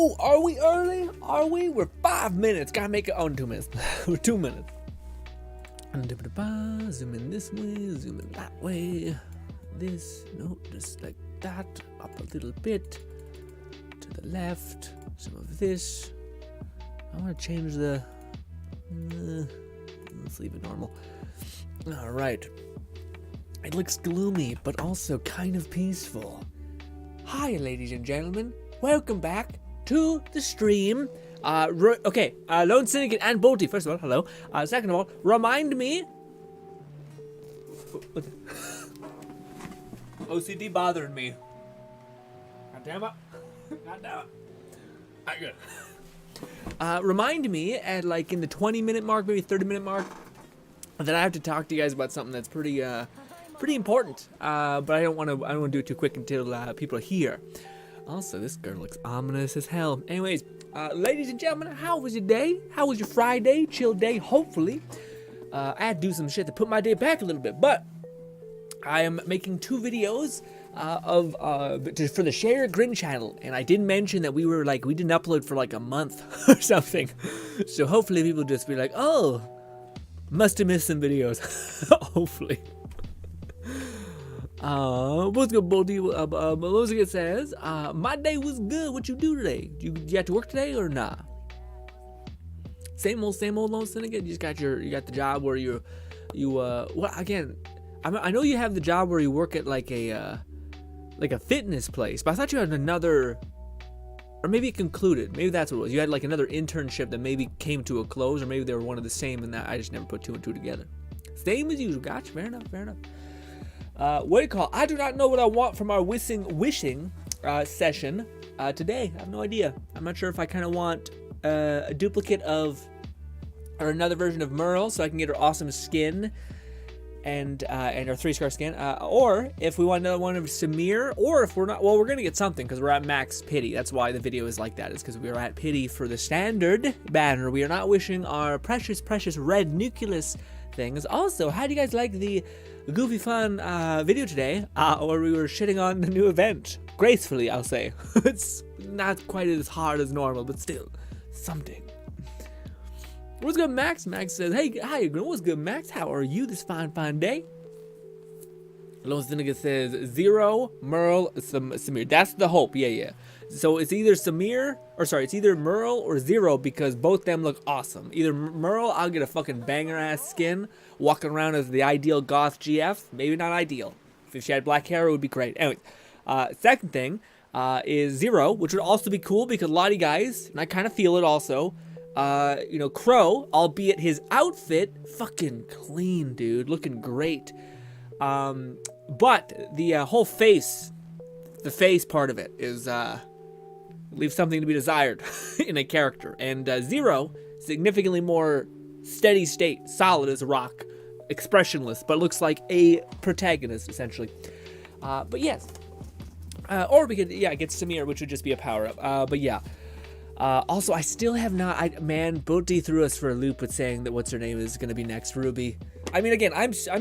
Oh, are we early? Are we? We're 5 minutes. Gotta make it on 2 minutes. We're 2 minutes. Zoom in this way, zoom in that way. This, no, just like that. Up a little bit. To the left. Some of this. I want to change the... let's leave it normal. Alright. It looks gloomy, but also kind of peaceful. Hi, ladies and gentlemen. Welcome back to the stream. Okay, Lone Syndicate and Bolty, first of all, hello. Second of all, remind me... OCD bothering me. God damn it. God damn it. Alright, good. Remind me at like in the 20-minute mark, maybe 30-minute mark, that I have to talk to you guys about something that's pretty important. But I don't want to do it too quick until people are here. Also, this girl looks ominous as hell. Anyways, ladies and gentlemen, how was your day? How was your Friday? Chill day, hopefully. I had to do some shit to put my day back a little bit, but I am making 2 videos for the Share GRINN channel, and I didn't mention that we didn't upload for like a month or something. So hopefully people just be like, oh, must have missed some videos. Hopefully. What's good, Bolty? Melosica says, my day was good. What you do today? You got to work today or nah? Same old Lone Syndicate. You just you got the job where well, again, I know you have the job where you work at like a fitness place, but I thought you had another, or maybe it concluded. Maybe that's what it was. You had like another internship that maybe came to a close, or maybe they were one of the same, and that I just never put 2 and 2 together. Same as usual. Gotcha. Fair enough. What do you call? I do not know what I want from our wishing session today. I have no idea. I'm not sure if I kind of want a duplicate of, or another version of Merle, so I can get her awesome skin and her 3-star skin, or if we want another one of Samir, or if we're not, well, we're gonna get something because we're at max pity. That's why the video is like that. Is because we are at pity for the standard banner. We are not wishing our precious red nucleus things. Also, how do you guys like the goofy fun video today where we were shitting on the new event? Gracefully, I'll say. It's not quite as hard as normal, but still something. What's good, Max? Max says, hey, hi, what's good, Max? How are you this fine day? Lone Syndicate says, 0, Merle, Samir. That's the hope, yeah. So it's either it's either Merle or 0, because both them look awesome. Either Merle, I'll get a fucking banger-ass skin, walking around as the ideal goth GF. Maybe not ideal. If she had black hair, it would be great. Anyway, second thing is 0, which would also be cool, because a lot of guys, and I kind of feel it also, Crow, albeit his outfit, fucking clean, dude, looking great. But the whole face, the face part of it is, leaves something to be desired in a character. And 0, significantly more steady state, solid as a rock, expressionless, but looks like a protagonist, essentially. But yes. Or we could, get Samir, which would just be a power-up. But yeah. Also, I still have not, Bolty threw us for a loop with saying that what's her name is going to be next, Ruby. I mean, again, I'm so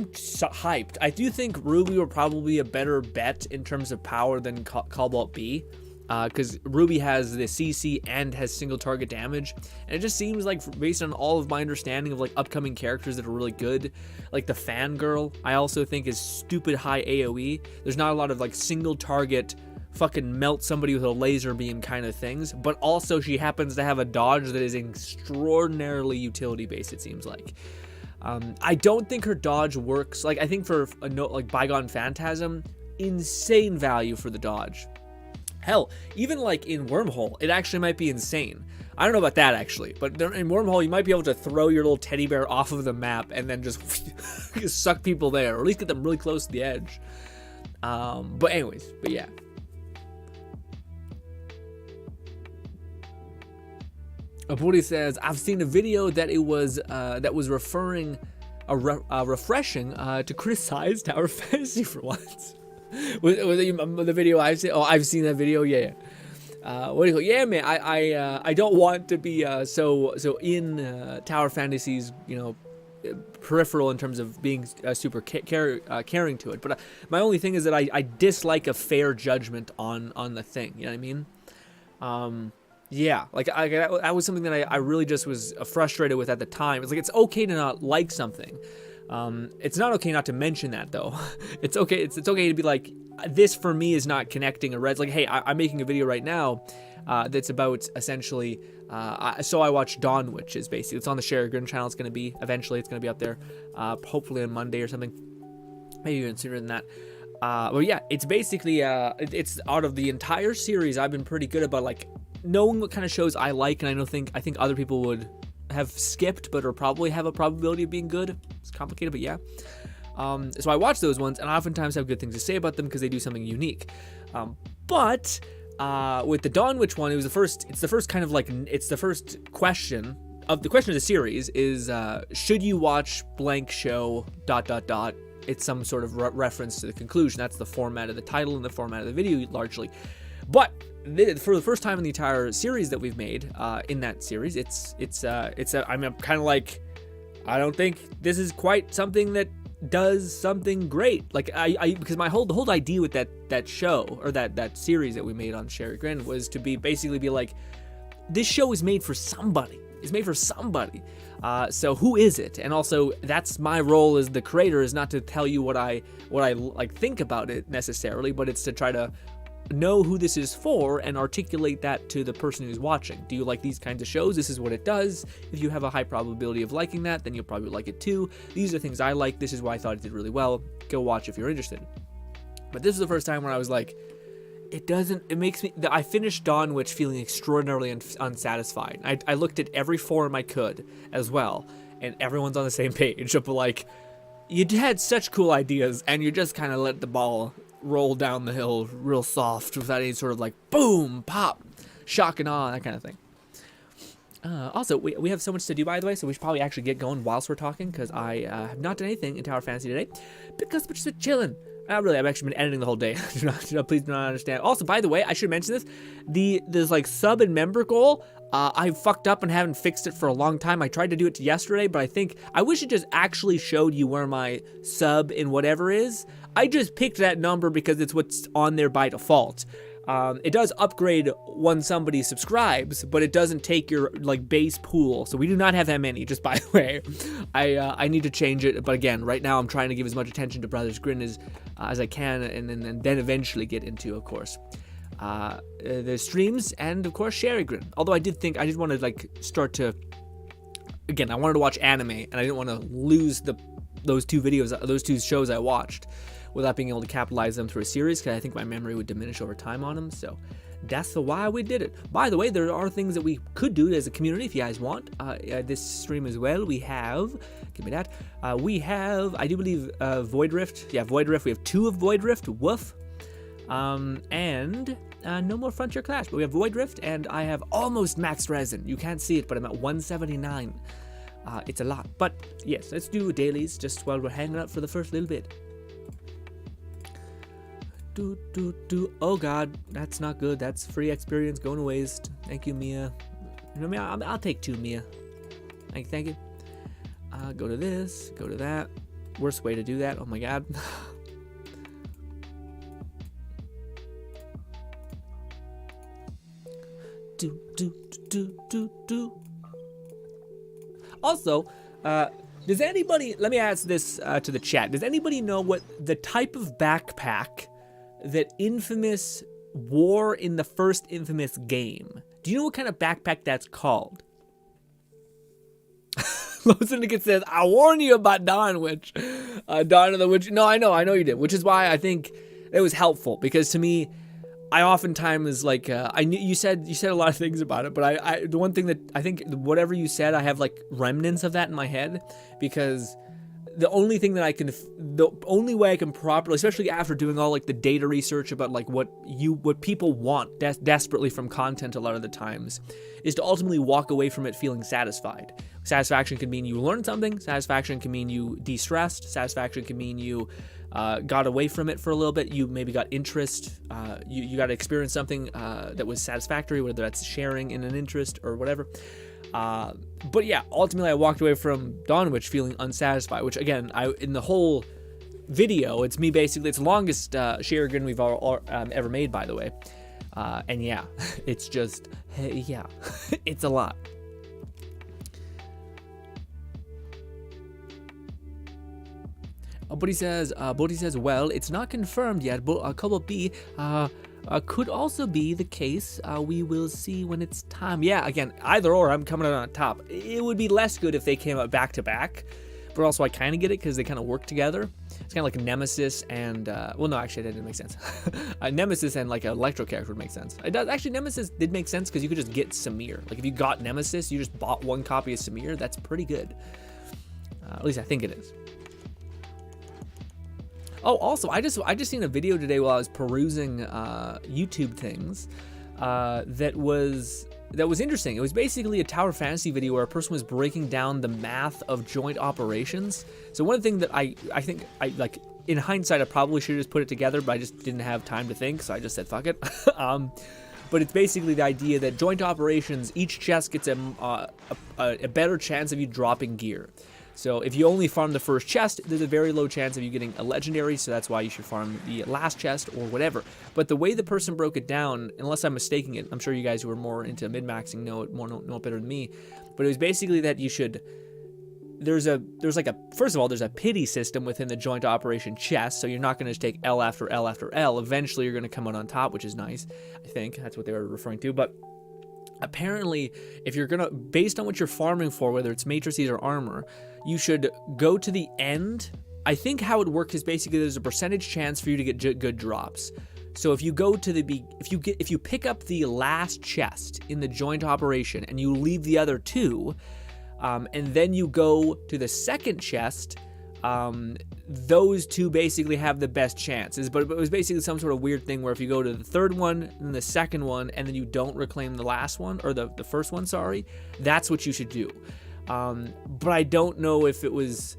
hyped. I do think Ruby will probably be a better bet in terms of power than Cobalt B. Because Ruby has the CC and has single target damage. And it just seems like, based on all of my understanding of like upcoming characters that are really good, like the Fangirl, I also think is stupid high AoE. There's not a lot of like single target fucking melt somebody with a laser beam kind of things, but also she happens to have a dodge that is extraordinarily utility based, it seems like. I don't think her dodge works. Like, I think for a note like Bygone Phantasm, insane value for the dodge. Hell, even like in Wormhole, it actually might be insane. I don't know about that actually, but in Wormhole, you might be able to throw your little teddy bear off of the map and then just suck people there, or at least get them really close to the edge. But yeah. Abudi says, I've seen a video that it was that was refreshing to criticize Tower Fantasy for once. was the video I've seen? Oh, I've seen that video. Yeah. What do you call? Yeah, man. I don't want to be so in Tower Fantasy's peripheral in terms of being super caring to it. But my only thing is that I dislike a fair judgment on the thing. You know what I mean? Yeah, like that was something that I really just was frustrated with at the time. It's like it's okay to not like something. It's not okay not to mention that though. It's okay. It's okay to be like, this for me is not connecting a red. Like, hey, I'm making a video right now that's about essentially. So I watched Dawn Witch, is basically, it's on the Share GRINN channel. It's going to be eventually. It's going to be up there, hopefully on Monday or something. Maybe even sooner than that. But yeah, it's basically it's out of the entire series. I've been pretty good about like knowing what kind of shows I like, and I think other people would have skipped, but or probably have a probability of being good. It's complicated, but yeah. So I watch those ones, and I oftentimes have good things to say about them because they do something unique. But with the Dawn Witch one, it's the first kind of like, it's the first question of the series is, should you watch blank show ... It's some sort of reference to the conclusion. That's the format of the title and the format of the video largely. But for the first time in the entire series that we've made, in that series, I'm kind of like, I don't think this is quite something that does something great. Like because the whole idea with that show, or that series that we made on Share GRINN, was to be like, this show is made for somebody. It's made for somebody. So who is it? And also, that's my role as the creator, is not to tell you what I like think about it necessarily, but it's to try to know who this is for and articulate that to the person who's watching. Do you like these kinds of shows? This is what it does. If you have a high probability of liking that, then you'll probably like it too. These are things I like. This is why I thought it did really well. Go watch if you're interested. But this is the first time where I was like, I finished Dawn Witch feeling extraordinarily unsatisfied. I looked at every forum I could as well, and everyone's on the same page of like, you had such cool ideas, and you just kind of let the ball roll down the hill real soft without any sort of like boom, pop, shock and awe, that kind of thing. Also, we have so much to do, by the way, so we should probably actually get going whilst we're talking, because I have not done anything in Tower Fantasy today, because we're just been chilling. Not really, I've actually been editing the whole day. Please do not understand. Also, by the way, I should mention this. This like sub and member goal, I fucked up and haven't fixed it for a long time. I tried to do it yesterday, but I wish it just actually showed you where my sub and whatever is. I just picked that number because it's what's on there by default. It does upgrade when somebody subscribes, but it doesn't take your like base pool. So we do not have that many, just by the way. I need to change it, but again, right now I'm trying to give as much attention to Brothers GRINN as I can, and then eventually get into, of course, the streams and of course Share GRINN. Although I did want to like start to, again, I wanted to watch anime, and I didn't want to lose those two shows I watched without being able to capitalize them through a series, because I think my memory would diminish over time on them. So that's why we did it. By the way, there are things that we could do as a community if you guys want. This stream as well, we have, give me that, we have, I do believe, Void Rift. Yeah, Void Rift. We have 2 of Void Rift, woof. And no more Frontier Clash, but we have Void Rift, and I have almost maxed resin. You can't see it, but I'm at 179. It's a lot. But yes, let's do dailies just while we're hanging out for the first little bit. Oh god, that's not good. That's free experience going to waste. Thank you, Mia. You know, I'll take 2, Mia. Thank you. Go to this, go to that. Worst way to do that. Oh my god. Also, does anybody, let me ask this to the chat. Does anybody know what the type of backpack that Infamous wore in the first Infamous game? Do you know what kind of backpack that's called? Low-Syndicate says, I warned you about Dawn Witch. Dawn of the Witch. No, I know you did, which is why I think it was helpful, because to me, I oftentimes like, I knew you said a lot of things about it, but the one thing that I think, whatever you said, I have like remnants of that in my head, because the only way I can properly, especially after doing all like the data research about like what people want desperately from content a lot of the times, is to ultimately walk away from it feeling satisfied. Satisfaction can mean you learned something. Satisfaction can mean you de-stressed. Satisfaction can mean you got away from it for a little bit. You maybe got interest. You got to experience something that was satisfactory, whether that's sharing in an interest or whatever. But yeah, ultimately I walked away from Dawn Witch feeling unsatisfied, which again, in the whole video, it's me basically, it's the longest Share GRINN we've ever made, by the way. And yeah, it's just, yeah, it's a lot. But he says, well, it's not confirmed yet, but couple B could also be the case. We will see when it's time. Yeah, again, either or, I'm coming out on top. It would be less good if they came out back to back, but also I kind of get it because they kind of work together. It's kind of like Nemesis and, well, no, actually, that didn't make sense. Nemesis and like an Electro character would make sense. It does, actually, Nemesis did make sense because you could just get Samir. Like if you got Nemesis, you just bought one copy of Samir. That's pretty good. At least I think it is. Oh, also, I just seen a video today while I was perusing YouTube things that was interesting. It was basically a Tower Fantasy video where a person was breaking down the math of joint operations. So one thing that I think I like in hindsight I probably should have just put it together, but I just didn't have time to think, so I just said fuck it. But it's basically the idea that joint operations, each chest gets a better chance of you dropping gear. So if you only farm the first chest, there's a very low chance of you getting a legendary, so that's why you should farm the last chest or whatever. But the way the person broke it down, unless I'm mistaking it, I'm sure you guys who are more into min-maxing know it better than me, but it was basically that you should, there's like a, first of all, there's a pity system within the joint operation chest, so you're not going to take L after L after L. Eventually you're going to come out on top, which is nice. I think that's what they were referring to, but apparently, if you're gonna, based on what you're farming for, whether it's matrices or armor, you should go to the end. I think how it works is basically there's a percentage chance for you to get good drops. So if you go to the, if you pick up the last chest in the joint operation and you leave the other two, and then you go to the second chest, those two basically have the best chances, but it was basically some sort of weird thing where if you go to the third one and the second one and then you don't reclaim the last one, or the first one, sorry, that's what you should do. But I don't know if it was,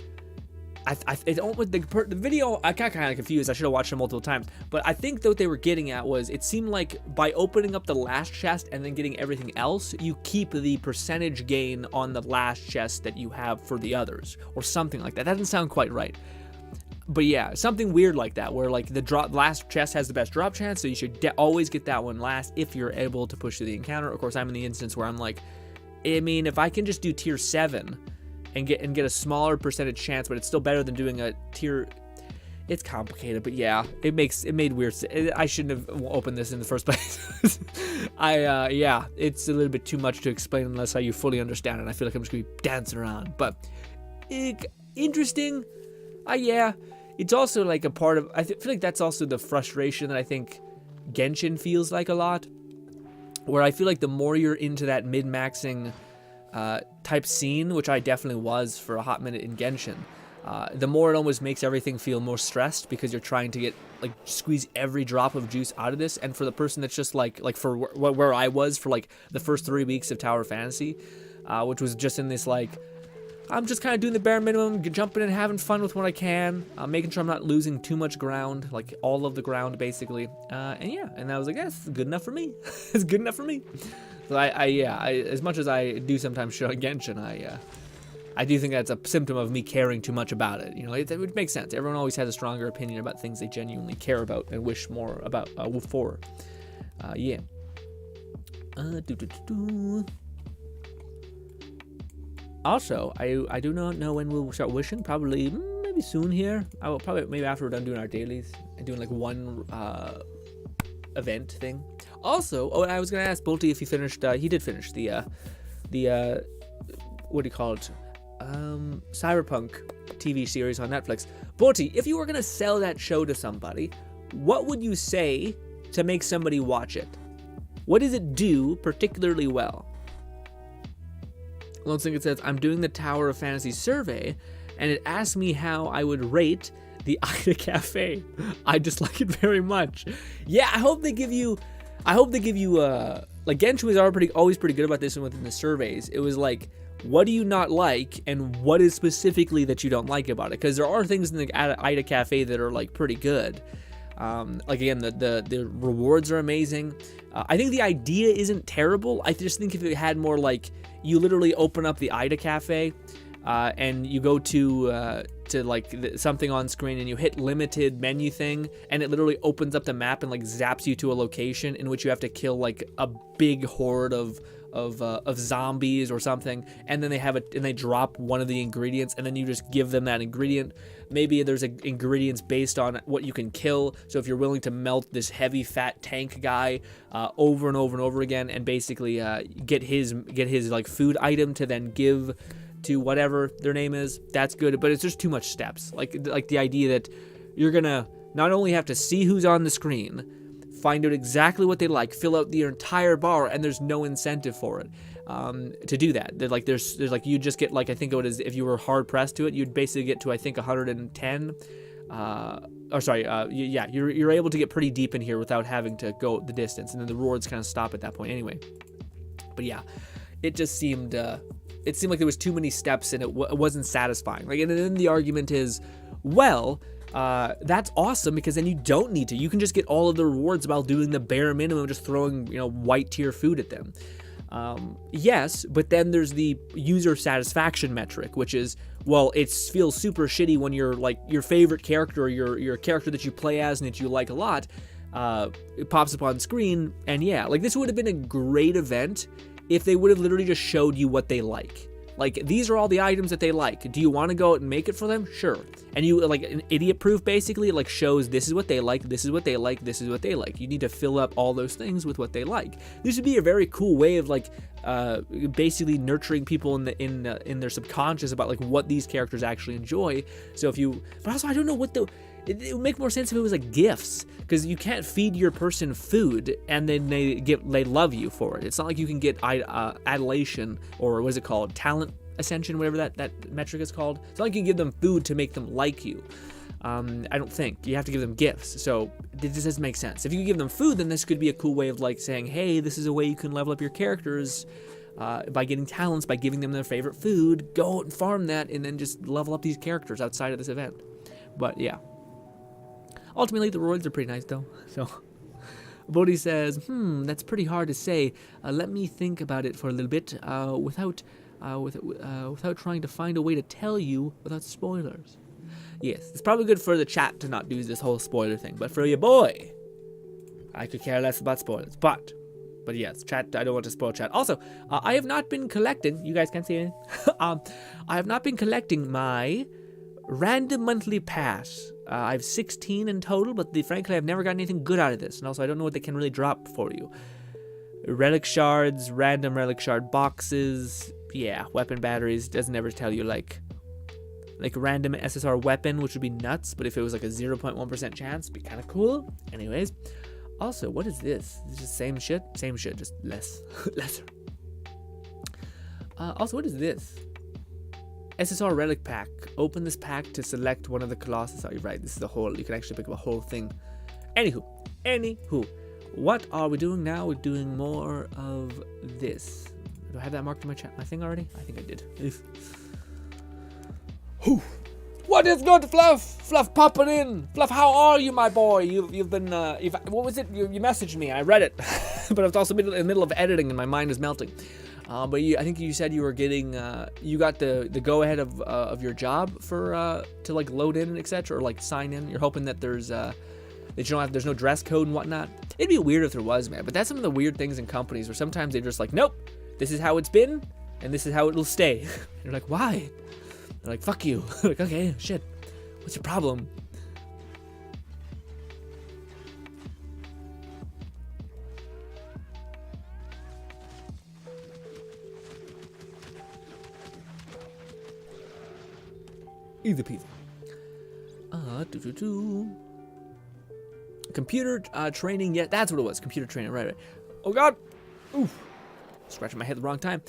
the video, I got kind of confused. I should have watched it multiple times, but I think that what they were getting at was it seemed like by opening up the last chest and then getting everything else, you keep the percentage gain on the last chest that you have for the others, or something like that. That doesn't sound quite right. But yeah, something weird like that, where like the last chest has the best drop chance, so you should always get that one last if you're able to push through the encounter. Of course, I'm in the instance where I'm like, I mean, if I can just do tier 7 and get a smaller percentage chance, but it's still better than doing a tier. It's complicated, but yeah, it made weird. I shouldn't have opened this in the first place. Yeah, it's a little bit too much to explain unless you fully understand it. I feel like I'm just gonna be dancing around, but interesting. Yeah, it's also like a part of. I feel like that's also the frustration that I think Genshin feels like a lot, where I feel like the more you're into that mid-maxing type scene, which I definitely was for a hot minute in Genshin, the more it almost makes everything feel more stressed because you're trying to squeeze every drop of juice out of this. And for the person that's just like for where I was for like the first 3 weeks of Tower Fantasy, which was just in this like, I'm just kind of doing the bare minimum, jumping in, having fun with what I can, making sure I'm not losing too much ground, like all of the ground basically. And yeah, and I was like, that's good enough for me. It's good enough for me. So I as much as I do sometimes show Genshin, I do think that's a symptom of me caring too much about it. You know, it would make sense. Everyone always has a stronger opinion about things they genuinely care about and wish more about for. Yeah. Also, I do not know when we'll start wishing. Probably maybe soon here. I will probably maybe after we're done doing our dailies and doing like one event thing. Also, I was gonna ask Bolty if he finished. He did finish the what do you call it? Cyberpunk TV series on Netflix. Bolty, if you were gonna sell that show to somebody, what would you say to make somebody watch it? What does it do particularly well? Lone Singlet says, I'm doing the Tower of Fantasy survey, and it asked me how I would rate the Ida Cafe. I dislike it very much. Yeah, I hope they give you, like Genshin was always pretty good about this one within the surveys. It was like, what do you not like, and what is specifically that you don't like about it? Because there are things in the Ida Cafe that are like pretty good. Like again, the rewards are amazing. I think the idea isn't terrible. I just think if it had more like, you literally open up the Ida Cafe, and you go to to like something on screen and you hit limited menu thing, and it literally opens up the map and like zaps you to a location in which you have to kill like a big horde of zombies or something, and then they drop one of the ingredients, and then you just give them that ingredient. Maybe there's ingredients based on what you can kill. So if you're willing to melt this heavy fat tank guy over and over and over again, and basically get his like food item to then give to whatever their name is, that's good. But it's just too much steps. Like the idea that you're gonna not only have to see who's on the screen, find out exactly what they like, fill out the entire bar, and there's no incentive for it to do that. There's like you just get like, I think it is, if you were hard pressed to it, you'd basically get to I think 110. You're able to get pretty deep in here without having to go the distance, and then the rewards kind of stop at that point anyway. But yeah, it just seemed like there was too many steps and it wasn't satisfying. Like, and then the argument is, well, that's awesome because then you don't need to. You can just get all of the rewards while doing the bare minimum, just throwing, white tier food at them. Yes, but then there's the user satisfaction metric, which is, well, it feels super shitty when you're like your favorite character or your character that you play as and that you like a lot, it pops up on screen. And yeah, like this would have been a great event if they would have literally just showed you what they like. Like, these are all the items that they like. Do you want to go out and make it for them? Sure. And you, like, an idiot proof, basically, it, like, shows this is what they like, this is what they like, this is what they like. You need to fill up all those things with what they like. This would be a very cool way of, like, basically nurturing people in their subconscious about, like, what these characters actually enjoy. So if you... But also, I don't know what the... It would make more sense if it was like gifts, because you can't feed your person food and then they love you for it. It's not like you can get adulation, or what is it called, talent ascension, whatever that metric is called. It's not like you can give them food to make them like you. I don't think you have to give them gifts. So this doesn't make sense. If you give them food, then this could be a cool way of like saying, hey, this is a way you can level up your characters by getting talents, by giving them their favorite food. Go out and farm that, and then just level up these characters outside of this event. But yeah. Ultimately, the rewards are pretty nice, though. So, Bodhi says, that's pretty hard to say. Let me think about it for a little bit without trying to find a way to tell you without spoilers. Yes, it's probably good for the chat to not do this whole spoiler thing. But for your boy, I could care less about spoilers. But yes, chat, I don't want to spoil chat. Also, I have not been collecting, you guys can't see anything. I have not been collecting my random monthly pass. I have 16 in total, but frankly, I've never gotten anything good out of this. And also, I don't know what they can really drop for you. Relic shards, random relic shard boxes. Yeah, weapon batteries. Doesn't ever tell you, like random SSR weapon, which would be nuts. But if it was like a 0.1% chance, it'd be kind of cool. Anyways. Also, what is this? Is this same shit? Same shit, just lesser. Also, what is this? SSR relic pack. Open this pack to select one of the Colossus. Oh, you're right. This is the whole. You can actually pick up a whole thing. Anywho. What are we doing now? We're doing more of this. Do I have that marked in my thing already? I think I did. What is good, Fluff? Fluff popping in. Fluff, how are you, my boy? You've been what was it? You messaged me. I read it, but I was also in the middle of editing and my mind is melting. But I think you said you were getting, you got the go ahead of your job for to like load in and etc. or like sign in. You're hoping that there's there's no dress code and whatnot. It'd be weird if there was, man. But that's some of the weird things in companies where sometimes they're just like, nope, this is how it's been and this is how it'll stay. You're like, why? They're like, fuck you. Like, okay, shit. What's your problem? Easy peasy. Computer training. Yeah, that's what it was. Computer training. Right. Oh God. Oof. Scratching my head the wrong time.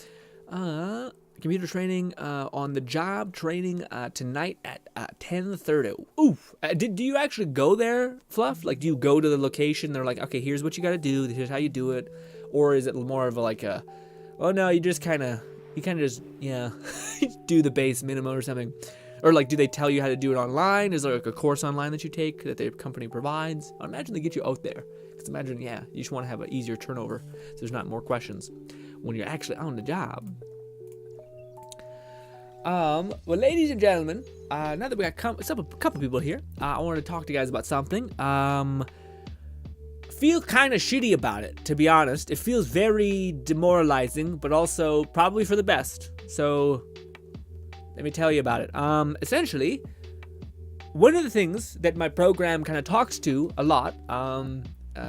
Computer training on the job training tonight at 10:30. Oof. Do you actually go there, Fluff? Like, do you go to the location? They're like, okay, here's what you got to do. Here's how you do it. Or is it more of oh no, you just kind of just do the base minimum or something? Or like, do they tell you how to do it online? Is there like a course online that you take that the company provides? I imagine they get you out there. Because imagine, you just want to have an easier turnover so there's not more questions when you're actually on the job. Well, ladies and gentlemen, now that we got a couple people here, I wanted to talk to you guys about something. Feel kind of shitty about it, to be honest. It feels very demoralizing, but also probably for the best. So, let me tell you about it. Essentially, one of the things that my program kind of talks to a lot,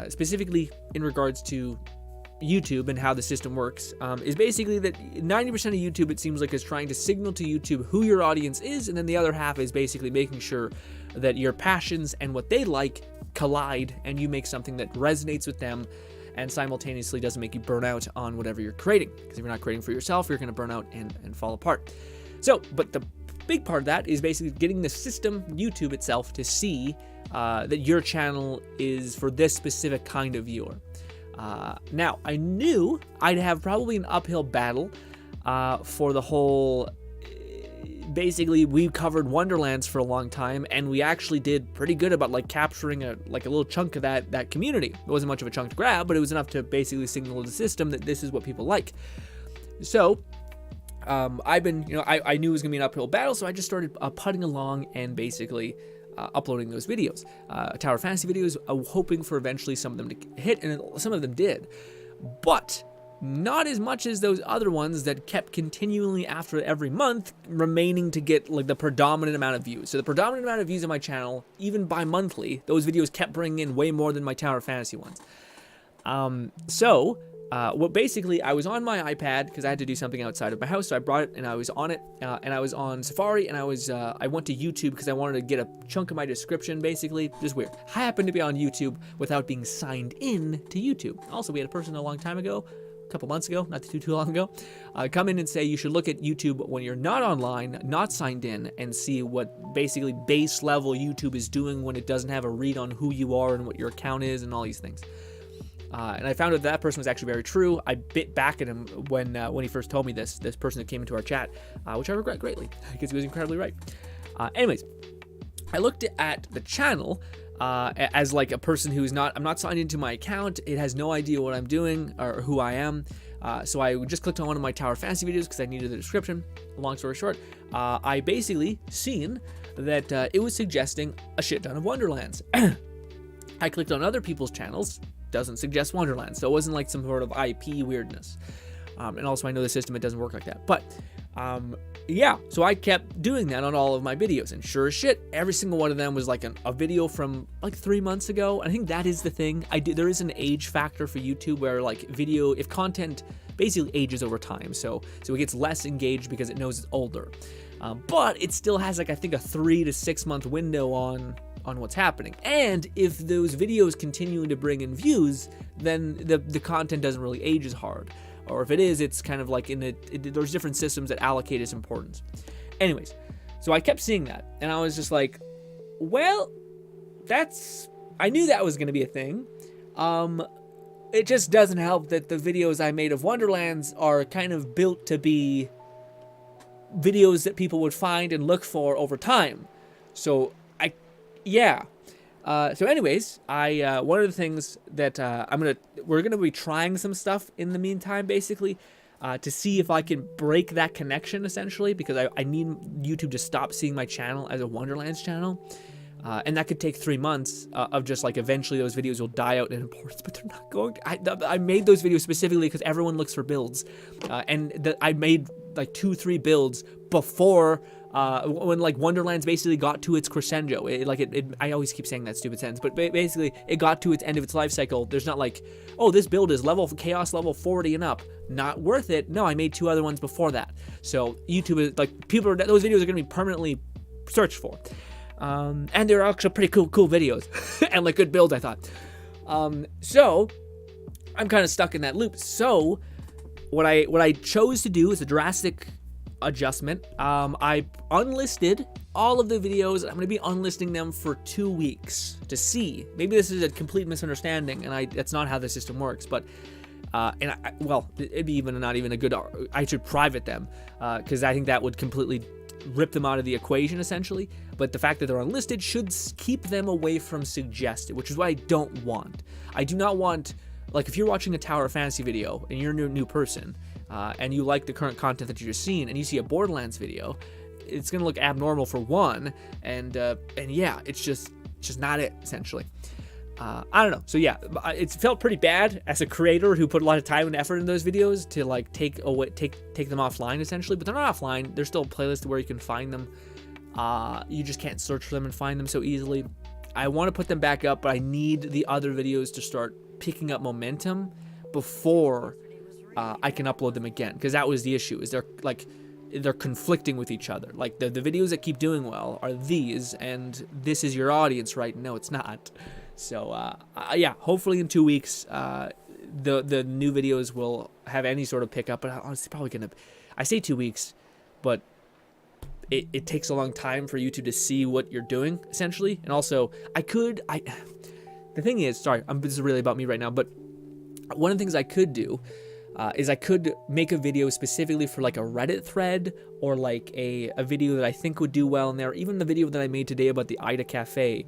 specifically in regards to YouTube and how the system works, is basically that 90% of YouTube, it seems like, is trying to signal to YouTube who your audience is, and then the other half is basically making sure that your passions and what they like collide, and you make something that resonates with them and simultaneously doesn't make you burn out on whatever you're creating. Because if you're not creating for yourself, you're going to burn out and fall apart. So, but the big part of that is basically getting the system, YouTube itself, to see that your channel is for this specific kind of viewer. Now, I knew I'd have probably an uphill battle for the whole... Basically, we covered Wonderlands for a long time, and we actually did pretty good about like capturing a little chunk of that community. It wasn't much of a chunk to grab, but it was enough to basically signal to the system that this is what people like. So, I've been, I knew it was gonna be an uphill battle, so I just started putting along and basically uploading those videos, Tower Fantasy videos, hoping for eventually some of them to hit, and some of them did, but not as much as those other ones that kept continually after every month remaining to get like the predominant amount of views. So the predominant amount of views on my channel, even bi-monthly, those videos kept bringing in way more than my Tower Fantasy ones. Well, basically, I was on my iPad because I had to do something outside of my house, so I brought it and I was on it, and I was on Safari, and I went to YouTube because I wanted to get a chunk of my description, basically. Just weird. I happened to be on YouTube without being signed in to YouTube. Also, we had a person a long time ago, a couple months ago, not too long ago, come in and say you should look at YouTube when you're not online, not signed in, and see what basically base level YouTube is doing when it doesn't have a read on who you are and what your account is and all these things. And I found out that person was actually very true. I bit back at him when he first told me this person that came into our chat, which I regret greatly because he was incredibly right. Anyways, I looked at the channel as like a person who's I'm not signed into my account. It has no idea what I'm doing or who I am. So I just clicked on one of my Tower Fantasy videos because I needed the description. Long story short, I basically seen that it was suggesting a shit ton of Wonderlands. I clicked on other people's channels. Doesn't suggest Wonderlands, so it wasn't like some sort of IP weirdness. And also I know the system, it doesn't work like that. But yeah, so I kept doing that on all of my videos, and sure as shit, every single one of them was like a video from like 3 months ago. And I think that is the thing. There is an age factor for YouTube where like video, if content basically ages over time, so it gets less engaged because it knows it's older. But it still has like, I think, a 3 to 6 month window on what's happening. And if those videos continue to bring in views, then the content doesn't really age as hard. Or if it is, it's kind of like there's different systems that allocate its importance. Anyways, so I kept seeing that, and I was just like, well, I knew that was going to be a thing. It just doesn't help that the videos I made of Wonderlands are kind of built to be videos that people would find and look for over time. So yeah. So anyways, one of the things that we're gonna be trying some stuff in the meantime, basically, to see if I can break that connection, essentially, because I need YouTube to stop seeing my channel as a Wonderlands channel. And that could take 3 months of just like eventually those videos will die out in importance, but they're not going to. I made those videos specifically because everyone looks for builds, and I made like 2-3 builds before when like Wonderlands basically got to its crescendo. I always keep saying that stupid sentence, but basically it got to its end of its life cycle. There's not like, oh, this build is chaos level 40 and up, not worth it. No, I made 2 other ones before that. So YouTube is like, those videos are going to be permanently searched for. And they're actually pretty cool videos and like good builds, I thought. So I'm kind of stuck in that loop. So what I chose to do is a drastic adjustment. I unlisted all of the videos. I'm going to be unlisting them for 2 weeks to see. Maybe this is a complete misunderstanding, and that's not how the system works. But it'd be not even a good. I should private them because I think that would completely rip them out of the equation, essentially. But the fact that they're unlisted should keep them away from suggested, which is what I don't want. I do not want, like, if you're watching a Tower Fantasy video and you're a new person, and you like the current content that you're seeing, and you see a Borderlands video, it's gonna look abnormal for one, and yeah, it's just not it, essentially. I don't know. So yeah, it's felt pretty bad as a creator who put a lot of time and effort in those videos to like take them offline, essentially. But they're not offline. There's still a playlist where you can find them. You just can't search for them and find them so easily. I want to put them back up, but I need the other videos to start picking up momentum before I can upload them again. Because that was the issue, is they're conflicting with each other. Like the videos that keep doing well are these, and this is your audience, right? No, it's not. So yeah, hopefully in 2 weeks, the new videos will have any sort of pickup. But honestly, probably gonna. I say 2 weeks, but it takes a long time for YouTube to see what you're doing, essentially. And also, the thing is, sorry, this is really about me right now, but one of the things I could do is I could make a video specifically for like a Reddit thread, or like a video that I think would do well in there. Even the video that I made today about the Ida Cafe.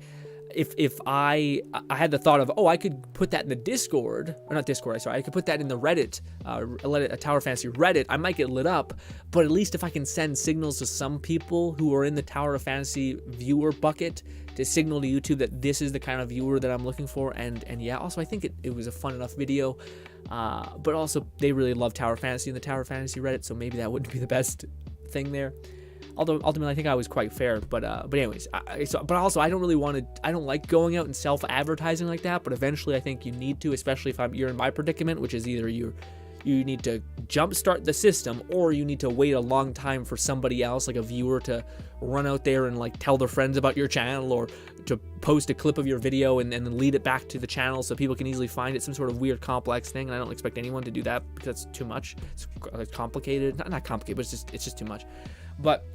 If I had the thought of, I could put that in the Discord, or not Discord, sorry, I could put that in the Reddit, a Tower Fantasy Reddit, I might get lit up, but at least if I can send signals to some people who are in the Tower of Fantasy viewer bucket to signal to YouTube that this is the kind of viewer that I'm looking for, and yeah, also I think it was a fun enough video, but also they really love Tower Fantasy in the Tower Fantasy Reddit, so maybe that wouldn't be the best thing there. Although ultimately I think I was quite fair, but anyways, but also I don't like going out and self-advertising like that. But eventually I think you need to, especially if you're in my predicament, which is either you need to jumpstart the system, or you need to wait a long time for somebody else, like a viewer, to run out there and like tell their friends about your channel, or to post a clip of your video and then lead it back to the channel so people can easily find it. Some sort of weird complex thing, and I don't expect anyone to do that because that's too much. It's complicated, not complicated, but it's just too much. But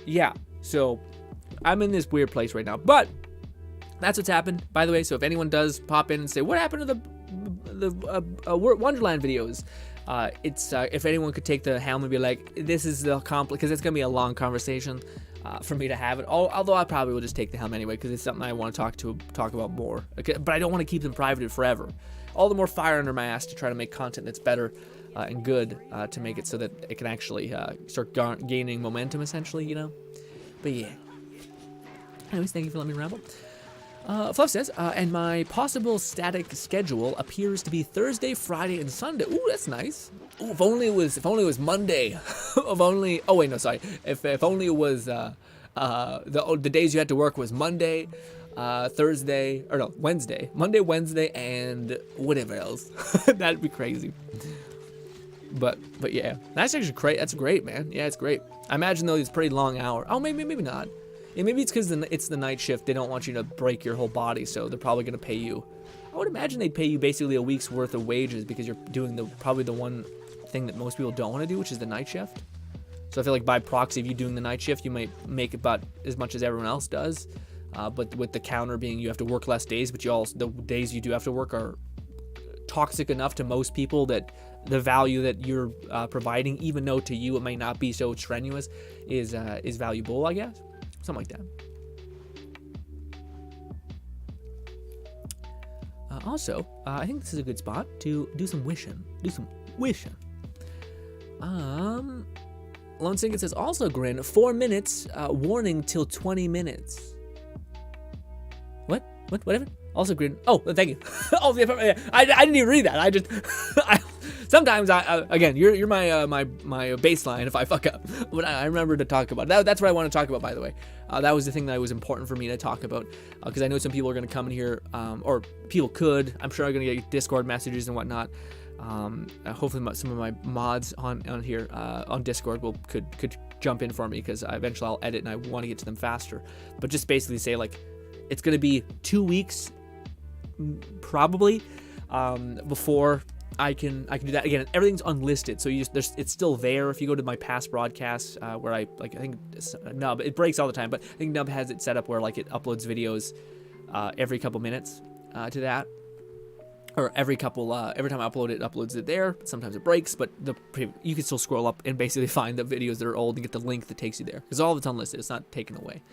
yeah, so I'm in this weird place right now, but that's what's happened, by the way. So if anyone does pop in and say, what happened to the Wonderland videos, it's if anyone could take the helm and be like, this is the because it's gonna be a long conversation for me to have it. Although I probably will just take the helm anyway, because it's something I want to talk about more. Okay, but I don't want to keep them privated forever. All the more fire under my ass to try to make content that's better and good, to make it so that it can actually start gaining momentum, essentially, you know. But yeah. Anyways, thank you for letting me ramble. Fluff says, and my possible static schedule appears to be Thursday, Friday, and Sunday. Ooh, that's nice. Ooh, if only it was Monday. If only. Oh wait, no, sorry. If only it was the days you had to work was Monday, Thursday, or no, Wednesday, Monday, Wednesday, and whatever else. That'd be crazy. But yeah, that's actually great. That's great, man. Yeah, it's great. I imagine though it's pretty long hour. Oh, maybe not. Yeah, maybe it's because it's the night shift. They don't want you to break your whole body, so they're probably gonna pay you. I would imagine they'd pay you basically a week's worth of wages, because you're doing probably the one thing that most people don't want to do, which is the night shift. So I feel like by proxy, if you're doing the night shift, you might make about as much as everyone else does. But with the counter being you have to work less days, but the days you do have to work are toxic enough to most people that the value that you're providing, even though to you it might not be so strenuous, is valuable, I guess. Something like that. Also, I think this is a good spot to do some wishing. Lone Singlet says, also Grin, 4 minutes, warning till 20 minutes. What? Whatever? Also Grin. Oh, thank you. Oh, yeah, I didn't even read that. I just, sometimes again, you're my baseline if I fuck up. But I remember to talk about that. That's what I want to talk about, by the way. That was the thing that was important for me to talk about, because I know some people are going to come in here, or people could. I'm sure I'm going to get Discord messages and whatnot. Hopefully some of my mods on here on Discord could jump in for me, because eventually I'll edit and I want to get to them faster. But just basically say, like, it's going to be 2 weeks probably before I can do that. Again, everything's unlisted, so it's still there if you go to my past broadcasts, where I think Nub, it breaks all the time, but I think Nub has it set up where like it uploads videos every couple minutes to that, or every time I upload it, uploads it there. Sometimes it breaks, but you can still scroll up and basically find the videos that are old and get the link that takes you there, because all of it's unlisted. It's not taken away.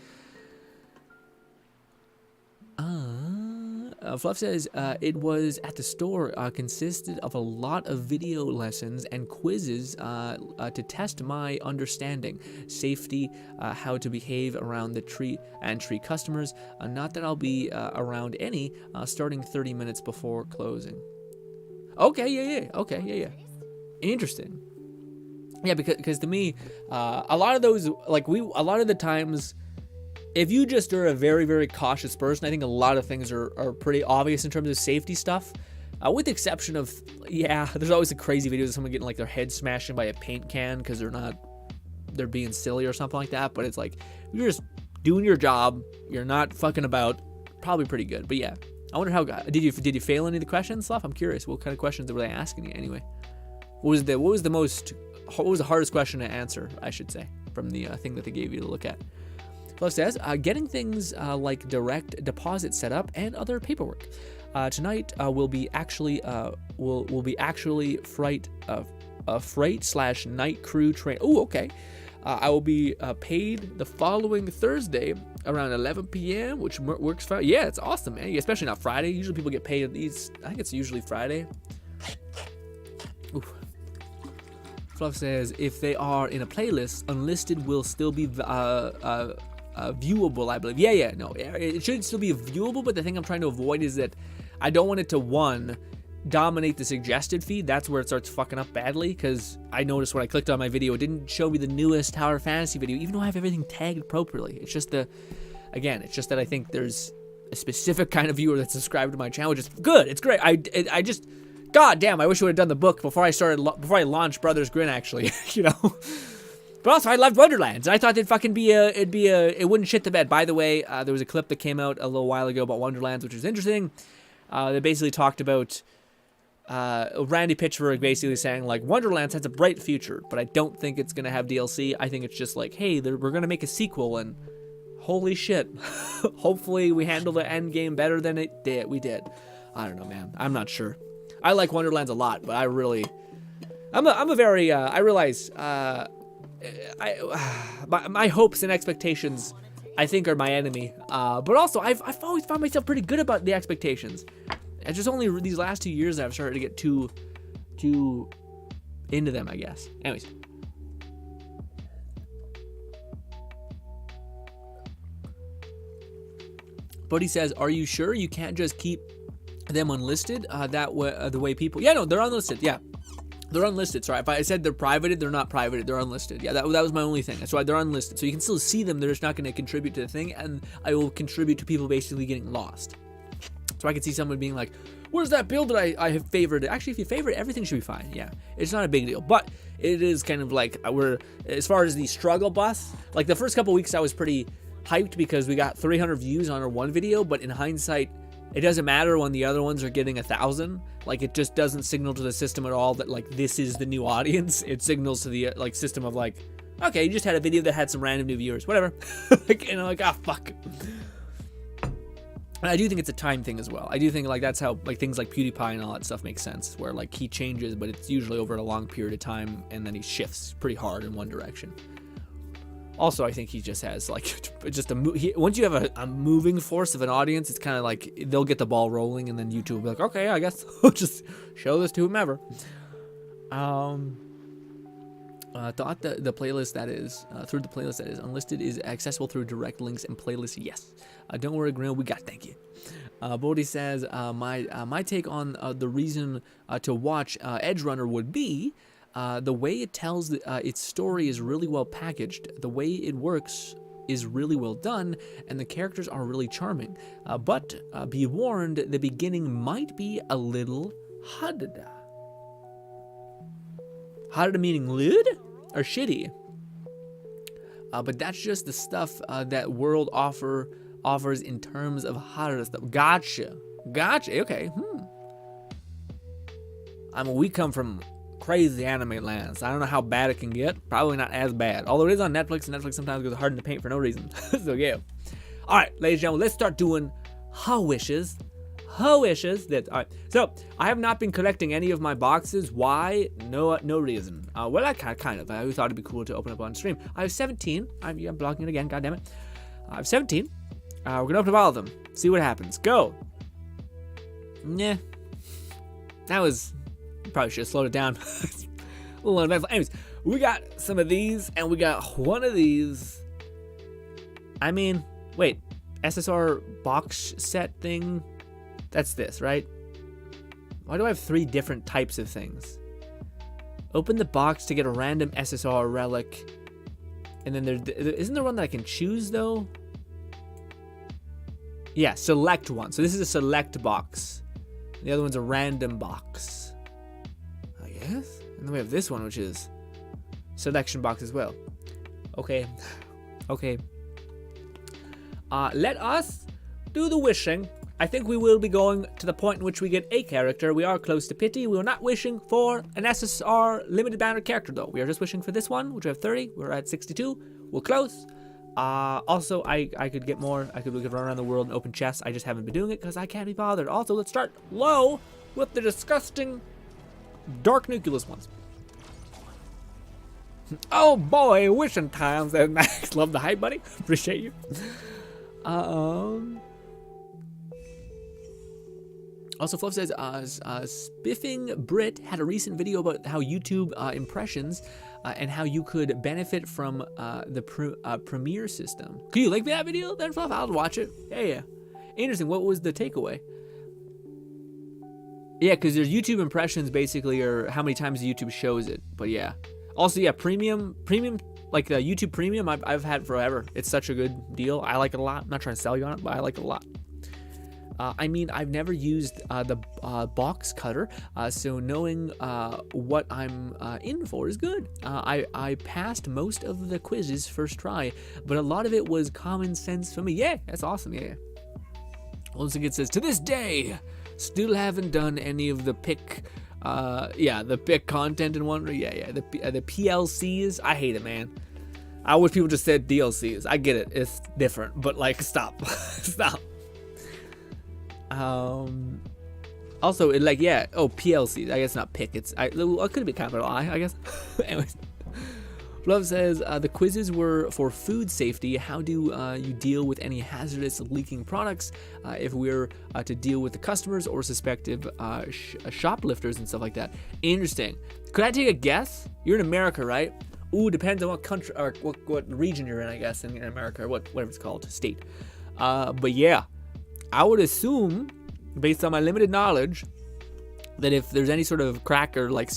Fluff says, it was at the store, consisted of a lot of video lessons and quizzes to test my understanding, safety, how to behave around the tree customers. Not that I'll be around any, starting 30 minutes before closing. Okay, yeah. Interesting. Yeah, because to me, a lot of those, like a lot of the times, if you just are a very, very cautious person, I think a lot of things are pretty obvious in terms of safety stuff. With the exception of, there's always the crazy videos of someone getting like their head smashed in by a paint can because they're being silly or something like that. But it's like, you're just doing your job, you're not fucking about, probably pretty good. But yeah, I wonder how, did you fail any of the questions, Sluff? I'm curious, what kind of questions were they asking you anyway? What was the hardest question to answer, I should say, from the thing that they gave you to look at? Fluff says, getting things like direct deposit set up and other paperwork. Tonight will be actually freight/night crew train. Oh, okay. I will be paid the following Thursday around 11 p.m., which works fine. Yeah, it's awesome, man. Especially not Friday. Usually people get paid these. I think it's usually Friday. Oof. Fluff says, if they are in a playlist, unlisted will still be viewable, I believe. Yeah, no, it should still be viewable, but the thing I'm trying to avoid is that I don't want it to, dominate the suggested feed. That's where it starts fucking up badly, because I noticed when I clicked on my video, it didn't show me the newest Tower Fantasy video, even though I have everything tagged appropriately. It's just that I think there's a specific kind of viewer that's subscribed to my channel, which is good. It's great. I just, god damn, I wish I would have done the book before I launched Brothers Grin, actually, But also, I loved Wonderlands, and I thought it wouldn't shit the bed. By the way, there was a clip that came out a little while ago about Wonderlands, which was interesting. They basically talked about Randy Pitchford basically saying, like, Wonderlands has a bright future, but I don't think it's going to have DLC. I think it's just like, hey, we're going to make a sequel, and holy shit. Hopefully we handle the end game better than we did. I don't know, man. I'm not sure. I like Wonderlands a lot, but I realize, my hopes and expectations, I think, are my enemy. But also, I've always found myself pretty good about the expectations. It's just only these last 2 years that I've started to get too into them, I guess. Anyways. Buddy says, are you sure you can't just keep them unlisted? The way people... Yeah, no, they're unlisted, yeah. They're unlisted. Sorry, if I said they're privated, they're not privated. They're unlisted. Yeah, that was my only thing. That's why they're unlisted. So you can still see them. They're just not going to contribute to the thing, and I will contribute to people basically getting lost. So I can see someone being like, where's that build that I have favored? Actually, if you favor it, everything should be fine. Yeah, it's not a big deal. But it is kind of like, as far as the struggle bus, like the first couple weeks I was pretty hyped because we got 300 views on our one video, but in hindsight, it doesn't matter when the other ones are getting 1,000. Like, it just doesn't signal to the system at all that, like, this is the new audience. It signals to the, system of, like, okay, you just had a video that had some random new viewers. Whatever. And I'm like, fuck. And I do think it's a time thing as well. I do think, that's how, things like PewDiePie and all that stuff make sense. Where, he changes, but it's usually over a long period of time, and then he shifts pretty hard in one direction. Also, I think he just has, once you have a moving force of an audience, it's kind of like, they'll get the ball rolling, and then YouTube will be like, okay, I guess we'll just show this to whomever. Thought the playlist that is, through the playlist that is unlisted is accessible through direct links and playlists, yes. Don't worry, Grill, we got, thank you. Bodhi says, my take on the reason to watch Edge Runner would be, the way it tells its story is really well packaged. The way it works is really well done, and the characters are really charming. But be warned, the beginning might be a little hard. Hard meaning lewd or shitty. But that's just the stuff that World offers in terms of hard stuff. Gotcha. Okay. We come from crazy anime land, so I don't know how bad it can get. Probably not as bad, although it is on Netflix, and Netflix sometimes goes hard in the paint for no reason. So yeah. All right, ladies and gentlemen, let's start doing how wishes. All right, so I have not been collecting any of my boxes. Why? No reason. Well, I kind of. I thought it'd be cool to open up on stream. I have 17. I'm blocking it again. God damn it. I have 17. We're gonna open up all of them. See what happens. Go. Nah. That was... Probably should have slowed it down. A little uneventful. Anyways, we got some of these, and we got one of these. I mean, wait. SSR box set thing? That's this, right? Why do I have 3 different types of things? Open the box to get a random SSR relic. And then isn't there one that I can choose, though? Yeah, select one. So this is a select box. The other one's a random box. I guess? And then we have this one, which is selection box as well. Okay. Okay. Let us do the wishing. I think we will be going to the point in which we get a character. We are close to pity. We are not wishing for an SSR limited banner character, though. We are just wishing for this one, which we have 30. We're at 62. We're close. Also, I could get more. We could run around the world and open chests. I just haven't been doing it because I can't be bothered. Also, let's start low with the disgusting dark nucleus ones. Oh boy, wishing times. And Max, love the hype, buddy. Appreciate you. Also, Fluff says, Spiffing Brit had a recent video about how YouTube impressions and how you could benefit from the Premiere system. Could you link me that video then, Fluff? I'll watch it. Yeah. Interesting. What was the takeaway? Yeah, because there's YouTube impressions basically, or how many times YouTube shows it. But yeah. Also, yeah, premium, like the YouTube Premium, I've had forever. It's such a good deal. I like it a lot. I'm not trying to sell you on it, but I like it a lot. I mean, I've never used the box cutter, so knowing what I'm in for is good. I passed most of the quizzes first try, but a lot of it was common sense for me. Yeah, that's awesome. Yeah. Once again, it says, to this day, still haven't done any of the pick. The pick content in one. Yeah. The PLCs. I hate it, man. I wish people just said DLCs. I get it. It's different, but like, stop, stop. Also, PLCs. I guess not pick. It could be capital I guess. Anyways, Love says the quizzes were for food safety. How do you deal with any hazardous leaking products if we're to deal with the customers or suspected shoplifters and stuff like that? Interesting. Could I take a guess? You're in America, right? Ooh, depends on what country or what region you're in, I guess, in America, or whatever it's called, state. But yeah. I would assume, based on my limited knowledge, that if there's any sort of crack or like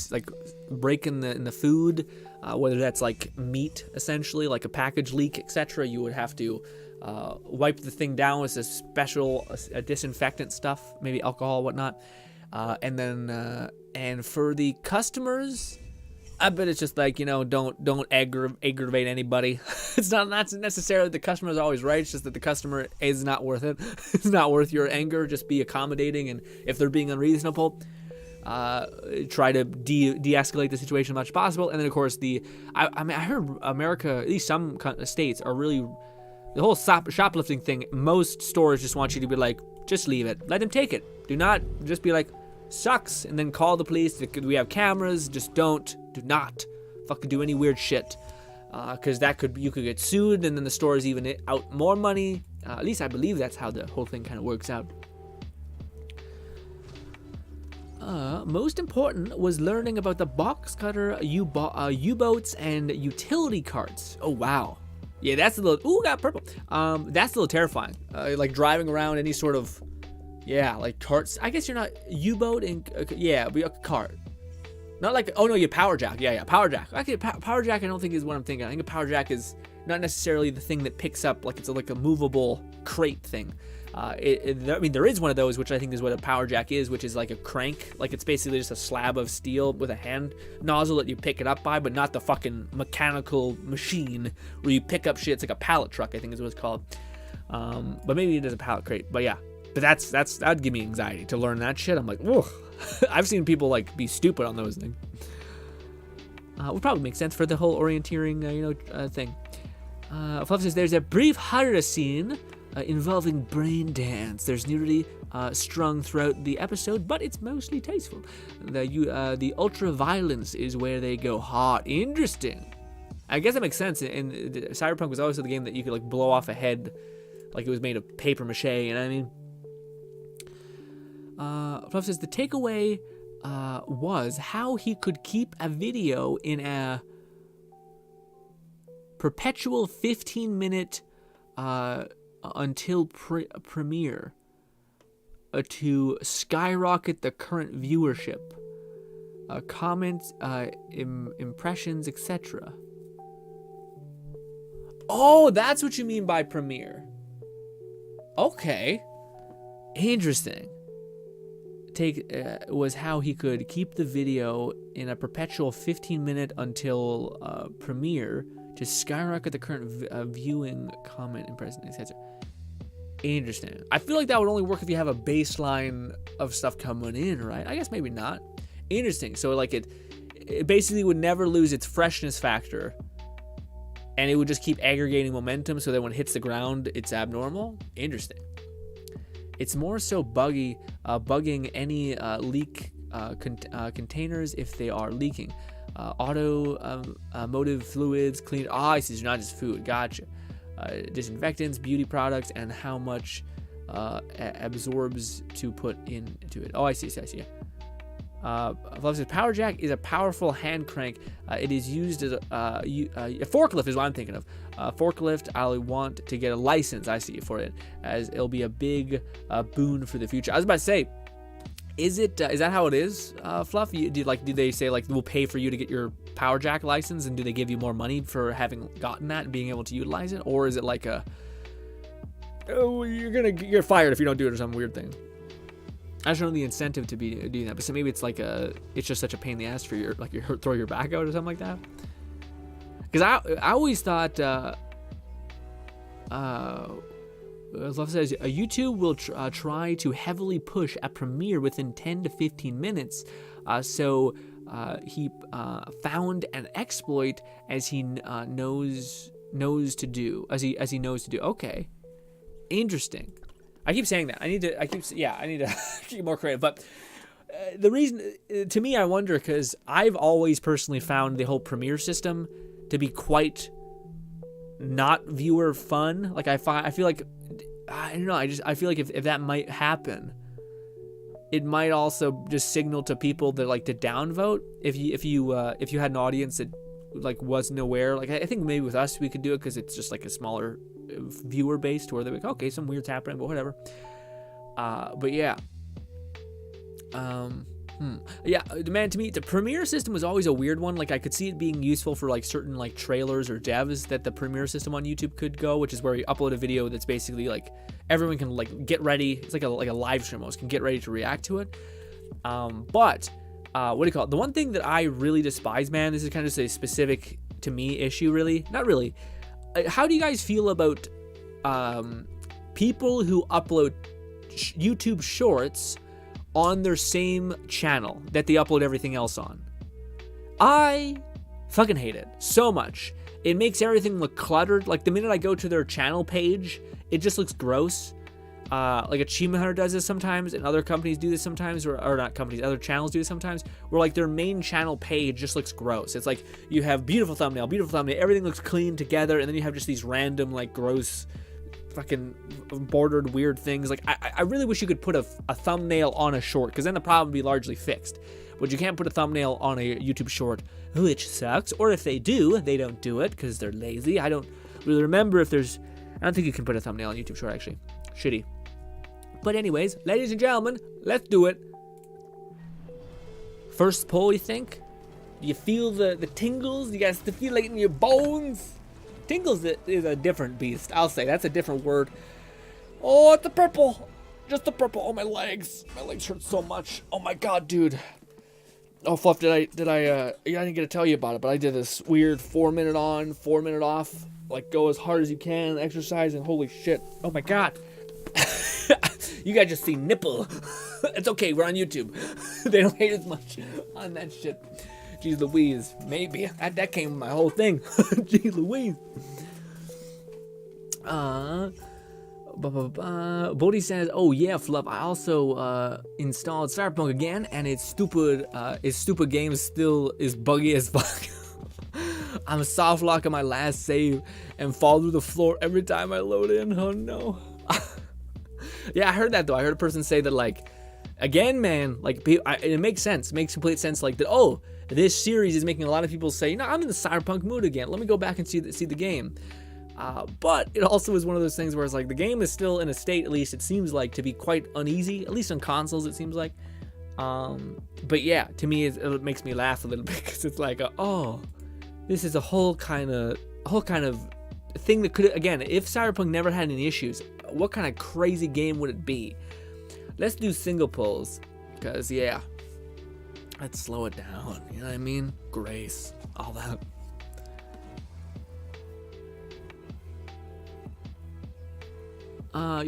break in the food, whether that's like meat, essentially, like a package leak, etc., you would have to wipe the thing down with a special disinfectant stuff, maybe alcohol, whatnot, and then and for the customers, I bet it's just like, don't aggravate anybody. It's not necessarily the customer is always right. It's just that the customer is not worth it. It's not worth your anger. Just be accommodating, and if they're being unreasonable, try to de-escalate the situation as much as possible. And then, of course, I heard America, at least some states, are really the whole shoplifting thing. Most stores just want you to be like, just leave it. Let them take it. Do not just be like, sucks, and then call the police. We have cameras. Just do not fucking do any weird shit, because you could get sued, and then the store is even out more money. At least I believe that's how the whole thing kind of works out. Most important was learning about the box cutter, U-boats, and utility carts. Oh wow, yeah, that's a little. Ooh, got purple. That's a little terrifying. Like driving around any sort of. Yeah, like carts. I guess you're not U-boat and but a cart. Not like you power jack. Yeah, power jack. Actually, power jack I don't think is what I'm thinking. I think a power jack is not necessarily the thing that picks up like it's like a movable crate thing. There is one of those, which I think is what a power jack is, which is like a crank. Like it's basically just a slab of steel with a hand nozzle that you pick it up by, but not the fucking mechanical machine where you pick up shit. It's like a pallet truck, I think is what it's called. But maybe it is a pallet crate. But yeah. But that'd give me anxiety to learn that shit. I'm like, whoa. I've seen people like be stupid on those things. Would probably make sense for the whole orienteering, thing. Fluff says there's a brief horror scene involving brain dance. There's nudity strung throughout the episode, but it's mostly tasteful. The ultra violence is where they go hard. Interesting. I guess that makes sense. And Cyberpunk was also the game that you could like blow off a head, like it was made of paper mache. You know what I mean? Fluff says the takeaway was how he could keep a video in a perpetual 15-minute until premiere to skyrocket the current viewership, comments, impressions, etc. Oh, that's what you mean by premiere. Okay, interesting. Was how he could keep the video in a perpetual 15-minute until premiere to skyrocket the current viewing, comment, impression, etc. Interesting. I feel like that would only work if you have a baseline of stuff coming in, right? I guess maybe not. Interesting. So like it basically would never lose its freshness factor, and it would just keep aggregating momentum so that when it hits the ground, it's abnormal. Interesting. It's more so bugging any leak containers if they are leaking. Automotive fluids, clean. I see. It's not just food. Gotcha. Disinfectants, beauty products, and how much absorbs to put into it. Oh, I see. Love says power jack is a powerful hand crank. It is used as a forklift is what I'm thinking of. Forklift, I want to get a license. I see for it, as it'll be a big boon for the future. I was about to say, is that how it is, Fluff? Do they say like we'll pay for you to get your power jack license, and do they give you more money for having gotten that and being able to utilize it, or is it like you're fired if you don't do it or some weird thing? I just don't know the incentive to be doing that, but so maybe it's like it's just such a pain in the ass for you throw your back out or something like that. Because I always thought, as Love says, YouTube will try to heavily push a premiere within 10 to 15 minutes. So he found an exploit as he knows to do. Okay, interesting. I keep saying that. I need to keep more creative. But the reason, to me, I wonder, because I've always personally found the whole premiere system to be quite not viewer fun. Like I feel like, I don't know. I feel like if that might happen, it might also just signal to people that like to downvote. If you had an audience that like wasn't aware, like I think maybe with us we could do it because it's just like a smaller viewer base to where they're like, okay, some weird's happening, but whatever. But yeah. Yeah, man, to me, the Premiere system was always a weird one. Like, I could see it being useful for, like, certain, like, trailers or devs that the Premiere system on YouTube could go, which is where you upload a video that's basically, like, everyone can, like, get ready. It's like a live stream almost, can get ready to react to it. But, what do you call it? The one thing that I really despise, man, this is kind of just a specific, to me, issue, really. Not really. How do you guys feel about people who upload YouTube Shorts on their same channel that they upload everything else on? I fucking hate it so much. It makes everything look cluttered. Like, the minute I go to their channel page, it just looks gross. Like Achievement Hunter does this sometimes, and other companies do this sometimes, or not companies, other channels do this sometimes, where like their main channel page just looks gross. It's like you have beautiful thumbnail, everything looks clean together, and then you have just these random, like, gross fucking bordered weird things. Like, I really wish you could put a thumbnail on a short, because then the problem would be largely fixed. But you can't put a thumbnail on a YouTube short, which sucks. Or if they do, they don't do it because they're lazy. I don't really remember if there's... I don't think you can put a thumbnail on YouTube short, actually. Shitty. But anyways, ladies and gentlemen, let's do it. First poll, you think? Do you feel the tingles? You guys feel like it in your bones? Tingles is a different beast. I'll say that's a different word. Oh, it's the purple. Just the purple. Oh, my legs. My legs hurt so much. Oh my god, dude. Oh, Fluff, I didn't get to tell you about it, but I did this weird 4-minute on, 4-minute off, like go as hard as you can, exercise, and holy shit. Oh my god. You guys just see nipple. It's okay, we're on YouTube. They don't hate as much on that shit. Jeez Louise, maybe. That came with my whole thing. Jeez Louise. Bodhi says, oh yeah, Fluff, I also installed Cyberpunk again, and its stupid game still is buggy as fuck. I'm soft locking my last save and fall through the floor every time I load in. Oh no. Yeah, I heard that though. I heard a person say that, like, again, man, like it makes sense. It makes complete sense. Like that. Oh, this series is making a lot of people say, I'm in the cyberpunk mood again. Let me go back and see the game. But it also is one of those things where it's like the game is still in a state, at least it seems like, to be quite uneasy. At least on consoles, it seems like. But yeah, to me, it makes me laugh a little bit because it's like, this is a whole kind of thing that could, again, if Cyberpunk never had any issues, what kind of crazy game would it be? Let's do single pulls, because yeah, let's slow it down. You know what I mean? Grace, all that.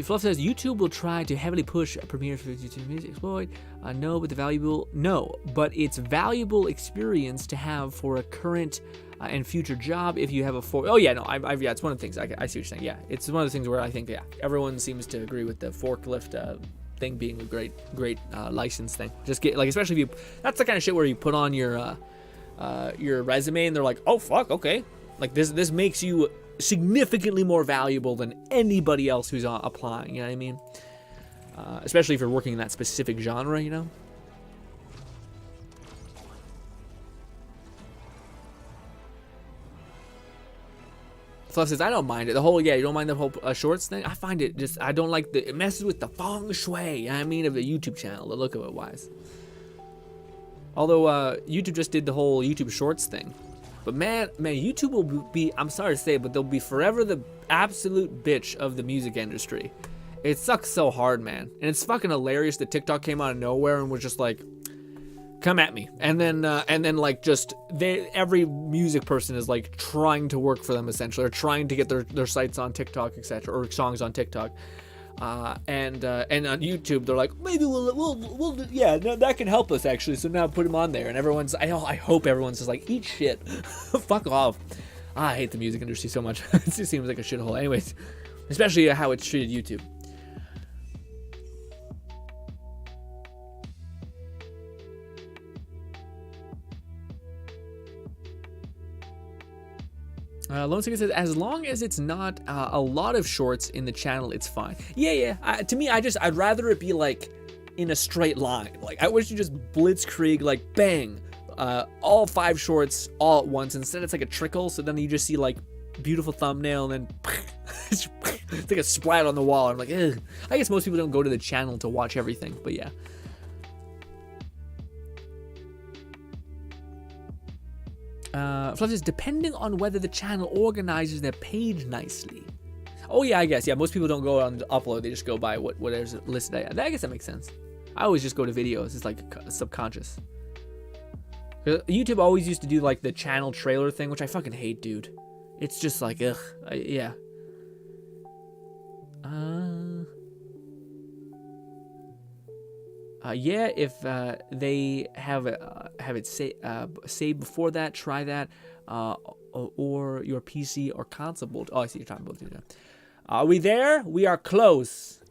Fluff says YouTube will try to heavily push Premiere for YouTube Music Exploit. No, but it's valuable experience to have for a current and future job if you have a yeah, it's one of the things. I see what you're saying. Yeah, it's one of those things where I think everyone seems to agree with the forklift thing being a great license thing. Just get, like, especially if that's the kind of shit where you put on your resume and they're like, oh fuck, okay, like this makes you significantly more valuable than anybody else who's applying. You know what I mean? Especially if you're working in that specific genre, you know. Fluff says, I don't mind it. You don't mind the whole shorts thing? I find it just, I don't like it messes with the feng shui, you know what I mean, of the YouTube channel, the look of it wise. Although, YouTube just did the whole YouTube shorts thing. But man, YouTube will be, I'm sorry to say, but they'll be forever the absolute bitch of the music industry. It sucks so hard, man. And it's fucking hilarious that TikTok came out of nowhere and was just like, come at me. And then like just every music person is like trying to work for them essentially, or trying to get their sites on TikTok, etc., or songs on TikTok. And on YouTube they're like, maybe we'll yeah, no, that can help us actually, so now put them on there. And everyone's, I hope everyone's just like, eat shit. Fuck off. I hate the music industry so much. It just seems like a shithole. Anyways, especially how it's treated YouTube. Lone Singer says, as long as it's not a lot of shorts in the channel, it's fine. Yeah. To me, I'd rather it be like in a straight line. Like, I wish you just blitzkrieg, like bang, all 5 shorts all at once. Instead, it's like a trickle. So then you just see like beautiful thumbnail and then it's like a splat on the wall. I'm like, ugh. I guess most people don't go to the channel to watch everything, but yeah. Fluff says, depending on whether the channel organizes their page nicely. Oh yeah, I guess. Yeah, most people don't go on to upload. They just go by whatever's listed. I guess that makes sense. I always just go to videos. It's like subconscious. YouTube always used to do like the channel trailer thing, which I fucking hate, dude. It's just like, ugh. Yeah. Yeah, if they have it saved before that, try that, or your PC or console. Oh, I see you're talking about that. Are we there? We are close.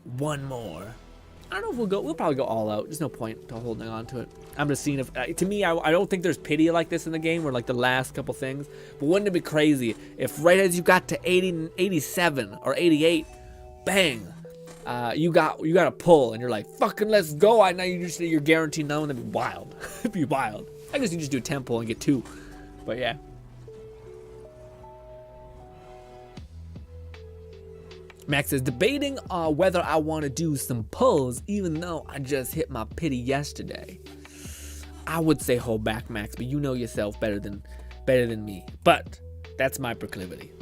One more. I don't know if we'll go. We'll probably go all out. There's no point to holding on to it. I'm just seeing if. To me, I don't think there's pity like this in the game, where like the last couple things. But wouldn't it be crazy if right as you got to 80, 87 or 88, bang. You got a pull and you're like, fucking let's go. Now you're guaranteed no, and that'd be wild. It'd be wild. I guess you just do a 10 pull and get 2. But yeah. Max says, debating whether I want to do some pulls, even though I just hit my pity yesterday. I would say hold back, Max, but you know yourself better than me. But that's my proclivity.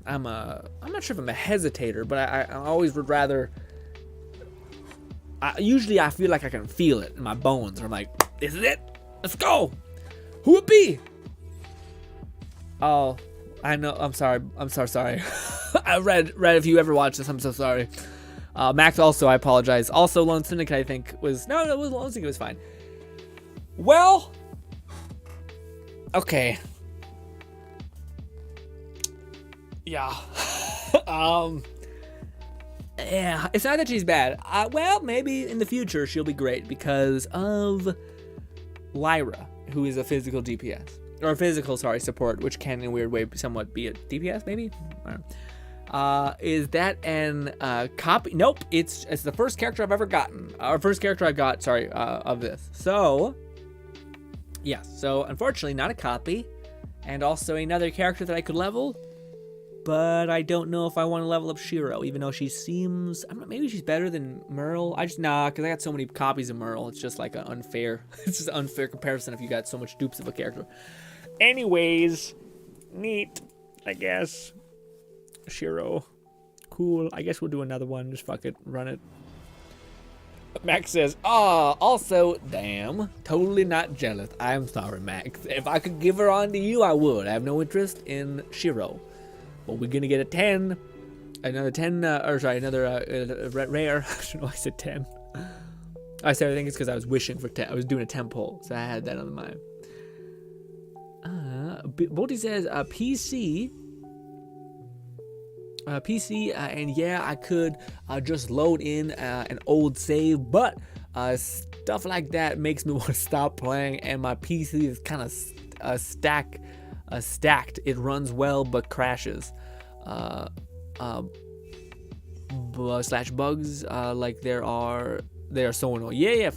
I'm not sure if I'm a hesitator, but I always would rather. Usually I feel like I can feel it in my bones. I'm like, this is it. Let's go. Who it be? Oh, I know. I'm sorry. Sorry. I read if you ever watched this. I'm so sorry. Max also, I apologize. Also, Lone Syndicate, I think was no, it was Lone Syndicate was fine. Well, okay. Yeah. Yeah, it's not that she's bad. Well, maybe in the future she'll be great because of Lyra, who is a physical DPS. Or physical, support, which can in a weird way somewhat be a DPS, maybe? I don't Is that an copy? Nope. It's the first character I've ever gotten. Or first character I got, sorry, of this. So, yes. So, unfortunately, not a copy. And also another character that I could level. But I don't know if I want to level up Shiro, even though she seems, I don't know, maybe she's better than Merle. Nah, because I got so many copies of Merle. It's just like an unfair, it's just an unfair comparison if you got so much dupes of a character. Anyways, neat, I guess. Shiro, cool. I guess we'll do another one. Just fuck it, run it. Max says, also, damn, totally not jealous. I'm sorry, Max. If I could give her on to you, I would. I have no interest in Shiro. But we're gonna get a 10. Another 10, another rare. I don't know why I said 10. I think it's because I was wishing for 10. I was doing a 10 poll, so I had that on my mind. Bolty says, PC. And yeah, I could just load in an old save, but stuff like that makes me want to stop playing, and my PC is kind of stacked. It runs well but crashes. Slash bugs, like they are so annoying. Yeah.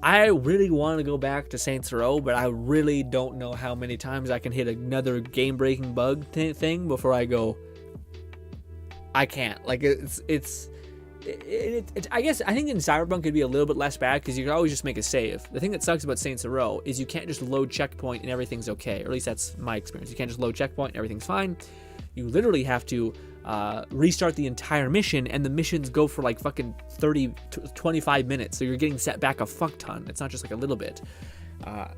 I really want to go back to Saints Row, but I really don't know how many times I can hit another game-breaking bug thing before I go, I can't. Like, I think in Cyberpunk it'd be a little bit less bad because you can always just make a save. The thing that sucks about Saints Row is you can't just load checkpoint and everything's okay. Or at least that's my experience. You can't just load checkpoint and everything's fine. You literally have to restart the entire mission, and the missions go for like fucking 25 minutes. So you're getting set back a fuck ton. It's not just like a little bit,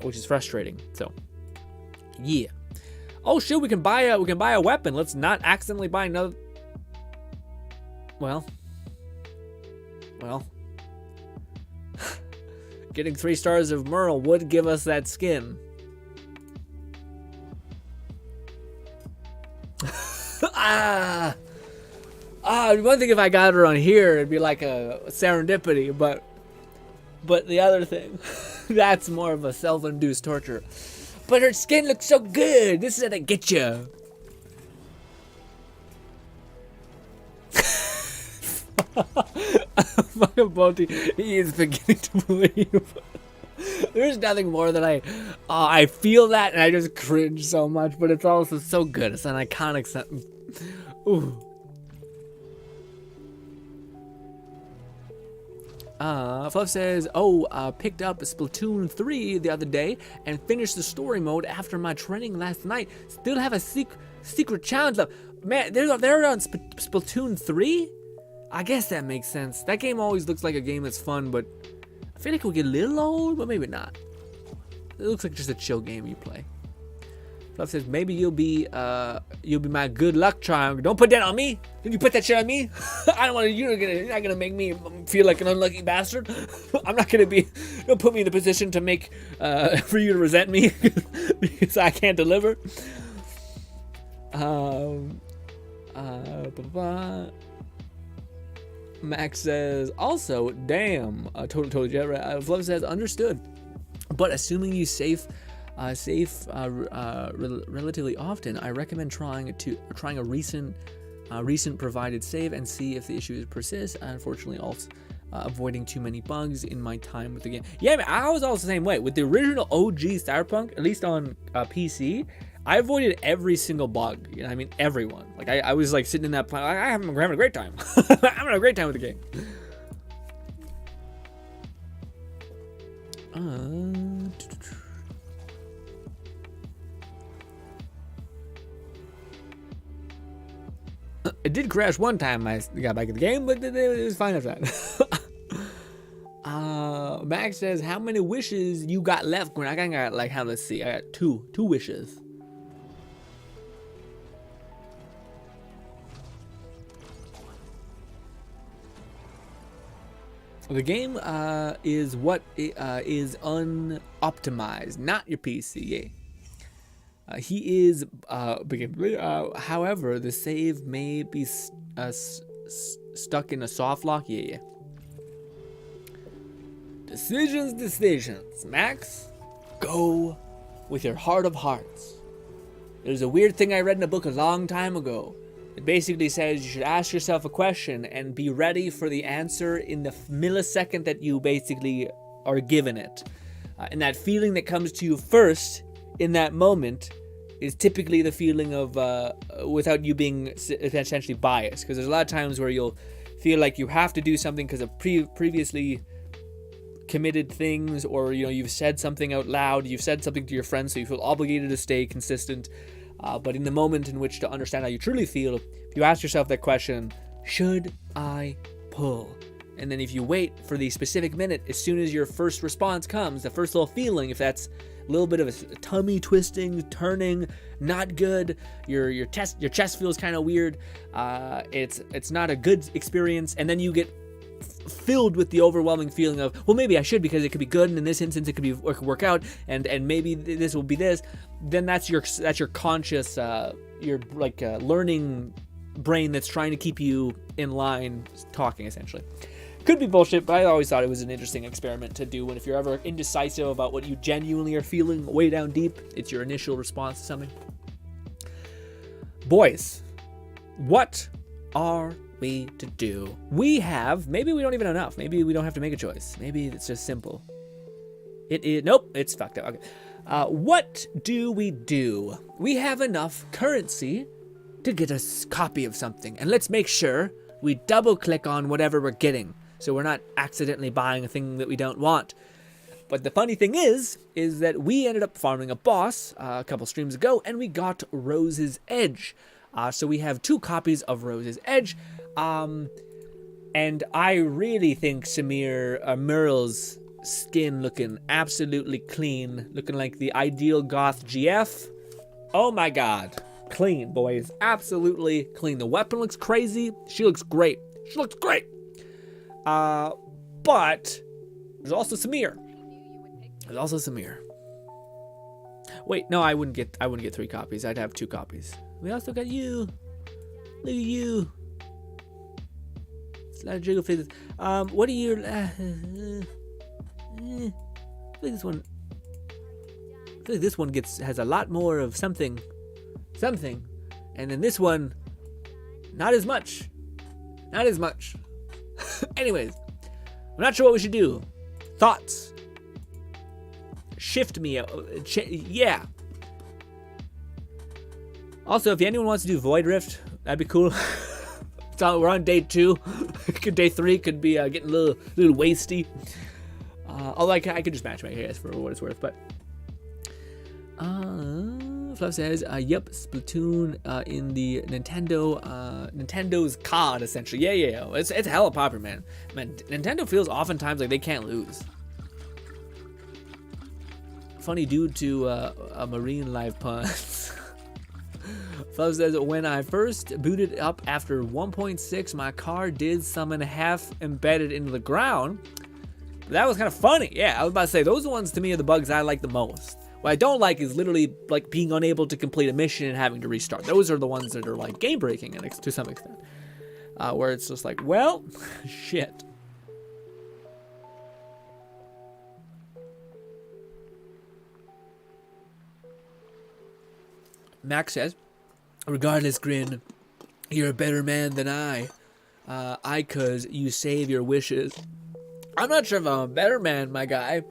which is frustrating. So, yeah. Oh shit, we can buy a weapon. Let's not accidentally buy another. Well, getting 3 stars of Merle would give us that skin. One thing if I got her on here, it'd be like a serendipity, but the other thing, that's more of a self-induced torture. But her skin looks so good. This is how to get you. He is beginning to believe. There's nothing more that I feel that and I just cringe so much, but it's also so good. It's an iconic sentence. Ooh. Fluff says, picked up Splatoon 3 the other day and finished the story mode after my training last night. Still have a secret challenge left. Man, they're on Splatoon 3? I guess that makes sense. That game always looks like a game that's fun, but I feel like it'll get a little old, but maybe not. It looks like just a chill game you play. Fluff says, maybe you'll be my good luck charm. Don't put that on me. Did you put that shit on me? I don't want to. You're not gonna make me feel like an unlucky bastard. I'm not gonna be. Don't put me in the position to make for you to resent me because I can't deliver. Max says, also, damn, totally jet. Fluff says, understood. But assuming you save relatively often, I recommend trying a recent provided save and see if the issues persist. Unfortunately, also avoiding too many bugs in my time with the game. Yeah, man, I was also the same way with the original OG Cyberpunk, at least on PC. I avoided every single bug. You know, I mean, everyone. Like I was like sitting in that planet. I'm having a great time. I'm having a great time with the game. It did crash one time. I got back in the game, but it was fine after that. Max says, "How many wishes you got left?" Grin? I got like, let's see. I got two wishes. The game is what is unoptimized, not your PC. He is, however, the save may be stuck in a soft lock. Yeah. Decisions. Max, go with your heart of hearts. There's a weird thing I read in a book a long time ago. It basically says you should ask yourself a question and be ready for the answer in the millisecond that you basically are given it. And that feeling that comes to you first in that moment is typically the feeling of, without you being essentially biased. Because there's a lot of times where you'll feel like you have to do something because of previously committed things, or you've said something out loud, you've said something to your friends, so you feel obligated to stay consistent. But in the moment in which to understand how you truly feel, if you ask yourself that question, should I pull? And then if you wait for the specific minute, as soon as your first response comes, the first little feeling, if that's a little bit of a tummy twisting, turning, not good, your chest feels kind of weird, it's not a good experience, and then you get filled with the overwhelming feeling of, well, maybe I should because it could be good, and in this instance it could work out, and maybe this will be this. Then that's your conscious, your learning brain that's trying to keep you in line, talking essentially. Could be bullshit, but I always thought it was an interesting experiment to do. And if you're ever indecisive about what you genuinely are feeling way down deep, it's your initial response to something. Boys, what are we to do? Maybe we don't even have enough. Maybe we don't have to make a choice. Maybe it's just simple. Nope, it's fucked up. Okay. What do? We have enough currency to get a copy of something. And let's make sure we double click on whatever we're getting, so we're not accidentally buying a thing that we don't want. But the funny thing is that we ended up farming a boss a couple streams ago, and we got Rose's Edge. So we have 2 copies of Rose's Edge. And I really think Mural's skin looking absolutely clean, looking like the ideal goth GF. Oh my god. Clean, boys. Absolutely clean. The weapon looks crazy. She looks great. But there's also Samir. Wait, no, I wouldn't get 3 copies. I'd have 2 copies. We also got you. Look at you. It's a lot of jiggle faces. What are your? I feel like this one has a lot more of something, and then this one, not as much. Anyways, I'm not sure what we should do. Thoughts? Shift me. Yeah. Also, if anyone wants to do Void Rift, that'd be cool. We're on day 2. Day 3 could be getting a little wasty. Although I could just matchmake, I guess, for what it's worth. But Fluff says, yep, Splatoon in the Nintendo's COD, essentially. Yeah. It's hella popular, man. Nintendo feels oftentimes like they can't lose. Funny dude to a Marine live puns. Fluff says, when I first booted up after 1.6, my car did summon half embedded into the ground. That was kind of funny. Yeah, I was about to say, those ones to me are the bugs I like the most. What I don't like is literally like being unable to complete a mission and having to restart. Those are the ones that are like game breaking to some extent. Where it's just like, well, shit. Max says, regardless, Grin, you're a better man than I. Cause you save your wishes. I'm not sure if I'm a better man, my guy.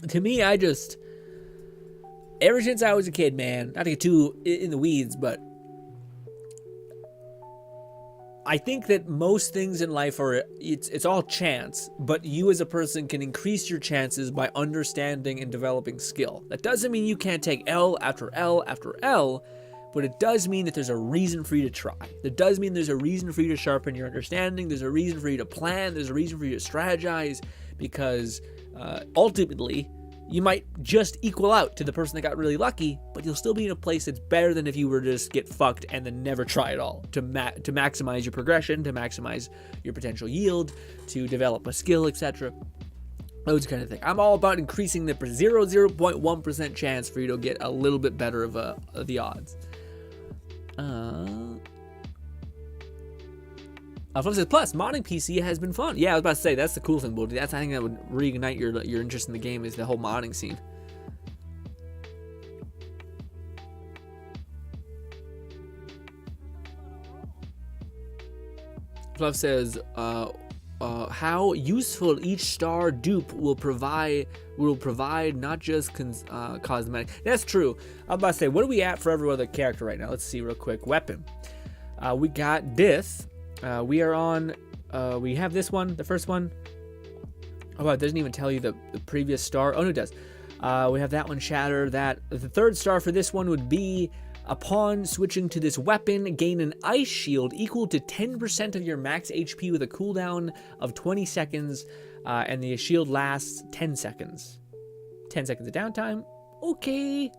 To me, ever since I was a kid, man, not to get too in the weeds, but I think that most things in life it's all chance, but you as a person can increase your chances by understanding and developing skill. That doesn't mean you can't take L after L after L, but it does mean that there's a reason for you to try. That does mean there's a reason for you to sharpen your understanding. There's a reason for you to plan. There's a reason for you to strategize, because ultimately you might just equal out to the person that got really lucky, but you'll still be in a place that's better than if you were to just get fucked and then never try at all. To maximize your progression, to maximize your potential yield, to develop a skill, etc. Those kind of things. I'm all about increasing the 0.1% chance for you to get a little bit better of the odds. Flip says, plus, modding PC has been fun. Yeah, I was about to say, that's the cool thing, Bodhi. I think that would reignite your interest in the game, is the whole modding scene. Fluff says, how useful each star dupe will provide not just cosmetic. That's true. I'm about to say, what are we at for every other character right now? Let's see real quick. Weapon. We got this. We are on. We have this one, the first one. Oh, it doesn't even tell you the previous star. Oh, no, it does. We have that one, Shatter. That the third star for this one would be, upon switching to this weapon, gain an ice shield equal to 10% of your max HP with a cooldown of 20 seconds, and the shield lasts 10 seconds. 10 seconds of downtime. Okay.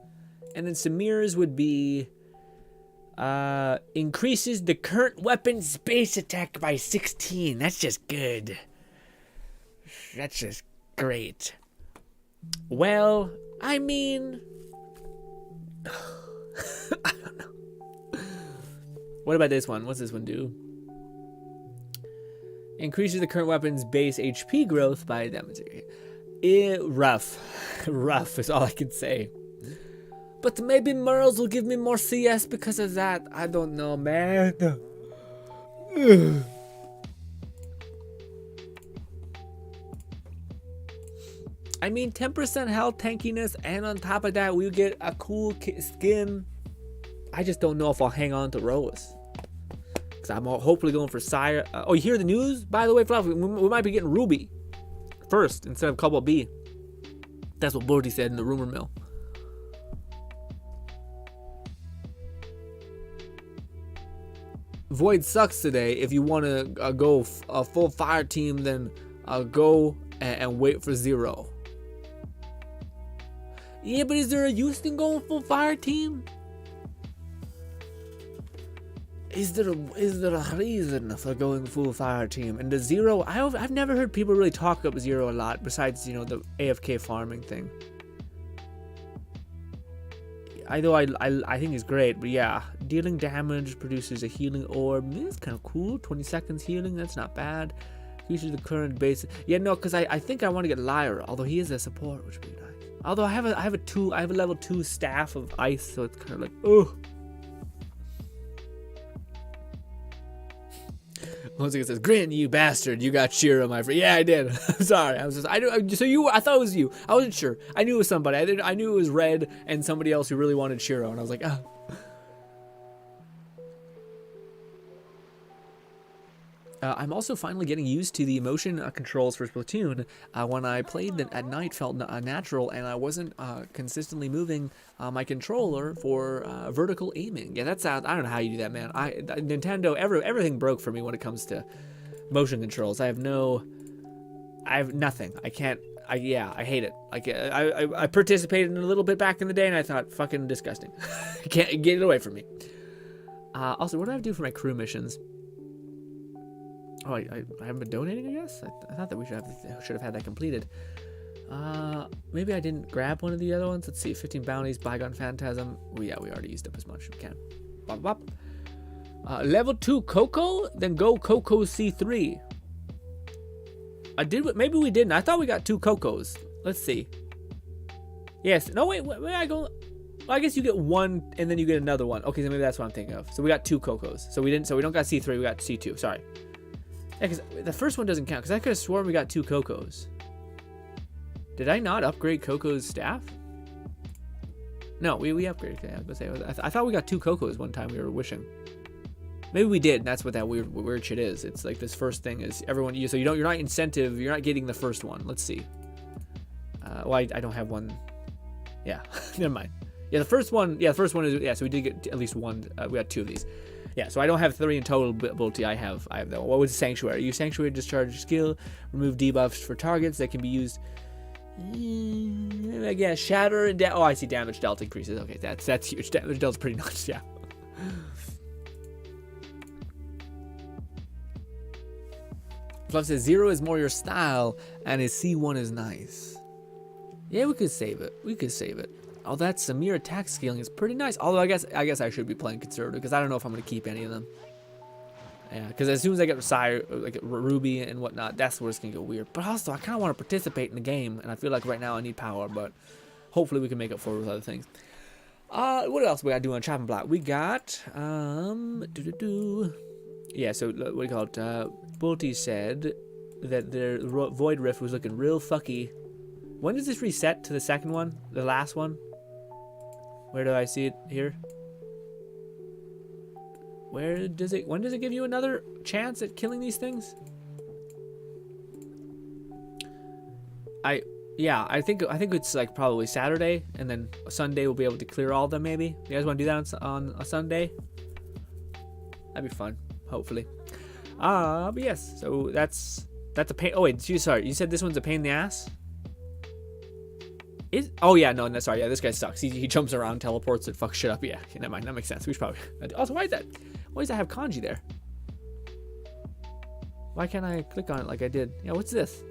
And then Samir's would be, increases the current weapon's base attack by 16. That's just good. That's just great. Well, I mean, I don't know. What about this one? What's this one do? Increases the current weapon's base HP growth by demonstrating. Rough. Rough is all I can say. But maybe Merles will give me more CS because of that. I don't know, man. I mean, 10% health tankiness, and on top of that, we get a cool skin. I just don't know if I'll hang on to Rose. Because I'm hopefully going for Sire. Oh, you hear the news? By the way, Fluff, we might be getting Ruby first instead of Cobalt B. That's what Bodhi said in the rumor mill. Void sucks today. If you want to go a full fire team, then go and wait for 0. Yeah, but is there a use in going full fire team? Is there a reason for going full fire team? And the 0, I've never heard people really talk up 0 a lot, besides, you know, the AFK farming thing. Although I think it's great, but yeah, dealing damage produces a healing orb. It's kind of cool. 20 seconds healing, that's not bad. Usually the current base. Yeah, no, because I think I want to get Lyra, although he is a support, which would be nice. Although I have a level 2 staff of ice, so it's kind of like, oh. Once again, says, "Grin, you bastard! You got Shiro, my friend." Yeah, I did. I'm sorry. I thought it was you. I wasn't sure. I knew it was somebody. I knew it was Red and somebody else who really wanted Shiro, and I was like, ah. I'm also finally getting used to the motion controls for Splatoon. When I played at night, felt natural, and I wasn't consistently moving my controller for vertical aiming. Yeah, that's I don't know how you do that, man. Nintendo, everything broke for me when it comes to motion controls. I have nothing. I can't. I hate it. Like I participated in a little bit back in the day, and I thought, fucking disgusting. Can't get it away from me. Also, what do I have to do for my crew missions? Oh, I haven't been donating, I guess? I thought that we should have had that completed. Maybe I didn't grab one of the other ones. Let's see, 15 bounties, Bygone Phantasm. Well, yeah, we already used up as much as we can. Bop, bop. Level 2 Coco, then go Coco C3. Maybe we didn't. I thought we got 2 Cocos. Let's see. Yes, no, wait, I go... Well, I guess you get one, and then you get another one. Okay, so maybe that's what I'm thinking of. So we got 2 Cocos. So we don't got C3, we got C2, sorry. Yeah, because the first one doesn't count, because I could have sworn we got 2 Cocos. Did I not upgrade Coco's staff? No, we upgraded. Yeah, I thought we got 2 Cocos one time we were wishing. Maybe we did, and that's what that weird shit is. It's like this first thing is everyone, so you're not incentive, you're not getting the first one. Let's see. Well, I don't have one. Yeah, never mind. Yeah, the first one is, yeah, so we did get at least one, we got 2 of these. Yeah, so I don't have 3 in total ability. I have that one. What was Sanctuary? Use Sanctuary discharge skill. Remove debuffs for targets that can be used. Again, Shatter and oh, I see damage delta increases. Okay, that's huge. Damage delta's pretty nice. Yeah. Fluff says 0 is more your style, and his C1 is nice. Yeah, we could save it. Oh, that Samir attack scaling is pretty nice. Although I guess I should be playing conservative because I don't know if I'm gonna keep any of them. Yeah, because as soon as I get Sire, like Ruby and whatnot, that's where it's gonna get weird. But also, I kind of want to participate in the game, and I feel like right now I need power, but hopefully we can make up for it with other things. What else we gotta do on chopping block? We got Yeah, so what do you call it? Bulty said that their Void Rift was looking real fucky. When does this reset to the second one? The last one? Where do I see it here? Where does it, when does it give you another chance at killing these things? Yeah, I think it's like probably Saturday, and then Sunday we'll be able to clear all of them. Maybe you guys want to do that on a Sunday? That'd be fun, hopefully. But yes, so that's a pain. Oh wait, sorry, you said this one's a pain in the ass. Oh yeah, no, sorry, yeah, this guy sucks. He jumps around, teleports, and fucks shit up. Yeah, okay, never mind, that makes sense. We should probably. Also, why does that have kanji there? Why can't I click on it like I did? Yeah, what's this?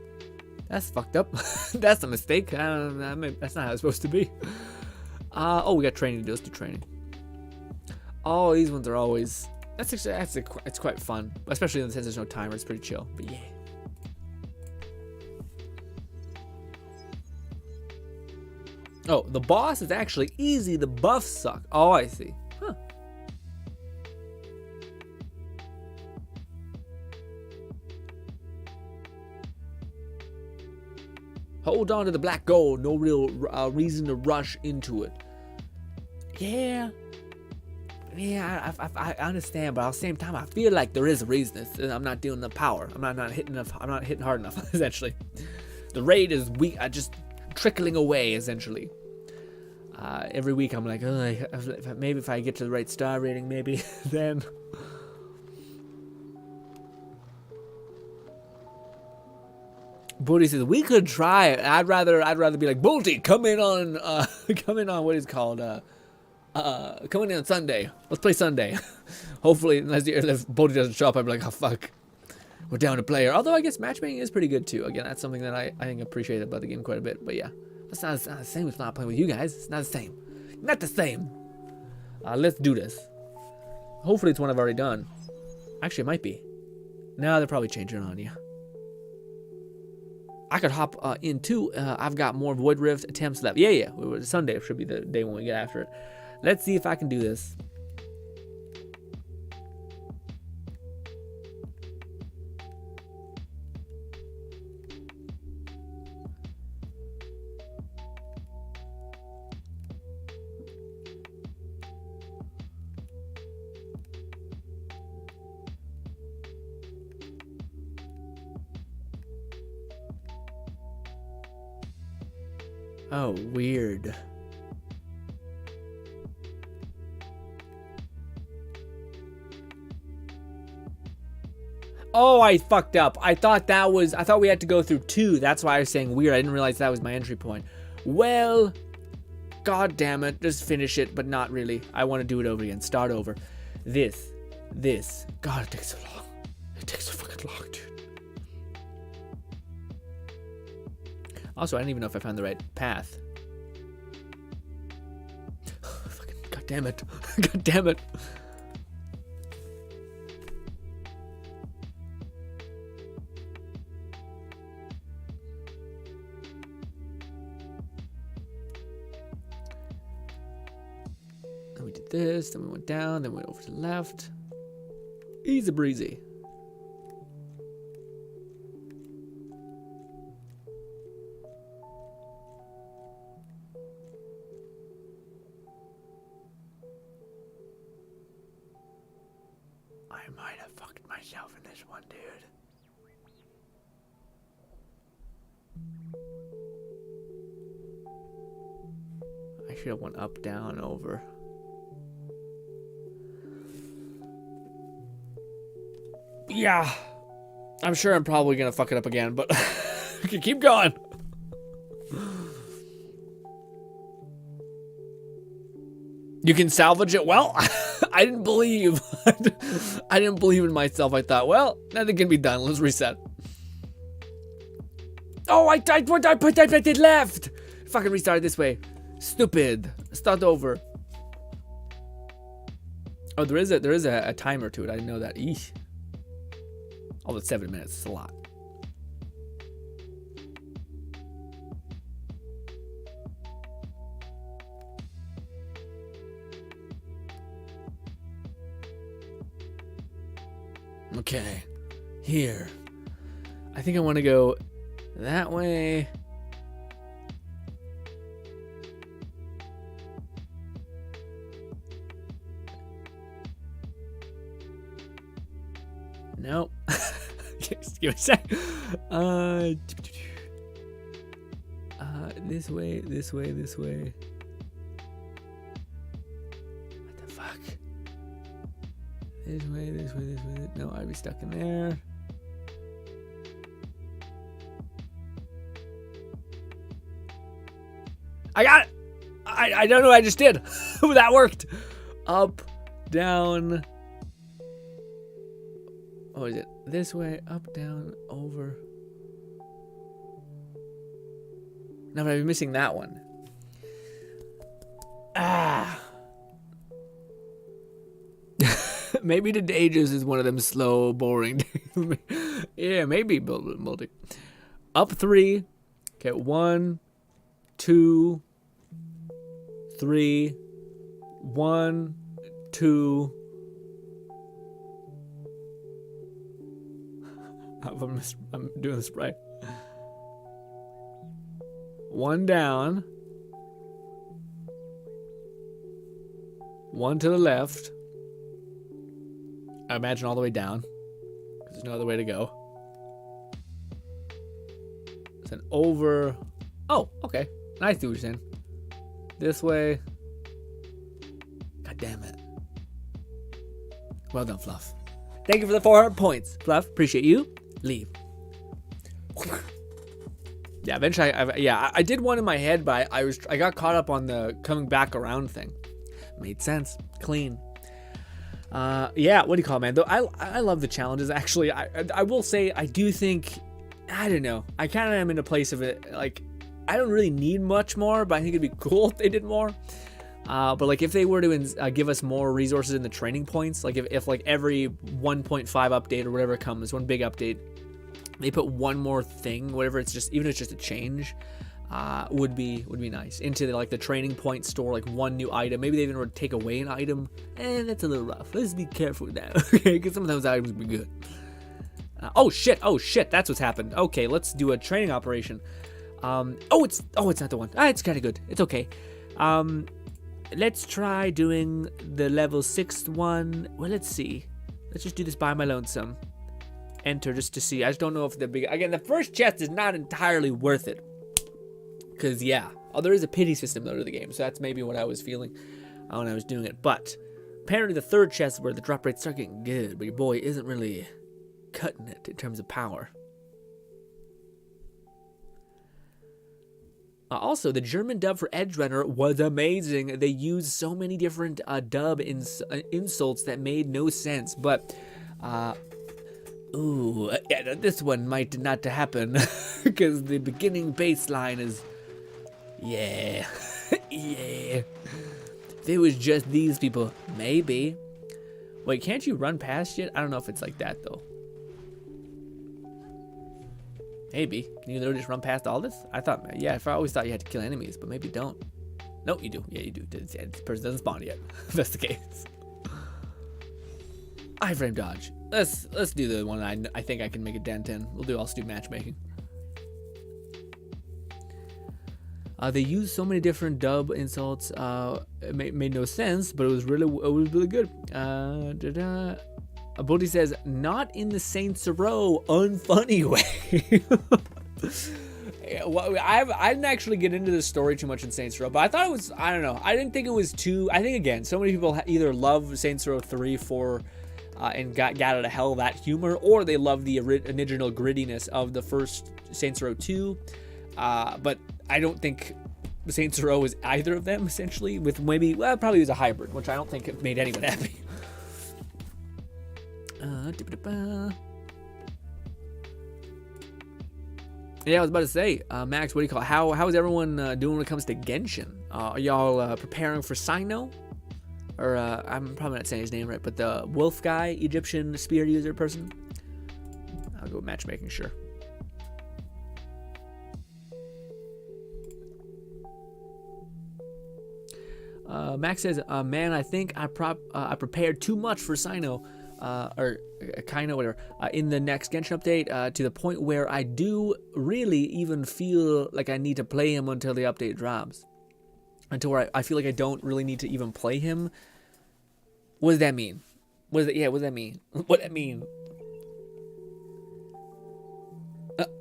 That's fucked up. That's a mistake. That's not how it's supposed to be. Oh, we got training to do. Let's do training. Oh, these ones are always. It's quite fun, especially in the sense there's no timer. It's pretty chill. But yeah. Oh, the boss is actually easy. The buffs suck. Oh, I see. Huh. Hold on to the black gold. No real reason to rush into it. Yeah. Yeah, I understand, but at the same time, I feel like there is a reason. I'm not doing the power. I'm not hitting enough. I'm not hitting hard enough. Essentially, the raid is weak. Just trickling away. Essentially, every week I'm like, oh, maybe if I get to the right star rating, maybe then. Booty says we could try it. I'd rather be like Booty, come in on what is called coming in on Sunday. Let's play Sunday. Hopefully, if Booty doesn't show up, I'm like, oh fuck, we're down to player. Although I guess matchmaking is pretty good too. Again, that's something that I think appreciate about the game quite a bit. But yeah, it's not the same as not playing with you guys. It's not the same. Not the same. Let's do this. Hopefully, it's one I've already done. Actually, it might be. No, they're probably changing it on you. I could hop in too. I've got more Void Rift attempts left. Yeah. Sunday should be the day when we get after it. Let's see if I can do this. Oh, weird. Oh, I fucked up. I thought we had to go through 2. That's why I was saying weird. I didn't realize that was my entry point. Well, god damn it. Just finish it, but not really. I want to do it over again. Start over. This. God, it takes so long. It takes so fucking long, dude. Also, I don't even know if I found the right path. Fucking god damn it. God damn it. Then we did this, then we went down, then we went over to the left. Easy breezy. I might have fucked myself in this one, dude. I should have went up, down, over. Yeah. I'm sure I'm probably gonna fuck it up again, but keep going. You can salvage it? Well, I didn't believe. I didn't believe in myself. I thought, well, nothing can be done. Let's reset. Oh, I did left. Fucking restarted this way. Stupid. Start over. Oh, there is a timer to it. I didn't know that. Eesh. Oh, it's 7 minutes. It's a lot. Okay. Here. I think I want to go that way. Nope. Just give me a sec. This way, this way, this way. What the fuck? This way, this way, this way. No, I'd be stuck in there. I got it! I don't know what I just did. That worked. Up, down. What is it? This way, up, down, over. No, but I've been missing that one. Ah. Maybe the Dages is one of them slow, boring. Yeah, maybe multi. Up 3. Okay, 1, 2, 3. 1, 2. I'm doing this right. 1 down. 1 to the left. I imagine all the way down. There's no other way to go. Then over. Oh, okay. I see what you're saying. This way. God damn it. Well done, Fluff. Thank you for the 400 points, Fluff. Appreciate you. Leave. Yeah, eventually, I did one in my head, but I got caught up on the coming back around thing. Made sense. Clean. Yeah, what do you call it, man? Though I love the challenges. Actually, I will say I do think, I don't know. I kind of am in a place of it. Like, I don't really need much more, but I think it'd be cool if they did more. But like if they were to give us more resources in the training points, like if like every 1.5 update or whatever comes, one big update, they put one more thing, whatever it's just, even if it's just a change, would be nice into the training point store, like one new item. Maybe they even would take away an item, and that's a little rough. Let's be careful with that, okay? Because some of those items would be good. Oh shit! That's what's happened. Okay, let's do a training operation. It's not the one. It's kind of good. It's okay. Let's try doing the level 6th one. Well, let's see. Let's just do this by my lonesome. Enter just to see. I just don't know if again, the first chest is not entirely worth it. Because, yeah. Oh, there is a pity system though to the game. So that's maybe what I was feeling when I was doing it. But apparently the third chest is where the drop rates start getting good. But your boy isn't really cutting it in terms of power. Also, the German dub for Edge Runner was amazing. They used so many different dub insults that made no sense. But, this one might not happen. Because the beginning baseline is, yeah. Yeah. If it was just these people, maybe. Wait, can't you run past it? I don't know if it's like that, though. Maybe. Can you literally just run past all this? I always thought you had to kill enemies, but maybe don't. No, you do. Yeah, you do. This person doesn't spawn yet. If that's the case. Iframe dodge. Let's do the one I think I can make a dent in. I'll do matchmaking. They used so many different dub insults. It made no sense, but it was really good. Bodhi says, not in the Saints Row unfunny way. Yeah, well, I didn't actually get into the story too much in Saints Row, but I thought it was, I don't know. I didn't think it was too, I think again, so many people either love Saints Row 3 for, and got out of hell that humor, or they love the original grittiness of the first Saints Row 2. But I don't think Saints Row is either of them, essentially, with maybe, well, it probably was a hybrid, which I don't think it made anyone happy. Yeah, I was about to say, Max, what do you call it? How is everyone doing when it comes to Genshin? Are y'all preparing for Sino? Or, I'm probably not saying his name right, but the wolf guy, Egyptian spear user person? I'll go matchmaking, sure. Max says, man, I think I prepared too much for Sino. or kind of whatever, in the next Genshin update, to the point where I do really even feel like I need to play him until the update drops. Until where I feel like I don't really need to even play him. What does that mean? What does that mean? What does that mean?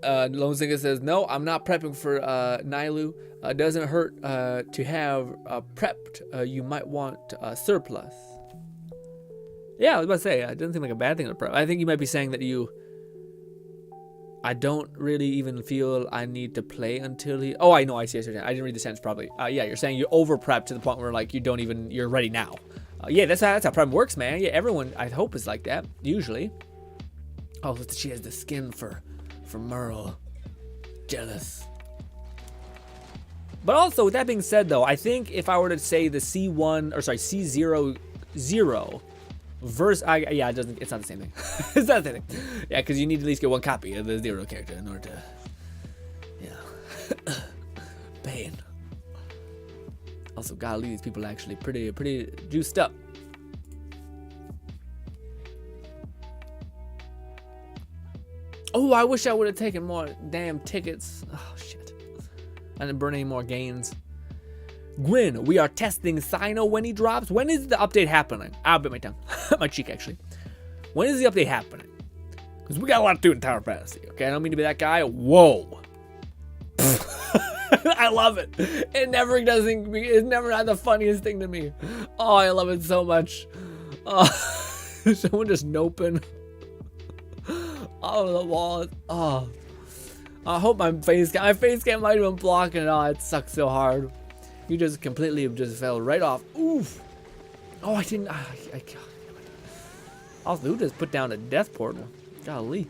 Lone Singer says, no, I'm not prepping for Nailu. Doesn't hurt to have prepped. You might want surplus. Yeah, I was about to say, it doesn't seem like a bad thing to prep. I think you might be saying that I don't really even feel I need to play until he... Oh, I know, I see. I didn't read the sentence properly. Yeah, you're saying you're over-prepped to the point where, like, you're ready now. Yeah, that's how prep works, man. Yeah, everyone, I hope, is like that, usually. Oh, she has the skin for Merle. Jealous. But also, with that being said, though, I think if I were to say the C00 verse, yeah, it's not the same thing. It's not the same thing. Yeah, because you need to at least get one copy of the 0 character in order to, yeah. Pain. Also, golly, these people are actually pretty juiced up. Oh, I wish I would have taken more damn tickets. Oh, shit. I didn't burn any more gains. GRINN, we are testing Sino when he drops. When is the update happening? I'll bit my tongue. My cheek, actually. When is the update happening? Because we got a lot to do in Tower Fantasy, okay? I don't mean to be that guy. Whoa. I love it. It's never not the funniest thing to me. Oh, I love it so much. Oh, someone just noping. Oh, the wall. Oh. I hope my face cam might have been blocking it. Oh, it sucks so hard. You just completely just fell right off. Oof. Oh, I didn't. Also, who just put down a death portal? Golly.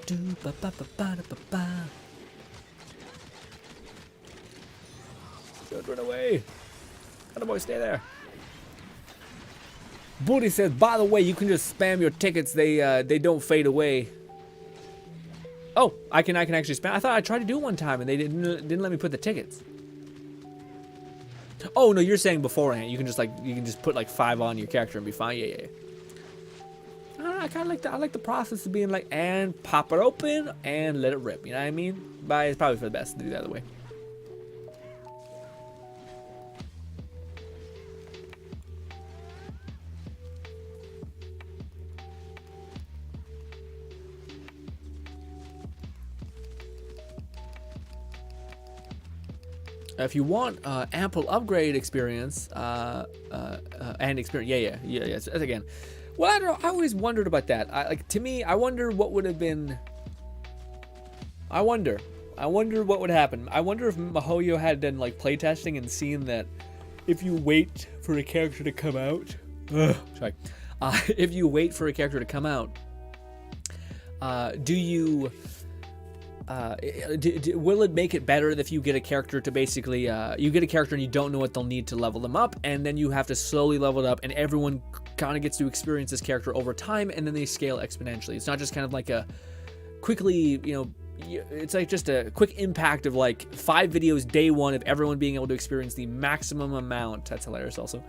Don't run away. Atta boy, stay there. Booty says, by the way, you can just spam your tickets. They don't fade away. Oh, I can actually spam. I thought I tried to do it one time and they didn't let me put the tickets. Oh no, you're saying beforehand. You can just put like 5 on your character and be fine. Yeah. I don't know, I kind of like the process of being like, and pop it open and let it rip. You know what I mean? But it's probably for the best to do that other way. If you want ample upgrade experience and experience, yeah. So, again, well, I always wondered about that. To me, I wonder what would have been. I wonder what would happen. I wonder if Mihoyo had done like playtesting and seen that if you wait for a character to come out, if you wait for a character to come out, do you? Will it make it better if you get a character to basically, you get a character and you don't know what they'll need to level them up, and then you have to slowly level it up, and everyone kind of gets to experience this character over time, and then they scale exponentially. It's not just kind of like a quickly, it's like just a quick impact of like 5 videos day 1 of everyone being able to experience the maximum amount. That's hilarious also.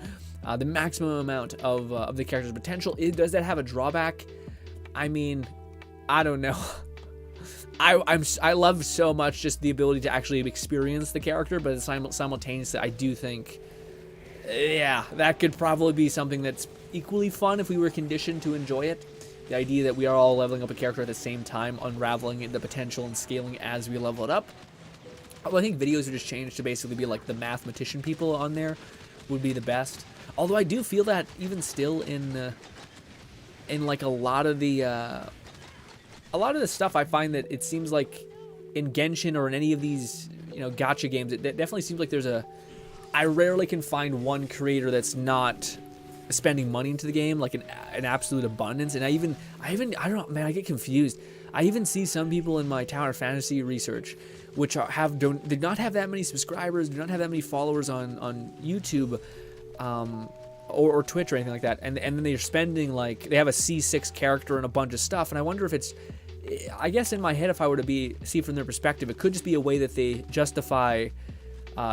The maximum amount of the character's potential. Does that have a drawback? I mean, I don't know. I love so much just the ability to actually experience the character, but simultaneously, I do think, yeah, that could probably be something that's equally fun if we were conditioned to enjoy it. The idea that we are all leveling up a character at the same time, unraveling the potential and scaling as we level it up. Well, I think videos are just changed to basically be like the mathematician people on there would be the best. Although I do feel that even still in like a lot of the stuff, I find that it seems like in Genshin or in any of these, gacha games, it definitely seems like I rarely can find one creator that's not spending money into the game, like an absolute abundance. And I don't know, man, I get confused. I even see some people in my Tower Fantasy research, which did not have that many subscribers, do not have that many followers on YouTube, or Twitch or anything like that. And then they're spending they have a C6 character and a bunch of stuff. And I wonder if it's, I guess in my head, if I were to see from their perspective, it could just be a way that they justify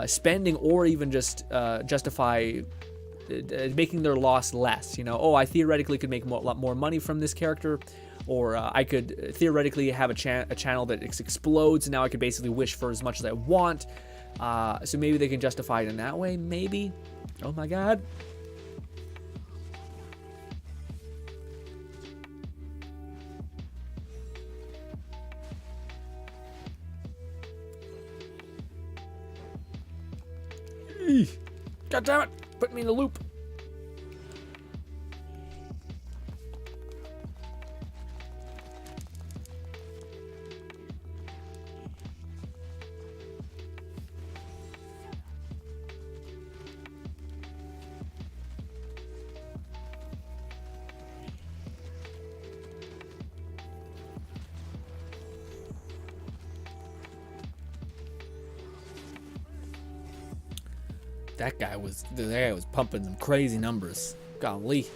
spending, or even just justify making their loss less. You know, oh, I theoretically could make a lot more money from this character, or I could theoretically have a channel that explodes, and now I could basically wish for as much as I want. So maybe they can justify it in that way. Maybe. Oh my God. God damn it! Put me in the loop. That guy was pumping some crazy numbers. Golly.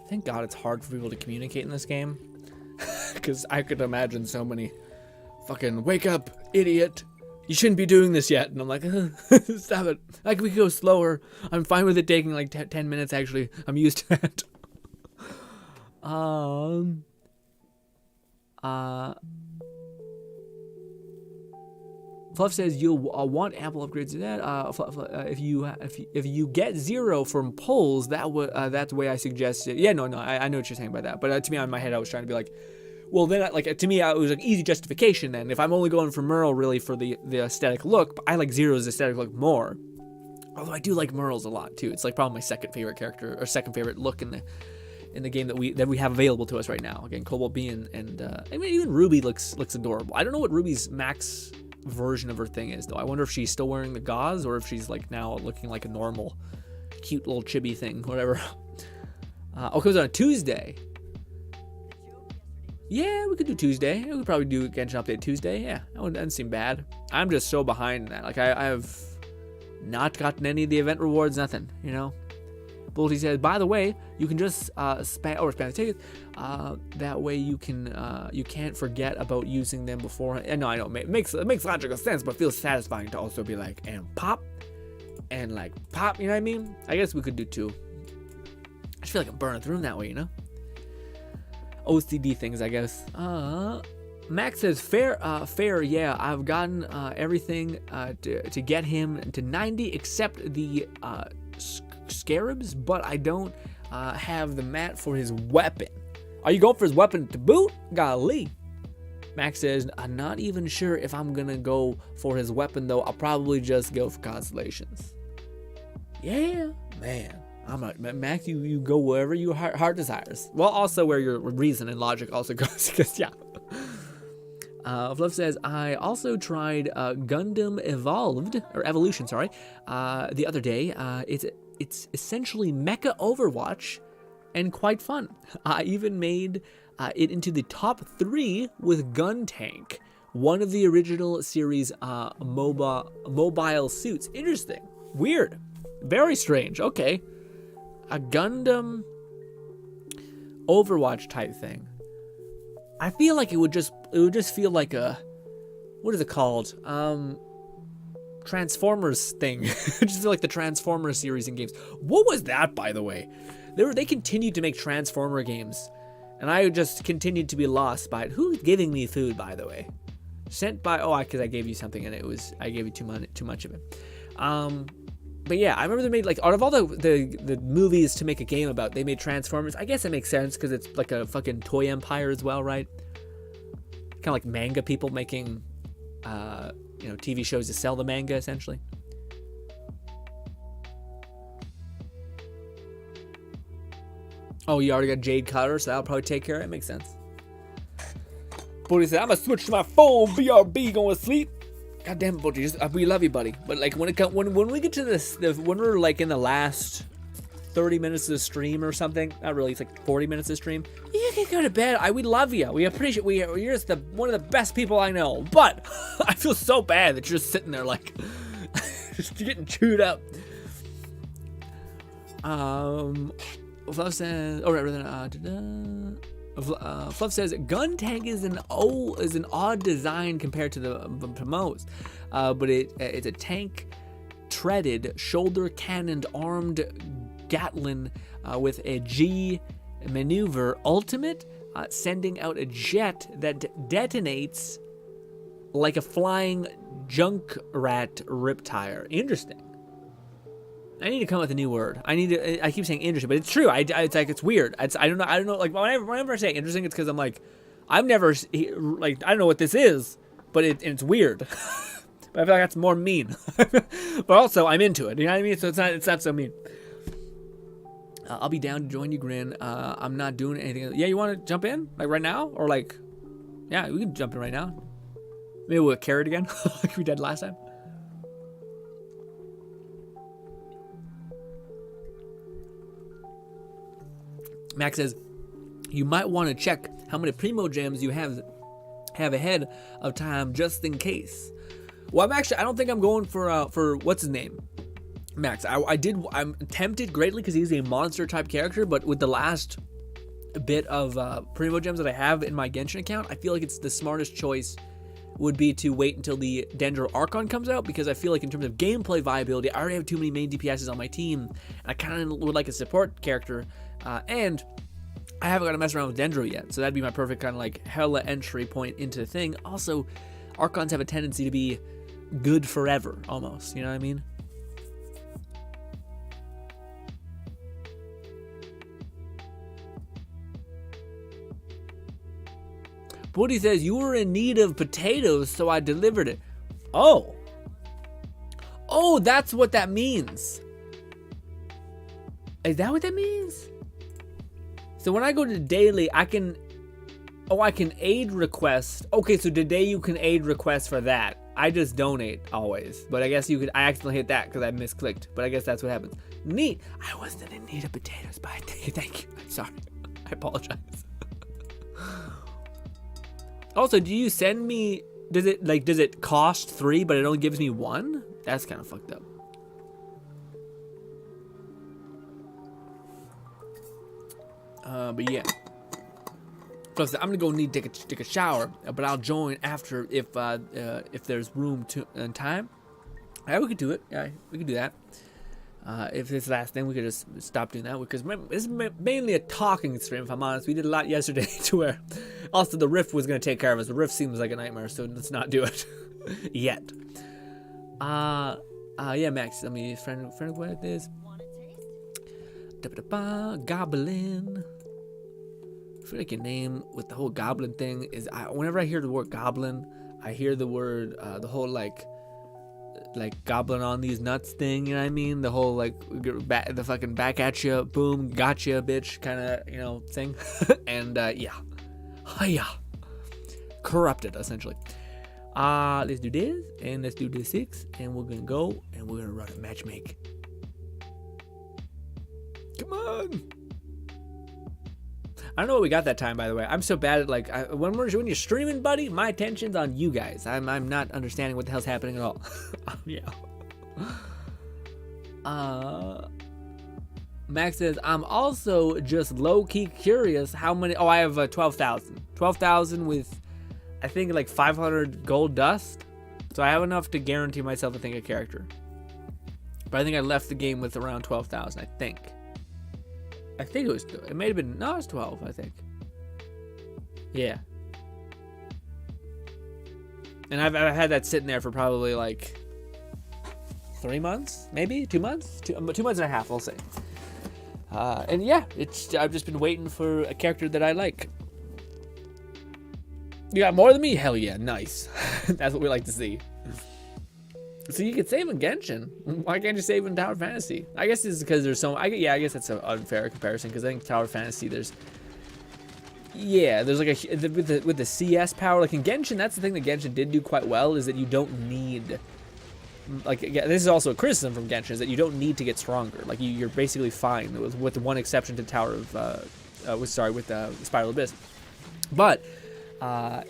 Thank God it's hard for people to communicate in this game. Because I could imagine so many fucking, wake up, idiot. You shouldn't be doing this yet. And I'm like, stop it. Like, we could go slower. I'm fine with it taking like 10 minutes, actually. I'm used to that. Fluff says you'll want ample upgrades to that. If you get 0 from pulls, that's the way I suggested. Yeah, no, I know what you're saying by that. But to me, in my head, I was trying to be like, well, then, like, to me, it was like easy justification. Then, if I'm only going for Merle really for the aesthetic look, I like Zero's aesthetic look more. Although I do like Merle's a lot too. It's like probably my second favorite character or second favorite look in the game that we have available to us right now. Again, Cobalt B and I mean, even Ruby looks adorable. I don't know what Ruby's max version of her thing is though. I wonder if she's still wearing the gauze or if she's like now looking like a normal cute little chibi thing, whatever. It comes on a Tuesday. Yeah, we could do Tuesday. We could probably do Genshin Update Tuesday. Yeah, that doesn't seem bad. I'm just so behind in that. Like I have not gotten any of the event rewards, nothing, you know. Bolty says, by the way, you can just spam the tickets. That way you can't forget about using them before. And no, I know it makes logical sense, but feels satisfying to also be like and pop. You know what I mean? I guess we could do 2. I just feel like I'm burning through them that way, you know. OCD things, I guess. Max says fair. Yeah, I've gotten everything to get him to 90 except the scarabs, but I don't have the mat for his weapon. Are you going for his weapon to boot? Golly. Max says, I'm not even sure if I'm gonna go for his weapon though. I'll probably just go for constellations. Yeah, man. I'm like, Max, you go wherever your heart desires. Well, also where your reason and logic also goes, because yeah. Fluff says, I also tried Gundam Evolution, the other day. It's essentially Mecha Overwatch and quite fun. I even made it into the top 3 with Gun Tank, one of the original series mobile suits. Interesting. Weird. Very strange. Okay. A Gundam Overwatch type thing. I feel like it would just feel like a, what is it called? Transformers thing. I just feel like the Transformers series in games. What was that, by the way? They continued to make Transformer games, and I just continued to be lost by it. Who's giving me food, by the way? Sent by because I gave you something and I gave you too much of it. But yeah, I remember they made, like, out of all the movies to make a game about, they made Transformers. I guess it makes sense because it's like a fucking toy empire as well, right? Kind of like manga people making, TV shows to sell the manga, essentially. Oh, you already got Jade Cutter, so that'll probably take care of it. Makes sense. Bodhi said, I'm gonna switch to my phone. BRB going to sleep. God damn it, Bodhi. We love you, buddy. But like when we get to this, when we're like in the last 30 minutes of the stream or something, not really, it's like 40 minutes of stream, you can go to bed. We love you. We appreciate. You're just one of the best people I know. But I feel so bad that you're just sitting there like just getting chewed up. Fluff says, Fluff says, Gun Tank is an odd design compared to most, but it's a tank treaded, shoulder-cannoned armed Gatlin with a G maneuver ultimate, sending out a jet that detonates like a flying junk rat riptire. Interesting. I need to come up with a new word. I keep saying interesting, but it's true. It's like, it's weird. I don't know. Like, whenever I say interesting, it's because I'm like, I've never, like, I don't know what this is, but it's weird. But I feel like that's more mean. But also, I'm into it. You know what I mean? So it's not so mean. I'll be down to join you, Grin. I'm not doing anything. Yeah, you want to jump in? Like, right now? Or, like, yeah, we can jump in right now. Maybe we'll carry it again, like we did last time. Max says, you might want to check how many Primo Gems you have ahead of time just in case. Well, I don't think I'm going for what's his name? Max. I'm tempted greatly because he's a monster type character, but with the last bit of Primo Gems that I have in my Genshin account, I feel like it's the smartest choice would be to wait until the Dendro Archon comes out, because I feel like in terms of gameplay viability, I already have too many main DPSs on my team. I kind of would like a support character, and I haven't got to mess around with Dendro yet, so that'd be my perfect kind of like hella entry point into the thing. Also, Archons have a tendency to be good forever, almost, you know what I mean? Woody says, you were in need of potatoes, so I delivered it. Oh. Oh, that's what that means. Is that what that means? So when I go to daily, I can aid request. Okay, so today you can aid request for that. I just donate always. But I guess I accidentally hit that because I misclicked. But I guess that's what happens. Neat. I wasn't in need of potatoes, but thank you. I'm sorry. I apologize. Also, do you send me, does it cost 3 but it only gives me 1? That's kind of fucked up. But yeah. Plus, I'm gonna go need to take a shower, but I'll join after if there's room and time. Yeah, we could do it. Yeah, we could do that. If this last thing, we could just stop doing that, because this is mainly a talking stream, if I'm honest. We did a lot yesterday to where also the Rift was going to take care of us. The Rift seems like a nightmare, so let's not do it yet. Yeah, Max, let me friend what this. Goblin. I feel like your name with the whole goblin thing is, whenever I hear the word goblin, I hear the word, the whole like goblin on these nuts thing, you know what I mean? The whole like the fucking back at you, boom, gotcha, bitch, kind of, you know, thing. And yeah, hiya, corrupted essentially. Let's do this and let's do this 6, and we're gonna go and we're gonna run a matchmake. Come on. I don't know what we got that time, by the way. I'm so bad at like when you're streaming, buddy. My attention's on you guys. I'm not understanding what the hell's happening at all. Yeah. Max says, I'm also just low key curious how many. Oh, I have 12,000. 12,000 with, I think, like 500 gold dust. So I have enough to guarantee myself, I think, a character. But I think I left the game with around 12,000. I think it may have been, no, it was 12, I think. Yeah. And I've had that sitting there for probably like 3 months, maybe 2 months, 2 months and a half, I'll say. And yeah, I've just been waiting for a character that I like. You got more than me? Hell yeah, nice. That's what we like to see. So you could save in Genshin. Why can't you save in Tower Fantasy? I guess it's because there's so. I guess that's an unfair comparison, because I think Tower Fantasy there's like with the CS power, like in Genshin. That's the thing that Genshin did do quite well, is that you don't need. Like, yeah, this is also a criticism from Genshin, is that you don't need to get stronger. Like you're basically fine, with one exception to Tower of with Spiral Abyss, but.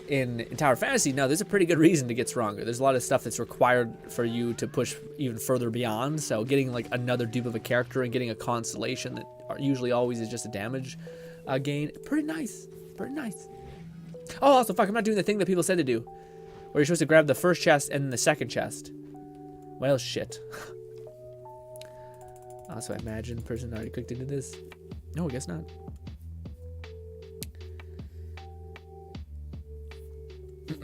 In Tower Fantasy, no, there's a pretty good reason to get stronger. There's a lot of stuff that's required for you to push even further beyond. So getting like another dupe of a character and getting a constellation that usually always is just a damage gain, pretty nice, pretty nice. Oh, also, fuck, I'm not doing the thing that people said to do, where you're supposed to grab the first chest and then the second chest. Well, shit. So I imagine the person already clicked into this. No, I guess not.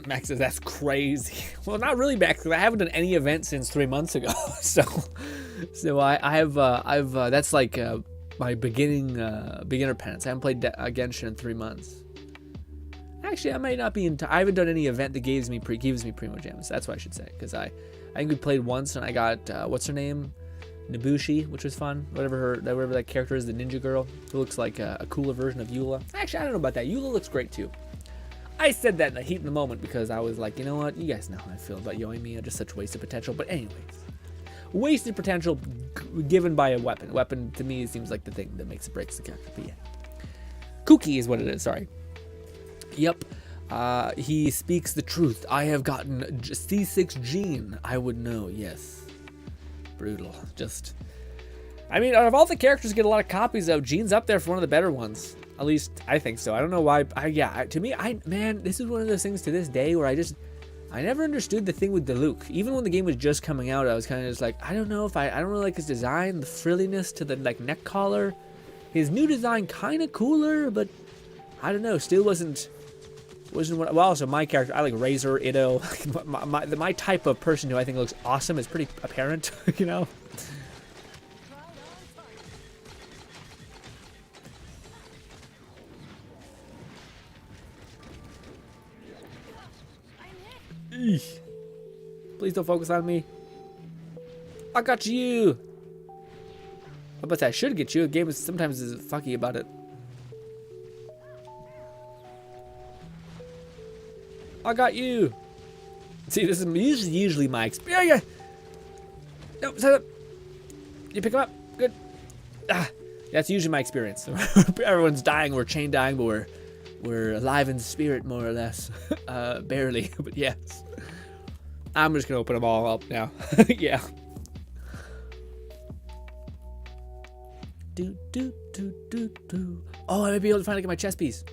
Max says that's crazy. Well, not really, Max, because I haven't done any event since 3 months ago. So I've that's like my beginner penance. I haven't played Genshin in 3 months. Actually, I might not be I haven't done any event that gives me Primo Gems. That's what I should say, because I think we played once and I got what's her name, Nabushi, which was fun. Whatever that character is, the ninja girl who looks like a cooler version of Eula. Actually, I don't know about that. Eula looks great too. I said that in the heat of the moment because I was like, you know what? You guys know how I feel about Yoimiya. Just such wasted potential. But anyways, wasted potential given by a weapon. A weapon to me seems like the thing that makes or breaks the character. But yeah, kooky is what it is. Sorry. Yep. He speaks the truth. I have gotten C6 gene. I would know. Yes. Brutal. Just. I mean, out of all the characters get a lot of copies of, Gene's up there for one of the better ones. At least I think so. I don't know why. To me, man, this is one of those things to this day where I never understood the thing with Diluc. Even when the game was just coming out, I was kind of just like, I don't know if I don't really like his design, the frilliness to the like neck collar. His new design kind of cooler, but I don't know. Still wasn't what. Well, also my character, I like Razor, Itto. my type of person who I think looks awesome is pretty apparent, you know. Please don't focus on me. I got you. I bet I should get you. The game sometimes is fucky about it. I got you. See, this is usually my experience. No, set up. You pick him up. Good. That's usually my experience. Everyone's dying. We're chain dying, but we're alive in spirit, more or less. Barely, but yes. I'm just gonna open them all up now. Yeah. Oh, I might be able to finally get my chess piece.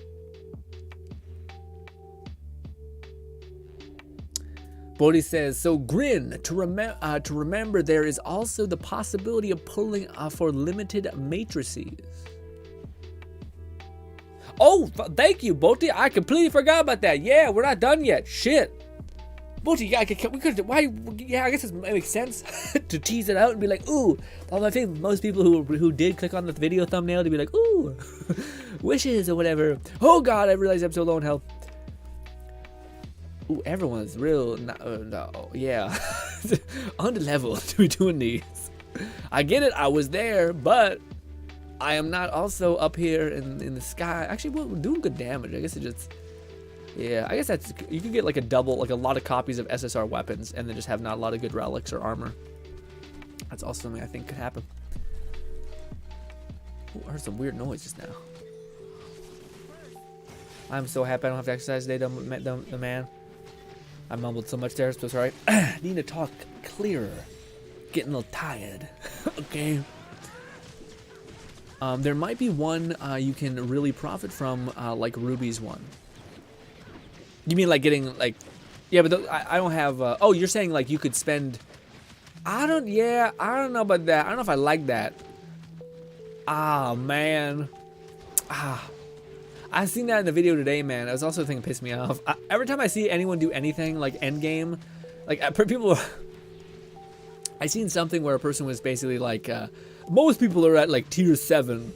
Bodhi says, so GRINN, to remember there is also the possibility of pulling for limited matrices. Oh, thank you, Bodhi. I completely forgot about that. Yeah, we're not done yet. Shit. Bodhi, yeah, we could. Why? Yeah, I guess it makes sense to tease it out and be like, ooh. Although I think most people who did click on the video thumbnail to be like, ooh, wishes or whatever. Oh God, I realized I'm so low in health. Ooh, everyone's real. No, yeah, under level to be doing these. I get it. I was there, but I am not also up here in the sky. Actually, we're doing good damage. I guess it just. Yeah, I guess that's, you can get like a lot of copies of SSR weapons and then just have not a lot of good relics or armor. That's also something I think could happen. Ooh, I heard some weird noise just now. I'm so happy I don't have to exercise today, the man. I mumbled so much there, so sorry. Need to talk clearer. Getting a little tired. Okay. There might be one you can really profit from, like Ruby's one. You mean like getting like, yeah, but I don't have. Oh, you're saying like you could spend. I don't know about that. I don't know if I like that. Ah, man. I seen that in the video today, man. That was also a thing that pissed me off. Every time I see anyone do anything like endgame, like people. I seen something where a person was basically like, most people are at like tier 7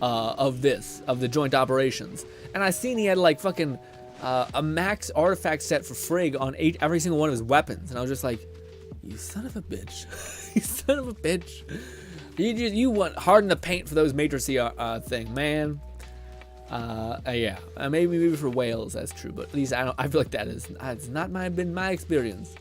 of the joint operations, and I seen he had like fucking. A max artifact set for Frigg on every single one of his weapons, and I was just like, "You son of a bitch! You son of a bitch! You want harden the paint for those matrices thing, man." Yeah, maybe for whales that's true, but at least I feel like that's not been my experience.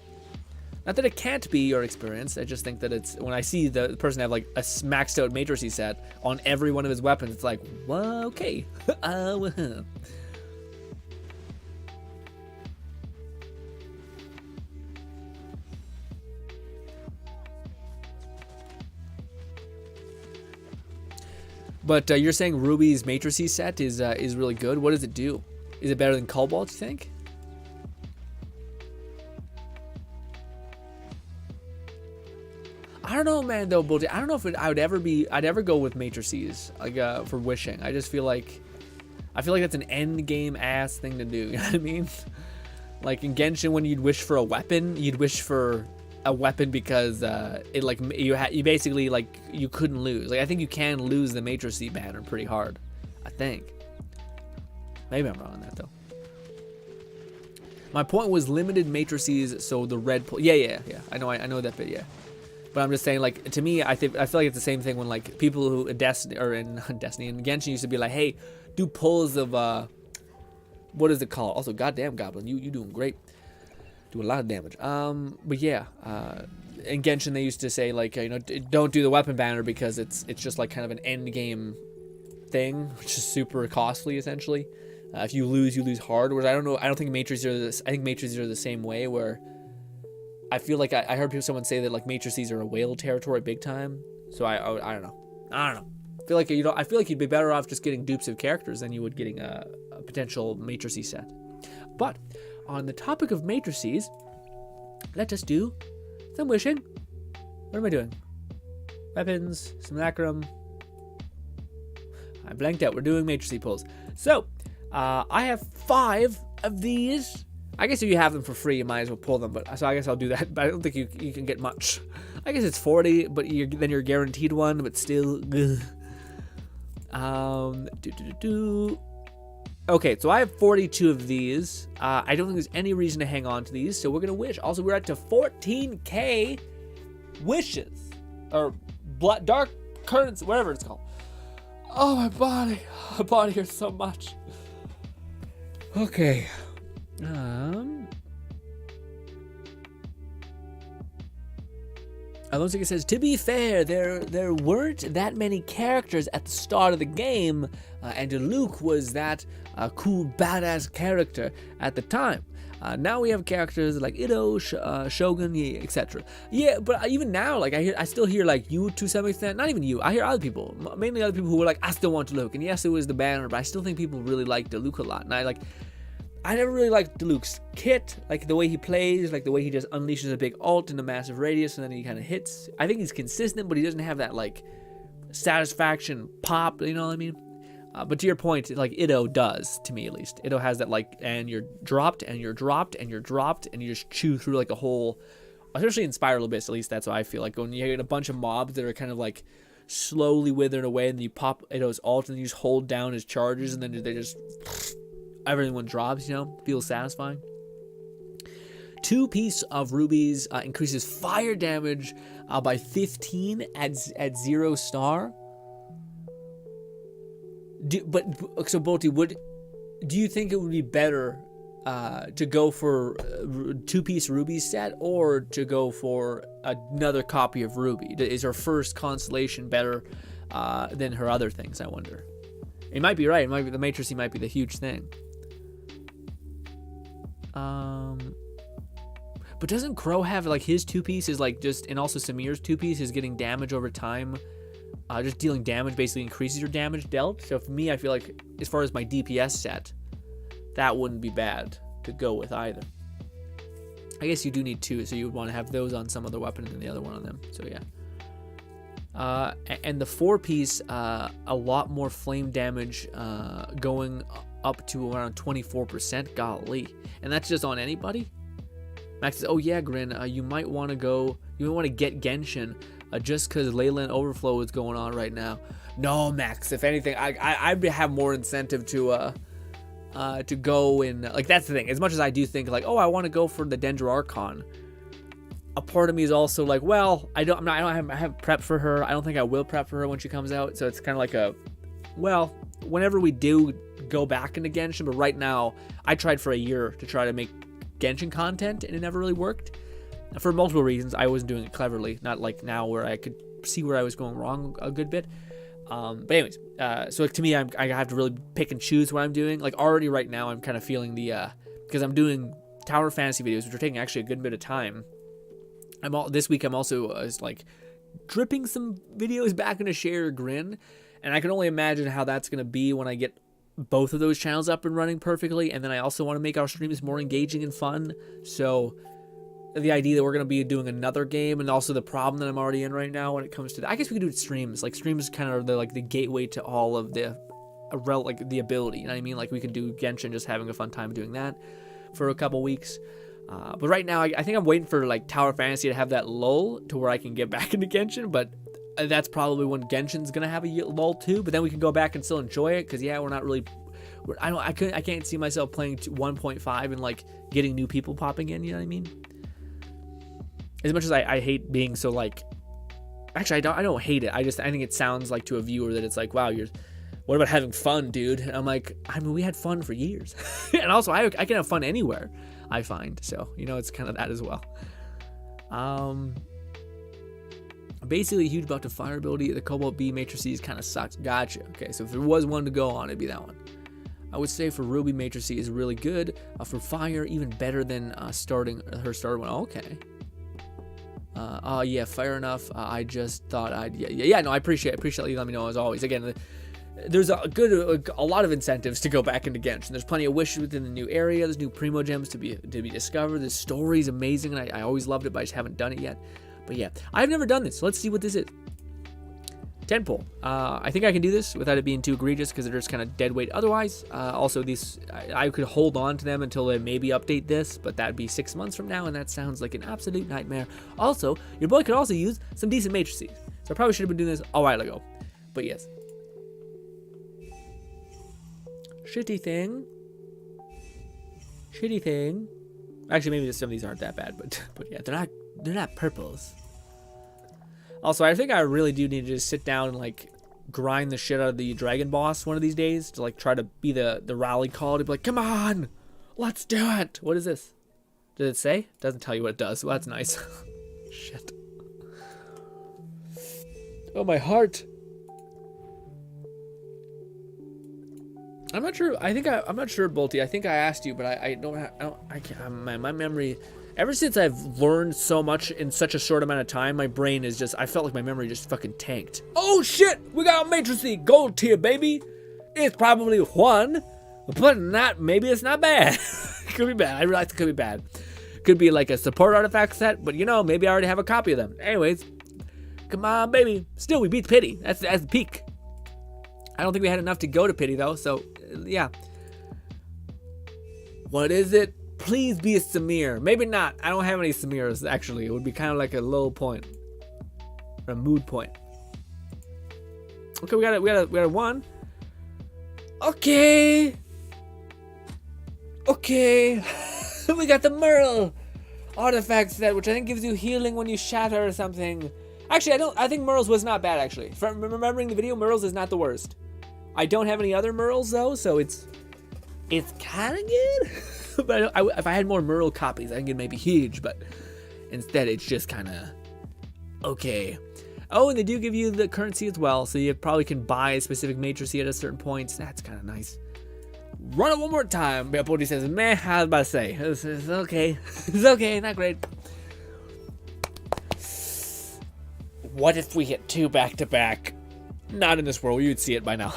Not that it can't be your experience. I just think that it's when I see the person have like a maxed out matrices set on every one of his weapons, it's like, well, okay, But you're saying Ruby's matrices set is really good. What does it do? Is it better than Cobalt, you think? I don't know, man. Though, Bolty, I don't know if I'd ever go with matrices like for wishing. I just feel like that's an end game ass thing to do. You know what I mean? Like in Genshin, when you'd wish for a weapon, you'd wish for a weapon because it like you basically like you couldn't lose. Like I think you can lose the matrice banner pretty hard. I think. Maybe I'm wrong on that though. My point was limited matrices, so the red pull. Yeah. I know that bit. Yeah. But I'm just saying, like, to me, I feel like it's the same thing when, like, people who in Destiny and Genshin used to be like, hey, do pulls of, what is it called? Also, goddamn Goblin, you doing great. Do a lot of damage. But yeah, in Genshin they used to say, like, you know, don't do the weapon banner because it's just like kind of an end game thing, which is super costly, essentially. If you lose hard, whereas I don't think matrices are this. I think matrices are the same way, where I feel like I heard someone say that like matrices are a whale territory big time. So I don't know. I feel like I feel like you'd be better off just getting dupes of characters than you would getting a potential matrices set. But on the topic of matrices, let us do some wishing. What am I doing? Weapons, simulacrum. I blanked out. We're doing matrices pulls. So I have 5 of these. I guess if you have them for free, you might as well pull them. But so I guess I'll do that. But I don't think you can get much. I guess it's 40, but then you're guaranteed one. But still, Okay, so I have 42 of these. I don't think there's any reason to hang on to these, so we're gonna wish. Also, we're up to 14K wishes or dark currents, whatever it's called. Oh, my body hurts so much. Okay. Alonso says, to be fair, there weren't that many characters at the start of the game, and Luke was that cool, badass character at the time. Now we have characters like Ido, Shogun, etc. Yeah, but even now, like I still hear like you to some extent. Not even you. I hear other people, mainly other people who were like, I still want Luke, and yes, it was the banner, but I still think people really like Luke a lot, and I never really liked Luke's kit, like the way he plays, like the way he just unleashes a big ult in a massive radius and then he kind of hits. I think he's consistent, but he doesn't have that like satisfaction pop, you know what I mean? But to your point, like Ido does, to me at least. Ido has that like, and you're dropped, and you're dropped, and you're dropped, and you just chew through like a whole, especially in Spiral Abyss, at least that's what I feel like. When you get a bunch of mobs that are kind of like slowly withering away, and then you pop Ido's ult, and you just hold down his charges, and then they just... everyone drops, you know, feels satisfying. 2 piece of rubies increases fire damage by 15 at 0 star. So Bolty, do you think it would be better to go for 2-piece ruby set or to go for another copy of Ruby? Is her first constellation better than her other things? I wonder. It might be right. It might be the matrix. Might be the huge thing. But doesn't Crow have like his 2-piece is like just, and also Samir's 2-piece is getting damage over time, just dealing damage basically increases your damage dealt. So for me, I feel like as far as my DPS set, that wouldn't be bad to go with either. I guess you do need 2, so you would want to have those on some other weapon and then the other one on them. So yeah. And the 4-piece, a lot more flame damage, going up to around 24%. Golly, and that's just on anybody. Max says, "Oh yeah, Grin, you might want to get Genshin, just because Leyland Overflow is going on right now." No, Max. If anything, I'd have more incentive to go and like that's the thing. As much as I do think like, oh, I want to go for the Dendra Archon, a part of me is also like, well, I have prep for her. I don't think I will prep for her when she comes out. So it's kind of like well, whenever we do go back into Genshin, but right now I tried for a year to try to make Genshin content and it never really worked for multiple reasons. I wasn't doing it cleverly, not like now where I could see where I was going wrong a good bit. But anyways, so to me, I have to really pick and choose what I'm doing. Like already right now, I'm kind of feeling because I'm doing Tower Fantasy videos, which are taking actually a good bit of time. This week I'm also like dripping some videos back into Share Grin, and I can only imagine how that's gonna be when I get both of those channels up and running perfectly. And then I also want to make our streams more engaging and fun. So the idea that we're going to be doing another game, and also the problem that I'm already in right now when it comes to that. I guess we could do it streams. Like, streams is kind of the gateway to all of the ability, you know what I mean? Like, we could do Genshin, just having a fun time doing that for a couple weeks. But right now, I think I'm waiting for, like, Tower Fantasy to have that lull to where I can get back into Genshin, but that's probably when Genshin's going to have a lull too, but then we can go back and still enjoy it, because, yeah, we're not really... I can't see myself playing 1.5 and, like, getting new people popping in, you know what I mean? As much as I hate being so, like... Actually, I don't hate it. I think it sounds like to a viewer that it's like, wow, what about having fun, dude? And I'm like, I mean, we had fun for years. And also, I can have fun anywhere, I find. So, you know, it's kind of that as well. Basically, huge about the fire ability. The Cobalt B matrices kind of sucks. Gotcha. Okay, so if there was one to go on, it'd be that one. I would say for Ruby, matrices is really good. For fire, even better than her starter one. Okay. Yeah, fair enough. I just thought no, I appreciate you letting me know as always. Again, there's a lot of incentives to go back into Genshin. There's plenty of wishes within the new area. There's new Primo Gems to be discovered. The story's amazing, and I always loved it, but I just haven't done it yet. But yeah, I've never done this. So let's see what this is. 10 pull. I think I can do this without it being too egregious, because they're just kind of dead weight otherwise. Also, these I could hold on to them until they maybe update this, but that'd be 6 months from now, and that sounds like an absolute nightmare. Also, your boy could also use some decent matrices, so I probably should have been doing this a while ago. But yes. Shitty thing. Actually, maybe some of these aren't that bad, but yeah, they're not purples. Also, I think I really do need to just sit down and, like, grind the shit out of the dragon boss one of these days to, like, try to be the rally call to be like, come on, let's do it. What is this? Did it say? Doesn't tell you what it does. Well, that's nice. Shit. Oh, my heart. I'm not sure. I'm not sure, Bolty. I think I asked you, but I can't. My memory. Ever since I've learned so much in such a short amount of time, my brain is just, I felt like my memory just fucking tanked. Oh shit, we got a matrice gold tier, baby. It's probably 1, but maybe it's not bad. It could be bad. I realize it could be bad. Could be like a support artifact set, but you know, maybe I already have a copy of them. Anyways, come on, baby. Still, we beat Pity. That's the peak. I don't think we had enough to go to Pity though, so yeah. What is it? Please be a Samir. Maybe not. I don't have any Samirs, actually. It would be kind of like a low point. Or a mood point. Okay, we got a 1. Okay. We got the Merle artifact set, which I think gives you healing when you shatter or something. Actually, I think Merle's was not bad, actually. From remembering the video, Merle's is not the worst. I don't have any other Merles, though, so it's kind of good. But if I had more Merle copies, I think it'd maybe huge, but instead it's just kind of okay. Oh, and they do give you the currency as well, so you probably can buy a specific matrice at a certain point. That's kind of nice. Run it one more time. Bodhi says, meh, I was about to say. It's okay. It's okay, not great. What if we hit 2 back-to-back? Not in this world. You would see it by now.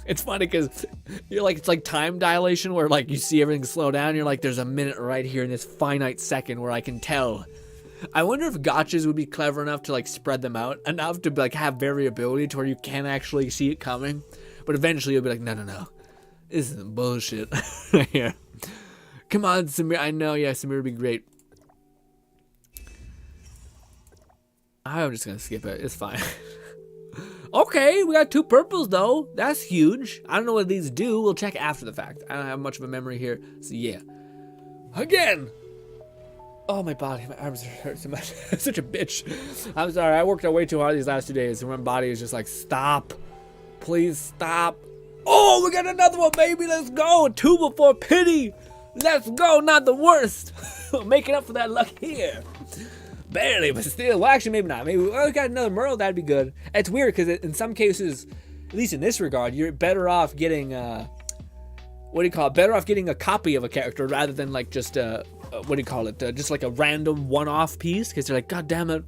It's funny because you're like, it's like time dilation where like you see everything slow down. You're like, there's a minute right here in this finite second where I can tell. I wonder if gotchas would be clever enough to like spread them out enough to like have variability to where you can actually see it coming. But eventually you'll be like, no. This is bullshit right here. Come on, Samir. I know, yeah, Samir would be great. I'm just going to skip it. It's fine. Okay, we got 2 purples though. That's huge. I don't know what these do. We'll check after the fact. I don't have much of a memory here. So yeah. Again. Oh, my body. My arms hurt so much. I'm such a bitch. I'm sorry. I worked out way too hard these last 2 days. And my body is just like, stop. Please stop. Oh, we got another one, baby. Let's go. 2 before Pity. Let's go. Not the worst. Making up for that luck here. Barely, but still. Well, actually, maybe not. Maybe we got another Merle. That'd be good. It's weird because in some cases, at least in this regard, you're better off getting what do you call it? Better off getting a copy of a character rather than like just what do you call it? Just like a random one-off piece, because you're like, God damn it.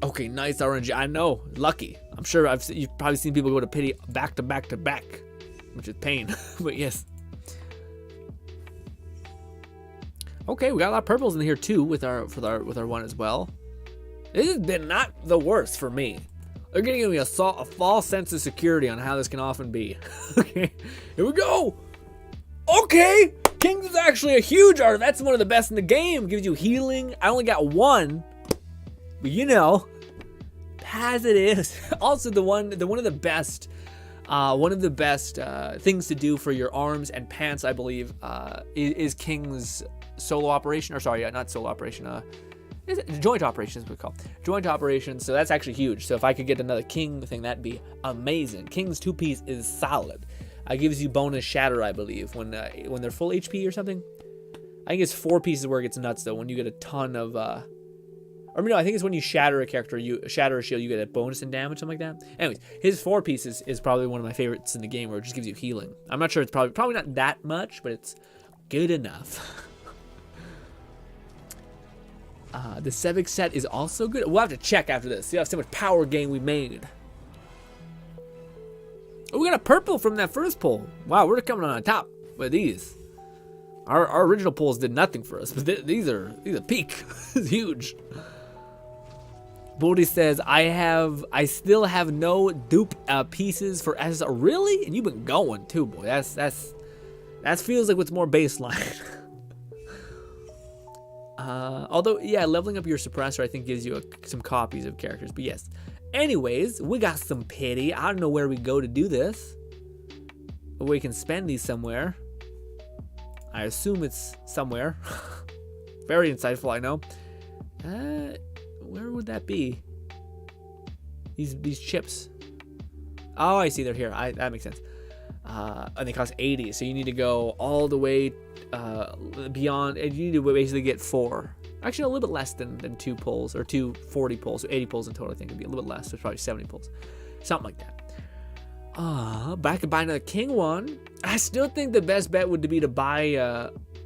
Okay, nice RNG. I know, lucky. I'm sure you've probably seen people go to Pity back to back to back, which is pain. But yes. Okay, we got a lot of purples in here too with our one as well. This has been not the worst for me. They're giving me a false sense of security on how this can often be. Okay, here we go. Okay, Kings is actually a huge art. That's one of the best in the game. Gives you healing. I only got one, but you know, as it is. Also, one of the best things to do for your arms and pants, I believe, is King's solo operation, or sorry, not solo operation, is it joint operation is what we call joint operation. So that's actually huge. So if I could get another King thing, that'd be amazing. King's 2-piece is solid. It gives you bonus shatter, I believe, when they're full HP or something. I think it's 4 pieces where it gets nuts though. When you get a ton of, or no, I think it's when you shatter a character, you shatter a shield, you get a bonus in damage, something like that. Anyways, his 4 pieces is probably one of my favorites in the game, where it just gives you healing. I'm not sure, it's probably not that much, but it's good enough. The Civic set is also good. We'll have to check after this. See how much power gain we made. Oh, we got a purple from that first pull. Wow, we're coming on top with these. Our original pulls did nothing for us, but these are peak. It's huge. Bodhi says, I still have no dupe pieces for SSR. Really? And you've been going too, boy. That feels like what's more baseline. Although, yeah, leveling up your suppressor, I think, gives you some copies of characters. But yes. Anyways, we got some pity. I don't know where we go to do this. But we can spend these somewhere. I assume it's somewhere. Very insightful, I know. Where would that be? These chips. Oh, I see, they're here. That makes sense. And they cost 80, so you need to go all the way beyond, and you need to basically get 4. Actually, a little bit less than 2 pulls, or 2 40 pulls, so 80 pulls in total. I think it'd be a little bit less, so it's probably 70 pulls, something like that. But I could buy another King one. I still think the best bet would be to buy.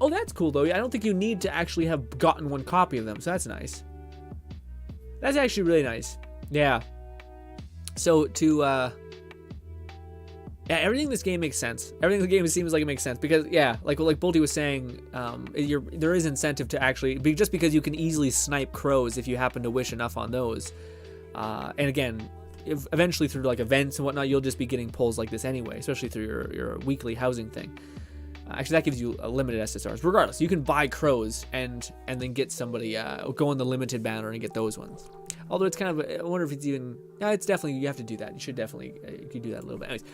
Oh, that's cool though. I don't think you need to actually have gotten 1 copy of them, so that's nice. That's actually really nice. Yeah. So yeah, everything in this game makes sense. Everything in the game seems like it makes sense because, yeah, like Bolty was saying, there is incentive to actually, just because you can easily snipe crows if you happen to wish enough on those. And again, eventually through like events and whatnot, you'll just be getting pulls like this anyway, especially through your weekly housing thing. Actually, that gives you a limited SSRs. Regardless, you can buy crows and then get somebody, go on the limited banner and get those ones. Although it's kind of, I wonder if it's even, yeah, it's definitely, you have to do that. You should definitely, you can do that a little bit. Anyways.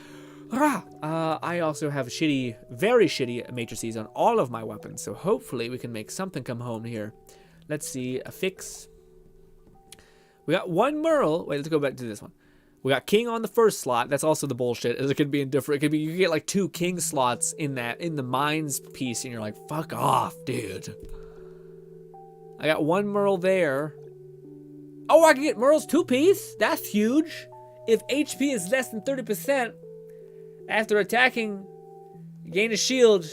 I also have very shitty matrices on all of my weapons, so hopefully we can make something come home here. Let's see, a fix. We got 1 Merle. Wait, let's go back to this one. We got King on the first slot. That's also the bullshit. It could be indifferent. It could be you get like 2 King slots in the mines piece, and you're like, fuck off, dude. I got 1 Merle there. Oh, I can get Merle's 2-piece. That's huge. If HP is less than 30%. After attacking, you gain a shield.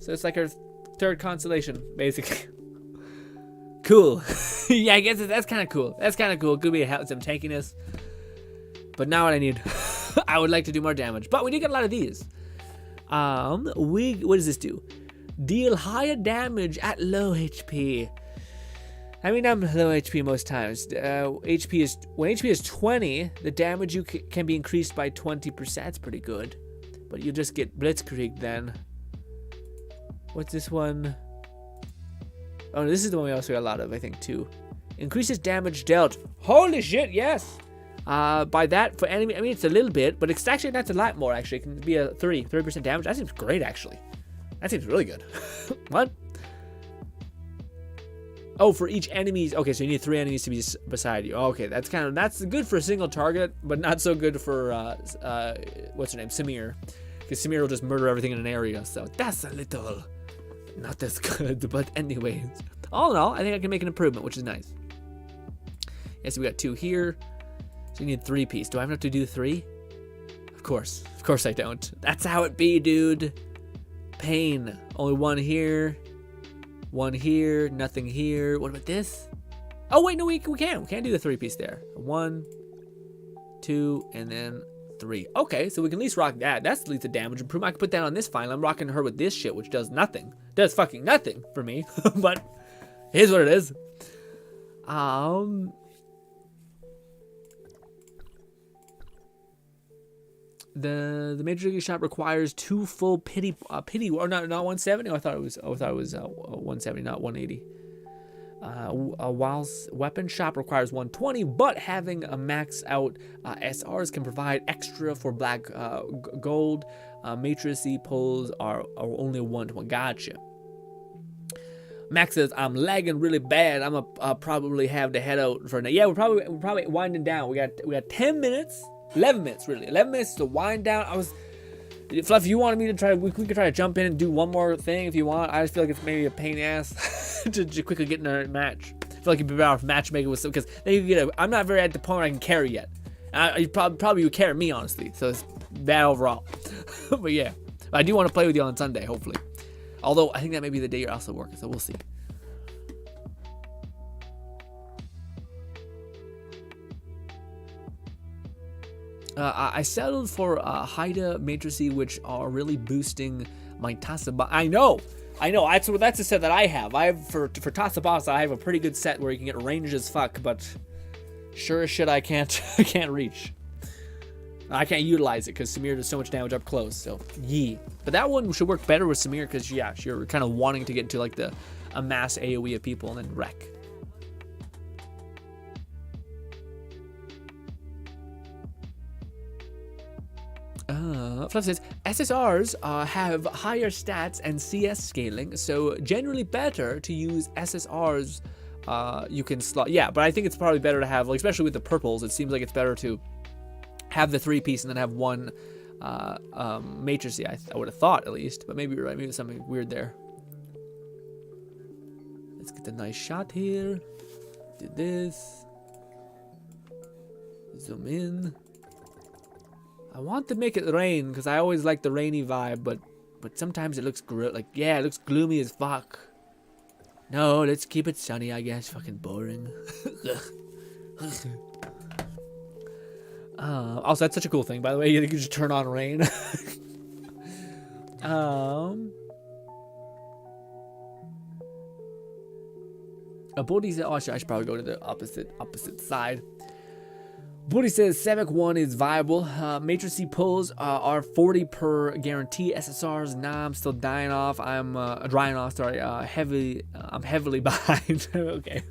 So it's like her 3rd constellation, basically. Cool. Yeah, I guess that's kind of cool. That's kind of cool. Could be some tankiness. But now what I need, I would like to do more damage. But we did get a lot of these. What does this do? Deal higher damage at low HP. I mean, I'm low HP most times. When HP is 20, the damage you can be increased by 20%. That's pretty good. But you just get Blitzkrieg then. What's this one? Oh, no, this is the one we also got a lot of, I think, too. Increases damage dealt. Holy shit, yes! By that, for enemy, I mean, it's a little bit, but it's actually, that's a lot more, actually. It can be a 30% damage. That seems great, actually. That seems really good. What? Oh, for each enemies. Okay, so you need 3 enemies to be beside you. Okay, that's good for a single target, but not so good for what's her name, Samir, because Samir will just murder everything in an area. So that's a little not as good. But anyways, all in all, I think I can make an improvement, which is nice. Yeah, so we got 2 here. So you need 3-piece. Do I have enough to do 3? Of course I don't. That's how it be, dude. Pain. Only 1 here. 1 here, nothing here. What about this? Oh wait, no, we can do the 3-piece there. 1, 2, and then 3. Okay, so we can at least rock that. That's at least a damage improvement. I can put that on this finally. I'm rocking her with this shit, which does nothing. Does fucking nothing for me. But here's what it is. The major league shot requires 2 full pity or not 170. I thought it was 170, not 180. Whilst weapon shop requires 120, but having a max out SRs can provide extra for black gold. Matrix pulls are only 120. Gotcha. Max says, I'm lagging really bad. I'm gonna probably have to head out for now. Yeah, we're probably winding down. We got 10 minutes, 11 minutes really. 11 minutes to wind down. Fluff, you wanted me to try, we could try to jump in and do one more thing if you want. I just feel like it's maybe a pain in the ass to quickly get in a match. I feel like you'd be better off matchmaking with some, because then you can get I'm not very at the point where I can carry yet. You probably would carry me, honestly. So it's bad overall. But yeah, I do want to play with you on Sunday, hopefully. Although I think that may be the day you're also working, so we'll see. I settled for Haida Matrices, which are really boosting my Tasaba. I know. That's a set that I have. For Tasabasa, I have a pretty good set where you can get ranged as fuck, but sure as shit I can't reach. I can't utilize it because Samir does so much damage up close. So yee. But that one should work better with Samir because yeah, you're kind of wanting to get into like a mass AoE of people and then wreck. Fluff says, SSRs have higher stats and CS scaling, so generally better to use SSRs. You can slot, yeah, but I think it's probably better to have, like, especially with the purples, it seems like it's better to have the 3-piece and then have one matrix. I would have thought, at least, but maybe you're right, maybe there's something weird there. Let's get the nice shot here. Do this. Zoom in. I want to make it rain because I always like the rainy vibe, but sometimes it looks it looks gloomy as fuck. No, let's keep it sunny, I guess. Fucking boring. Also, that's such a cool thing, by the way. You can just turn on rain. Bodhi said, oh, I should probably go to the opposite side. Bodhi says Savic 1 is viable. Matrix pulls are 40 per guarantee. SSRs, nah, I'm still dying off. I'm drying off. Sorry, I'm heavily behind. Okay.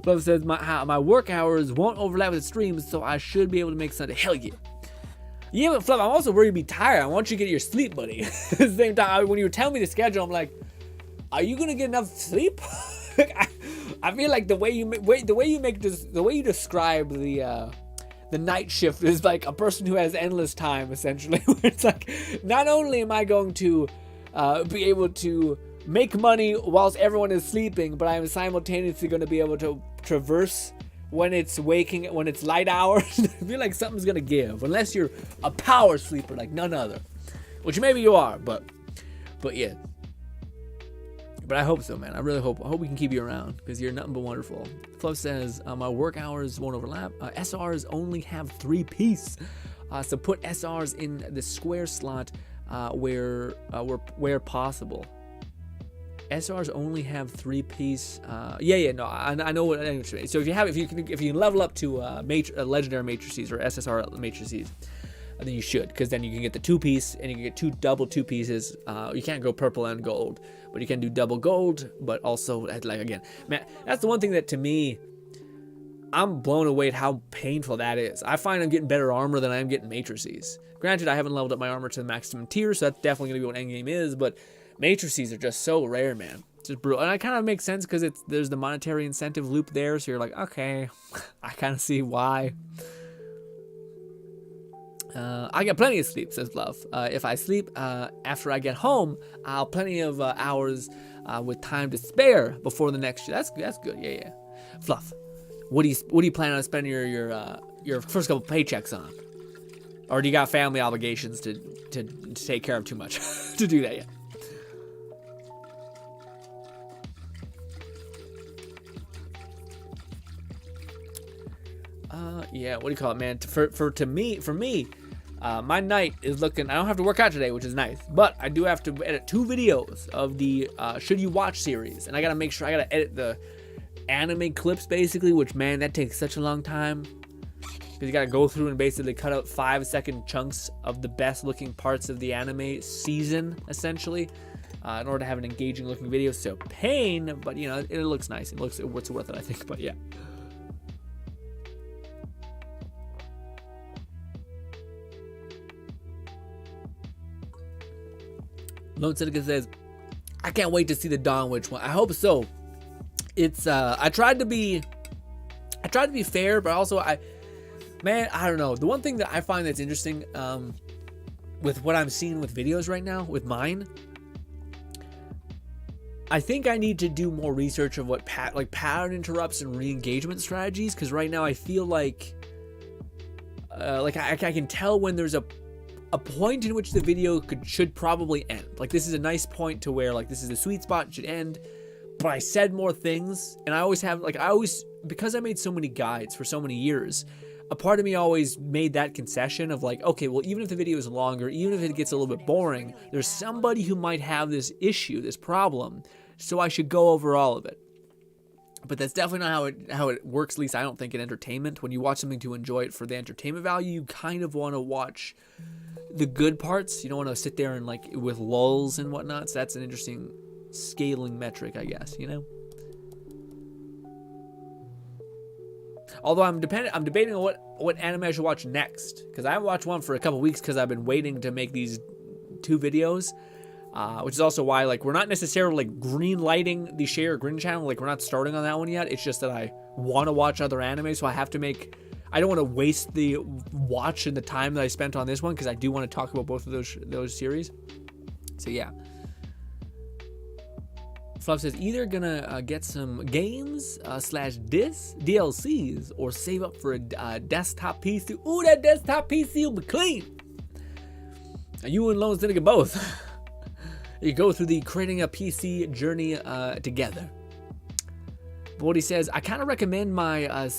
Fluff says my work hours won't overlap with the streams, so I should be able to make Sunday. Hell yeah. Yeah, but Fluff, I'm also worried to be tired. I want you to get your sleep, buddy. At the same time, when you were telling me the schedule, I'm like, are you gonna get enough sleep? I feel like the way you describe the night shift is like a person who has endless time, essentially. Where it's like, not only am I going to be able to make money whilst everyone is sleeping, but I am simultaneously going to be able to traverse when it's light hours. I feel like something's going to give, unless you're a power sleeper like none other, which maybe you are, but yeah. But I hope so, man. I really hope we can keep you around because you're nothing but wonderful. Fluff says, my work hours won't overlap. SRs only have 3-piece. So put SRs in the square slot where possible. SRs only have 3-piece. No, I know what you mean. So if you can level up to legendary matrices or SSR matrices, then you should, because then you can get the 2-piece and you can get double 2 pieces. You can't go purple and gold, but you can do double gold. But also, like, again, man, that's the one thing that to me, I'm blown away at how painful that is. I find I'm getting better armor than I am getting matrices. Granted, I haven't leveled up my armor to the maximum tier, so that's definitely gonna be what endgame is. But matrices are just so rare, man. It's just brutal, and it kind of makes sense because there's the monetary incentive loop there. So you're like, okay, I kind of see why. I get plenty of sleep, says Fluff. If I sleep after I get home, I'll have plenty of hours with time to spare before the next year. That's good. Yeah. Fluff, what do you plan on spending your first couple paychecks on? Or do you got family obligations to take care of too much to do that yet? Yeah, what do you call it, man? For me, My night is looking, I don't have to work out today, which is nice, but I do have to edit 2 videos of the Should You Watch series, and I gotta make sure I gotta edit the anime clips basically, which, man, that takes such a long time, because you gotta go through and basically cut out 5-second chunks of the best looking parts of the anime season, essentially, in order to have an engaging looking video. So pain, but you know, it looks nice. It's worth it, I think. But yeah. Lone Seneca says, I can't wait to see the Dawn Witch one. I hope so. It's I tried to be fair, but also I don't know. The one thing that I find that's interesting with what I'm seeing with videos right now, with mine, I think I need to do more research of what pattern interrupts and re-engagement strategies, because right now I feel like I can tell when there's a point in which the video should probably end. Like, this is a nice point to where, like, this is a sweet spot, it should end, but I said more things, and I always have, like, because I made so many guides for so many years, a part of me always made that concession of like, okay, well, even if the video is longer, even if it gets a little bit boring, there's somebody who might have this issue, this problem, so I should go over all of it. But that's definitely not how it works, at least I don't think, in entertainment. When you watch something to enjoy it for the entertainment value, you kind of want to watch the good parts. You don't want to sit there and, like, with lulls and whatnot. So that's an interesting scaling metric, I guess, you know? Although I'm debating on what anime I should watch next, because I haven't watched one for a couple weeks because I've been waiting to make these 2 videos, which is also why, like, we're not necessarily, like, green lighting the Share GRINN channel. Like, we're not starting on that one yet. It's just that I want to watch other anime, so I don't want to waste the watch and the time that I spent on this one, because I do want to talk about both of those series. So yeah. Fluff says, either gonna get some games / DLCs, or save up for a desktop PC. Ooh, that desktop PC will be clean. And you and Lone Seneca both. You go through the creating a PC journey together. But what he says, I kind of recommend I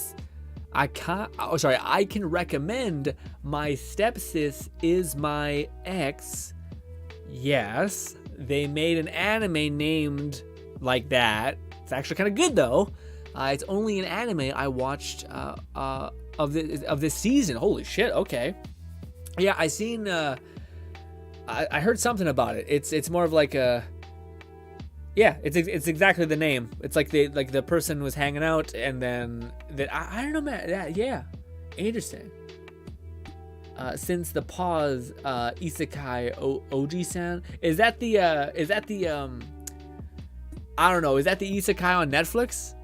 can recommend my stepsis is my ex. Yes, they made an anime named like that. It's actually kind of good though. It's only an anime I watched of this season. Holy shit! Okay, yeah, I seen. I heard something about it. It's more of like a. Yeah, it's exactly the name. It's like the person was hanging out, and then I don't know, man. Yeah, interesting. Since the pause, Isekai Oji-san, is that the I don't know, is that the Isekai on Netflix?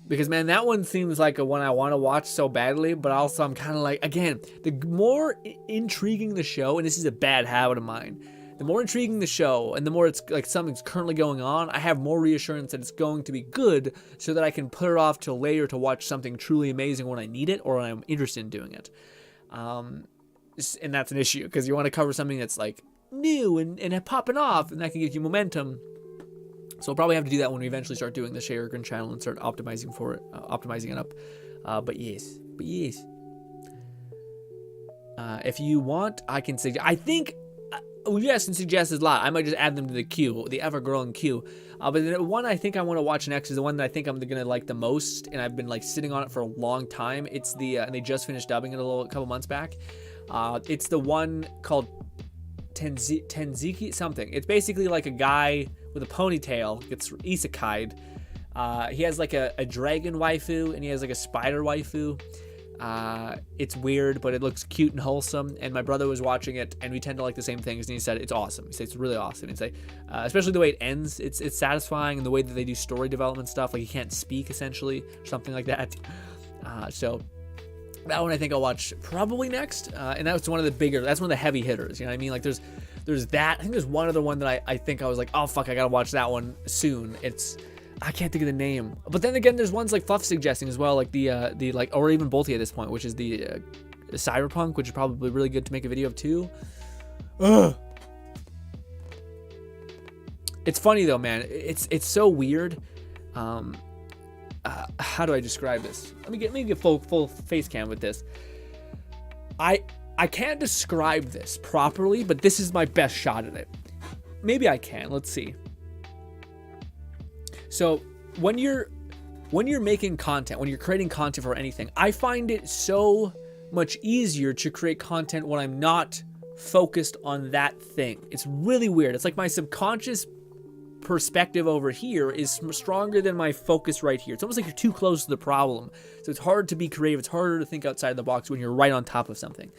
Because, man, that one seems like a one I want to watch so badly, but also I'm kind of like, again, the more intriguing the show, and this is a bad habit of mine, the more intriguing the show, and the more it's like something's currently going on, I have more reassurance that it's going to be good, so that I can put it off till later to watch something truly amazing when I need it, or when I'm interested in doing it. And that's an issue, because you want to cover something that's like new and popping off, and that can give you momentum. So I'll probably have to do that when we eventually start doing the Share GRINN channel and start optimizing for it, optimizing it up. But yes. If you want, I can suggest. I think you guys can suggest a lot. I might just add them to the queue, the ever-growing queue. But the one I think I want to watch next is the one that I think I'm gonna like the most, and I've been like sitting on it for a long time. It's the and they just finished dubbing it a couple months back. It's the one called Tenziki something. It's basically like a guy with a ponytail gets isekai'd. He has like a dragon waifu, and he has like a spider waifu. It's weird, but it looks cute and wholesome, and my brother was watching it, and we tend to like the same things, and he said it's awesome. He said it's really awesome. He'd say, especially the way it ends, it's satisfying, and the way that they do story development stuff, like he can't speak essentially, or something like that. So that one I think I'll watch probably next, and that's one of the heavy hitters, you know what I mean? Like there's that. I think there's one other one that I think I was like, oh fuck, I gotta watch that one soon. I can't think of the name. But then again, there's ones like Fluff suggesting as well, like the like, or even Bolty at this point, which is the Cyberpunk, which is probably really good to make a video of too. Ugh. It's funny though, man. It's so weird. How do I describe this? Let me get full face cam with this. I I can't describe this properly, but this is my best shot at it. Maybe I can. Let's see. So when you're making content, when you're creating content for anything, I find it so much easier to create content when I'm not focused on that thing. It's really weird. It's like my subconscious perspective over here is stronger than my focus right here. It's almost like you're too close to the problem. So it's hard to be creative. It's harder to think outside the box when you're right on top of something.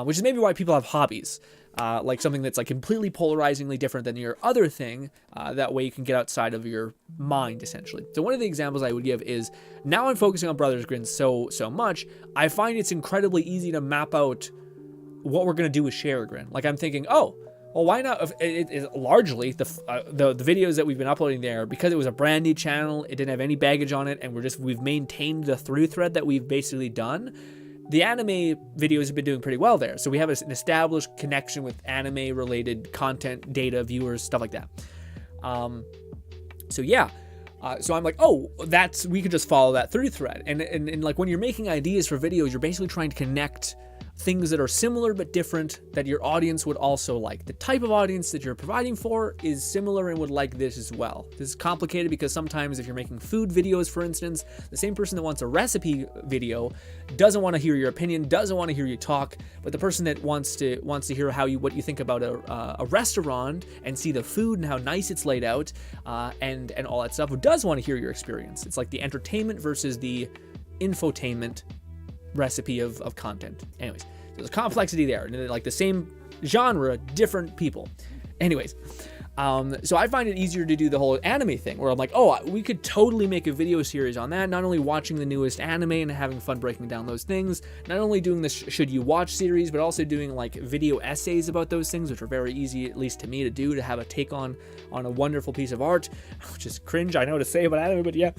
Which is maybe why people have hobbies, like something that's like completely polarizingly different than your other thing. That way you can get outside of your mind, essentially. So one of the examples I would give is, now I'm focusing on Brothers Grin so much, I find it's incredibly easy to map out what we're going to do with Share Grin. Like I'm thinking, oh, well, why not? Largely, the videos that we've been uploading there, because it was a brand new channel, it didn't have any baggage on it, and we've maintained the through thread that we've basically done. The anime videos have been doing pretty well there. So we have an established connection with anime-related content, data, viewers, stuff like that. So yeah. So I'm like, oh, we could just follow that through thread. And like when you're making ideas for videos, you're basically trying to connect things that are similar but different that your audience would also like. The type of audience that you're providing for is similar and would like this as well. This is complicated because sometimes if you're making food videos, for instance, the same person that wants a recipe video doesn't want to hear your opinion, doesn't want to hear you talk, but the person that wants to hear what you think about a restaurant and see the food and how nice it's laid out, and all that stuff, who does want to hear your experience. It's like the entertainment versus the infotainment recipe of content. Anyways, so there's complexity there, and then like the same genre, different people. Anyways, so I find it easier to do the whole anime thing, where I'm like, oh, we could totally make a video series on that, not only watching the newest anime and having fun breaking down those things, not only doing this should you watch series, but also doing like video essays about those things, which are very easy, at least to me, to do, to have a take on a wonderful piece of art, which is cringe, I know to say about anime, but yeah.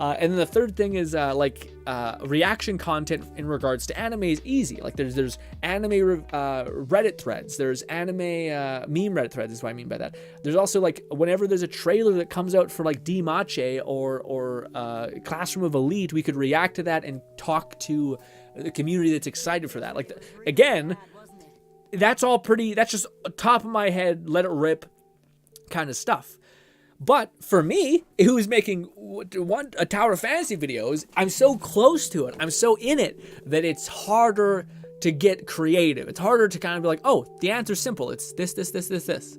And then the third thing is reaction content in regards to anime is easy. Like there's anime Reddit threads, there's anime meme Reddit threads, is what I mean by that. There's also like whenever there's a trailer that comes out for like D-Mache or Classroom of Elite, we could react to that and talk to the community that's excited for that. Like again, that's just top of my head, let it rip kind of stuff. But for me, who's making a Tower of Fantasy videos, I'm so close to it, I'm so in it, that it's harder to get creative. It's harder to kind of be like, oh, the answer's simple. It's this.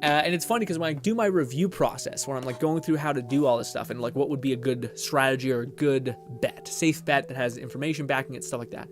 And it's funny because when I do my review process, where I'm like going through how to do all this stuff and like what would be a good strategy or a good bet, safe bet that has information backing it, stuff like that,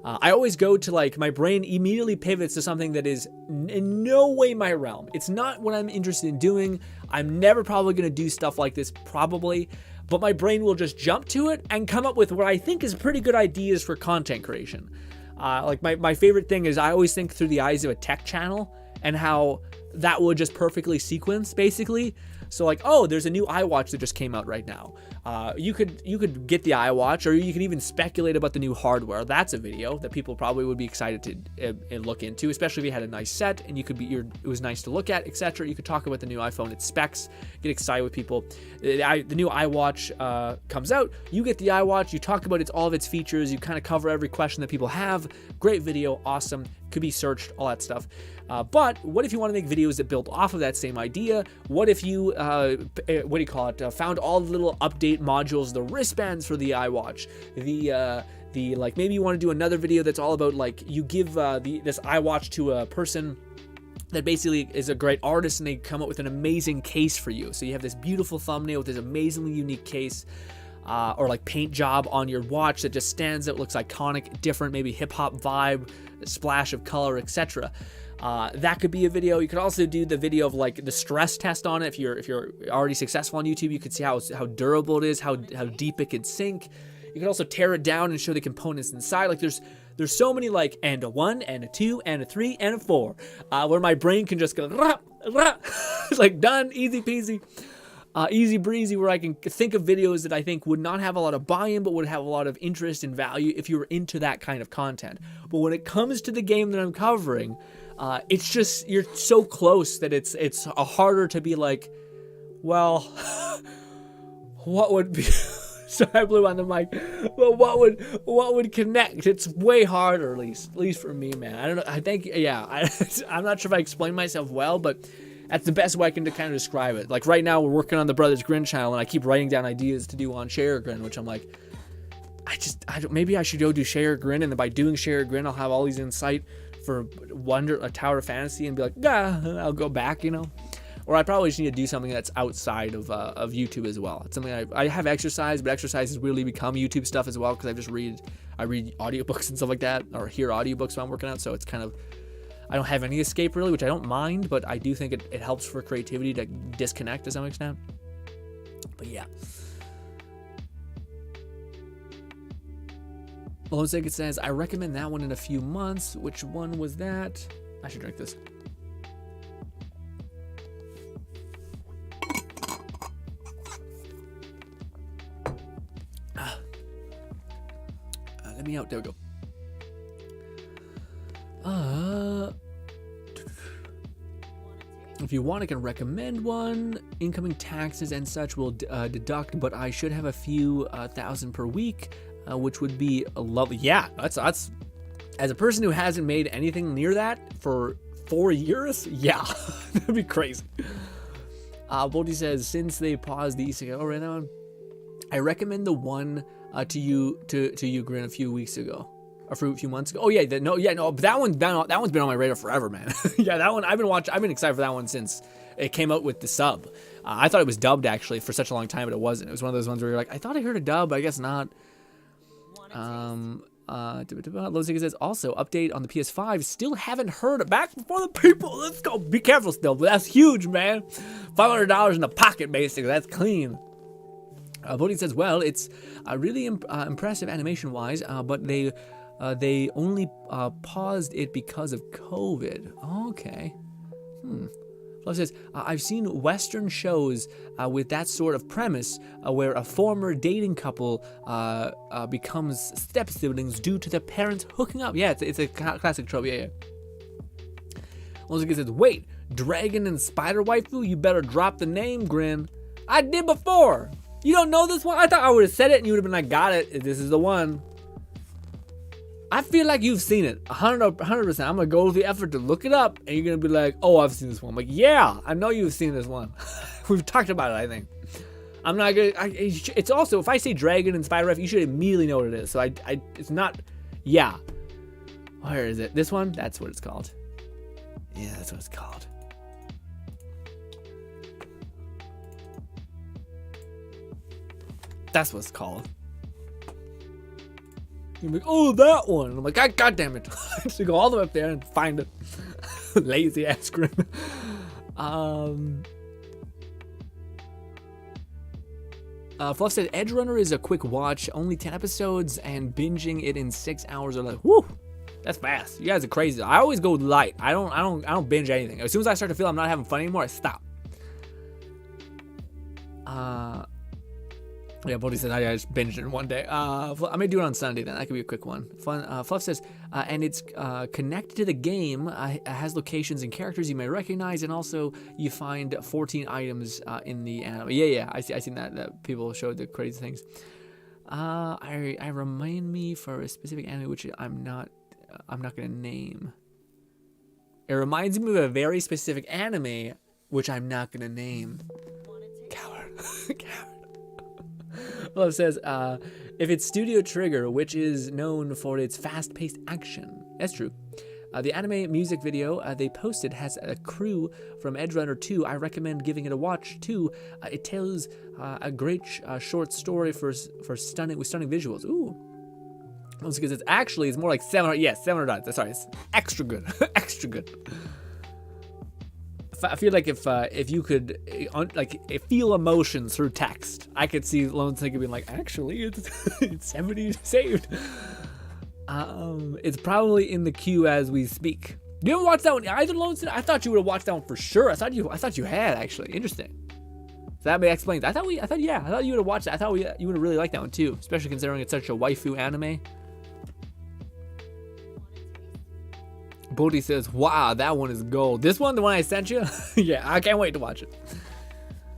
I always go to like, my brain immediately pivots to something that is in no way my realm. It's not what I'm interested in doing. I'm never probably going to do stuff like this, probably, but my brain will just jump to it and come up with what I think is pretty good ideas for content creation. Like my favorite thing is I always think through the eyes of a tech channel and how that would just perfectly sequence, basically. So like, oh, there's a new iWatch that just came out right now. You could get the iWatch, or you could even speculate about the new hardware. That's a video that people probably would be excited to look into, especially if you had a nice set and it was nice to look at, etc. You could talk about the new iPhone, its specs, get excited with people. The new iWatch comes out. You get the iWatch. You talk about all of its features. You kind of cover every question that people have. Great video, awesome. Could be searched, all that stuff. But what if you want to make videos that build off of that same idea? What if you, found all the little update modules, the wristbands for the iWatch, the like maybe you want to do another video that's all about like you give this iWatch to a person that basically is a great artist and they come up with an amazing case for you. So you have this beautiful thumbnail with this amazingly unique case. Or like paint job on your watch that just stands out, looks iconic, different, maybe hip-hop vibe, a splash of color, etc. That could be a video. You could also do the video of like the stress test on it. If you're already successful on YouTube, you could see how durable it is, how deep it could sink. You can also tear it down and show the components inside. Like there's so many like and a 1 and a 2 and a 3 and a 4, where my brain can just go rah, rah. It's like done, easy peasy. Easy breezy, where I can think of videos that I think would not have a lot of buy-in, but would have a lot of interest and value if you were into that kind of content. But when it comes to the game that I'm covering, it's just, you're so close that it's harder to be like, well, what would be So I blew on the mic. Well, what would connect? It's way harder, at least for me, man. I don't know. I think, yeah. I'm not sure if I explained myself well, but that's the best way I can kind of describe it. Like right now, we're working on the Brothers GRINN channel, and I keep writing down ideas to do on Share GRINN, which I'm like, maybe I should go do Share GRINN, and then by doing Share GRINN, I'll have all these insight for a Tower of Fantasy, and be like, I'll go back, Or I probably just need to do something that's outside of YouTube as well. It's something I have exercise, but exercise has really become YouTube stuff as well, because I read audiobooks and stuff like that, or hear audiobooks while I'm working out. So it's kind of, I don't have any escape really, which I don't mind, but I do think it helps for creativity to disconnect to some extent. But yeah. Lone Sacred says, I recommend that one in a few months. Which one was that? I should drink this. Let me out. There we go. If you want, I can recommend one. Incoming taxes and such will deduct, but I should have a few thousand per week, which would be a lovely. Yeah, that's as a person who hasn't made anything near that for 4 years. Yeah, that'd be crazy. Bolty says, since they paused the ECO right now, I recommend the one to you, GRINN, a few weeks ago, or a few months ago. Oh yeah, but that one's been on my radar forever, man. Yeah, that one I've been excited for that one since it came out with the sub. I thought it was dubbed actually for such a long time, but it wasn't. It was one of those ones where you're like, I thought I heard a dub, but I guess not. Lozig says, also update on the PS5. Still haven't heard it back before the people. Let's go. Be careful still, but that's huge, man. $500 in the pocket, basically. That's clean. Bodhi says, well, it's really impressive animation-wise, but they only paused it because of COVID. Okay. Fluff says, I've seen Western shows with that sort of premise where a former dating couple becomes step-siblings due to their parents hooking up. Yeah, it's a classic trope, yeah. Lozig says, wait, Dragon and Spider Waifu? You better drop the name, GRINN. I did before. You don't know this one? I thought I would have said it and you would have been like, got it. This is the one. I feel like you've seen it 100%. I'm going to go with the effort to look it up and you're going to be like, oh, I've seen this one. I'm like, yeah, I know you've seen this one. We've talked about it, I think. I'm not going to, it's also, if I say Dragon and Spider Ref, you should immediately know what it is. So it's not, yeah. Where is it? This one? That's what it's called. Yeah, that's what it's called. That's what it's called. You're like, oh, that one. And I'm like, God damn it. I have to go all the way up there and find it. Lazy ass GRINN. Fluff said, Edge Runner is a quick watch, only 10 episodes, and binging it in 6 hours are like, whoo, that's fast. You guys are crazy. I always go light. I don't binge anything. As soon as I start to feel I'm not having fun anymore, I stop. Yeah, Bodhi said I just binged it in one day. I may do it on Sunday then. That could be a quick one. Fun. Fluff says, and it's connected to the game. It has locations and characters you may recognize, and also you find 14 items in the anime. Yeah. I seen that people showed the crazy things. I remind me for a specific anime which I'm not gonna name. It reminds me of a very specific anime which I'm not gonna name. Coward. Coward. Well, it says, if it's Studio Trigger, which is known for its fast-paced action. That's true. The anime music video they posted has a crew from Edge Runner 2. I recommend giving it a watch, too. It tells a great short story with stunning visuals. Ooh. Because it's more like 700. Yes, 700. Sorry, it's extra good. Extra good. I feel like if you could feel emotions through text, I could see Lone Snake being like, actually, it's 70 saved. It's probably in the queue as we speak. You haven't watched that one either, Lone Snake? I thought you would have watched that one for sure. I thought you had actually. Interesting. So that may explain. I thought you would have watched it. I thought you would have really liked that one too, especially considering it's such a waifu anime. Bodhi says, wow, that one is gold. This one, the one I sent you? Yeah, I can't wait to watch it.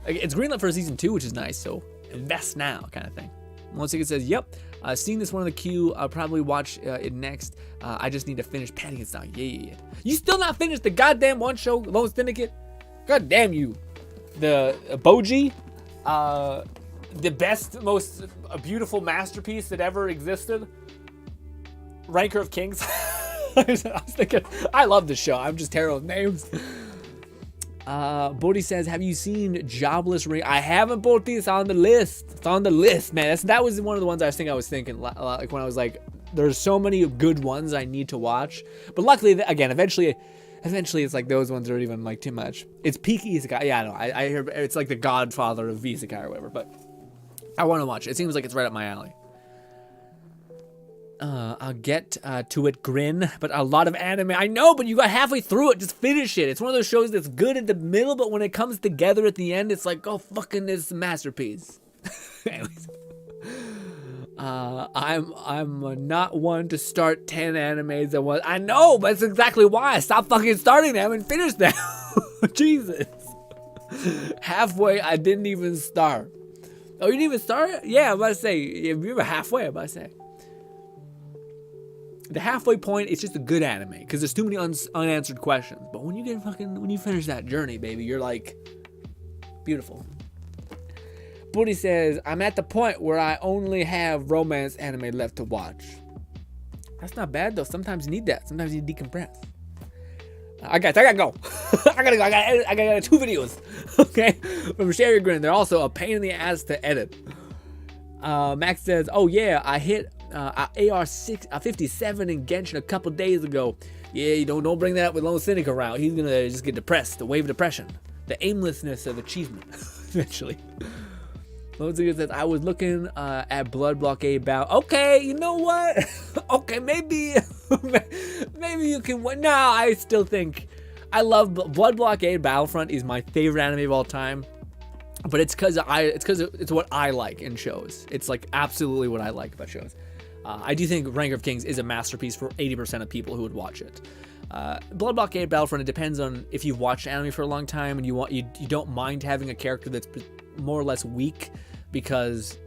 It's greenlit for season 2, which is nice, so invest now kind of thing. Lone Ticket says, yep. Seeing this one in the queue, I'll probably watch it next. I just need to finish Patty and Song. Yeah. You still not finished the goddamn one show, Lone Syndicate? God damn you. The Boji, the best, most beautiful masterpiece that ever existed. Ranker of Kings. I was thinking, I love this show. I'm just terrible with names. Bodhi says, have you seen Jobless Ring? I haven't, Bodhi. It's on the list. It's on the list, man. That was one of the ones I was thinking, like when I was like, there's so many good ones I need to watch. But luckily, again, eventually it's like those ones are even like too much. It's peak isekai. Yeah, I know. I hear it's like the godfather of isekai or whatever. But I want to watch it. It seems like it's right up my alley. I'll get to it, GRINN, but a lot of anime. I know, but you got halfway through it. Just finish it. It's one of those shows that's good at the middle, but when it comes together at the end, it's like, oh, fucking this masterpiece. Anyways, I'm not one to start 10 animes at once. I know, but that's exactly why. Stop fucking starting them and finish them. Jesus. Halfway, I didn't even start. Oh, you didn't even start? Yeah, I'm about to say, if you were halfway, I'm about to say. The halfway point, it's just a good anime because there's too many unanswered questions. But when you finish that journey, baby, you're like beautiful. Booty says, I'm at the point where I only have romance anime left to watch. That's not bad though. Sometimes you need that. Sometimes you decompress. I gotta go. I gotta go. I gotta edit 2 videos. Okay, from Share Your Grin. They're also a pain in the ass to edit. Max says, oh yeah, I hit AR-57 in Genshin a couple days ago. Yeah, you don't bring that up with Lone Cynic around. He's gonna just get depressed. The wave of depression. The aimlessness of achievement. Eventually. Lone Cynic says, I was looking at Blood Blockade Battle. Okay, you know what? Okay, maybe you can win. No, I still think I love Blood Blockade Battlefront is my favorite anime of all time. But it's because it's what I like in shows. It's like absolutely what I like about shows. I do think Ranker of Kings is a masterpiece for 80% of people who would watch it. Blood Blockade Battlefront, it depends on if you've watched anime for a long time and you don't mind having a character that's more or less weak because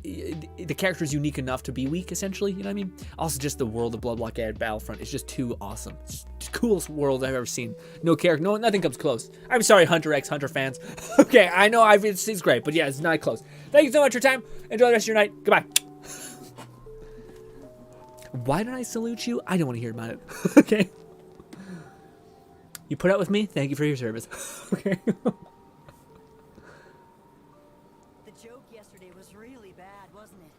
the character is unique enough to be weak, essentially. You know what I mean? Also, just the world of Blood Blockade Battlefront is just too awesome. It's the coolest world I've ever seen. No character, nothing comes close. I'm sorry, Hunter x Hunter fans. Okay, I know it's great, but yeah, it's not close. Thank you so much for your time. Enjoy the rest of your night. Goodbye. Why did I salute you? I don't want to hear about it. Okay. You put up with me? Thank you for your service. Okay. The joke yesterday was really bad, wasn't it?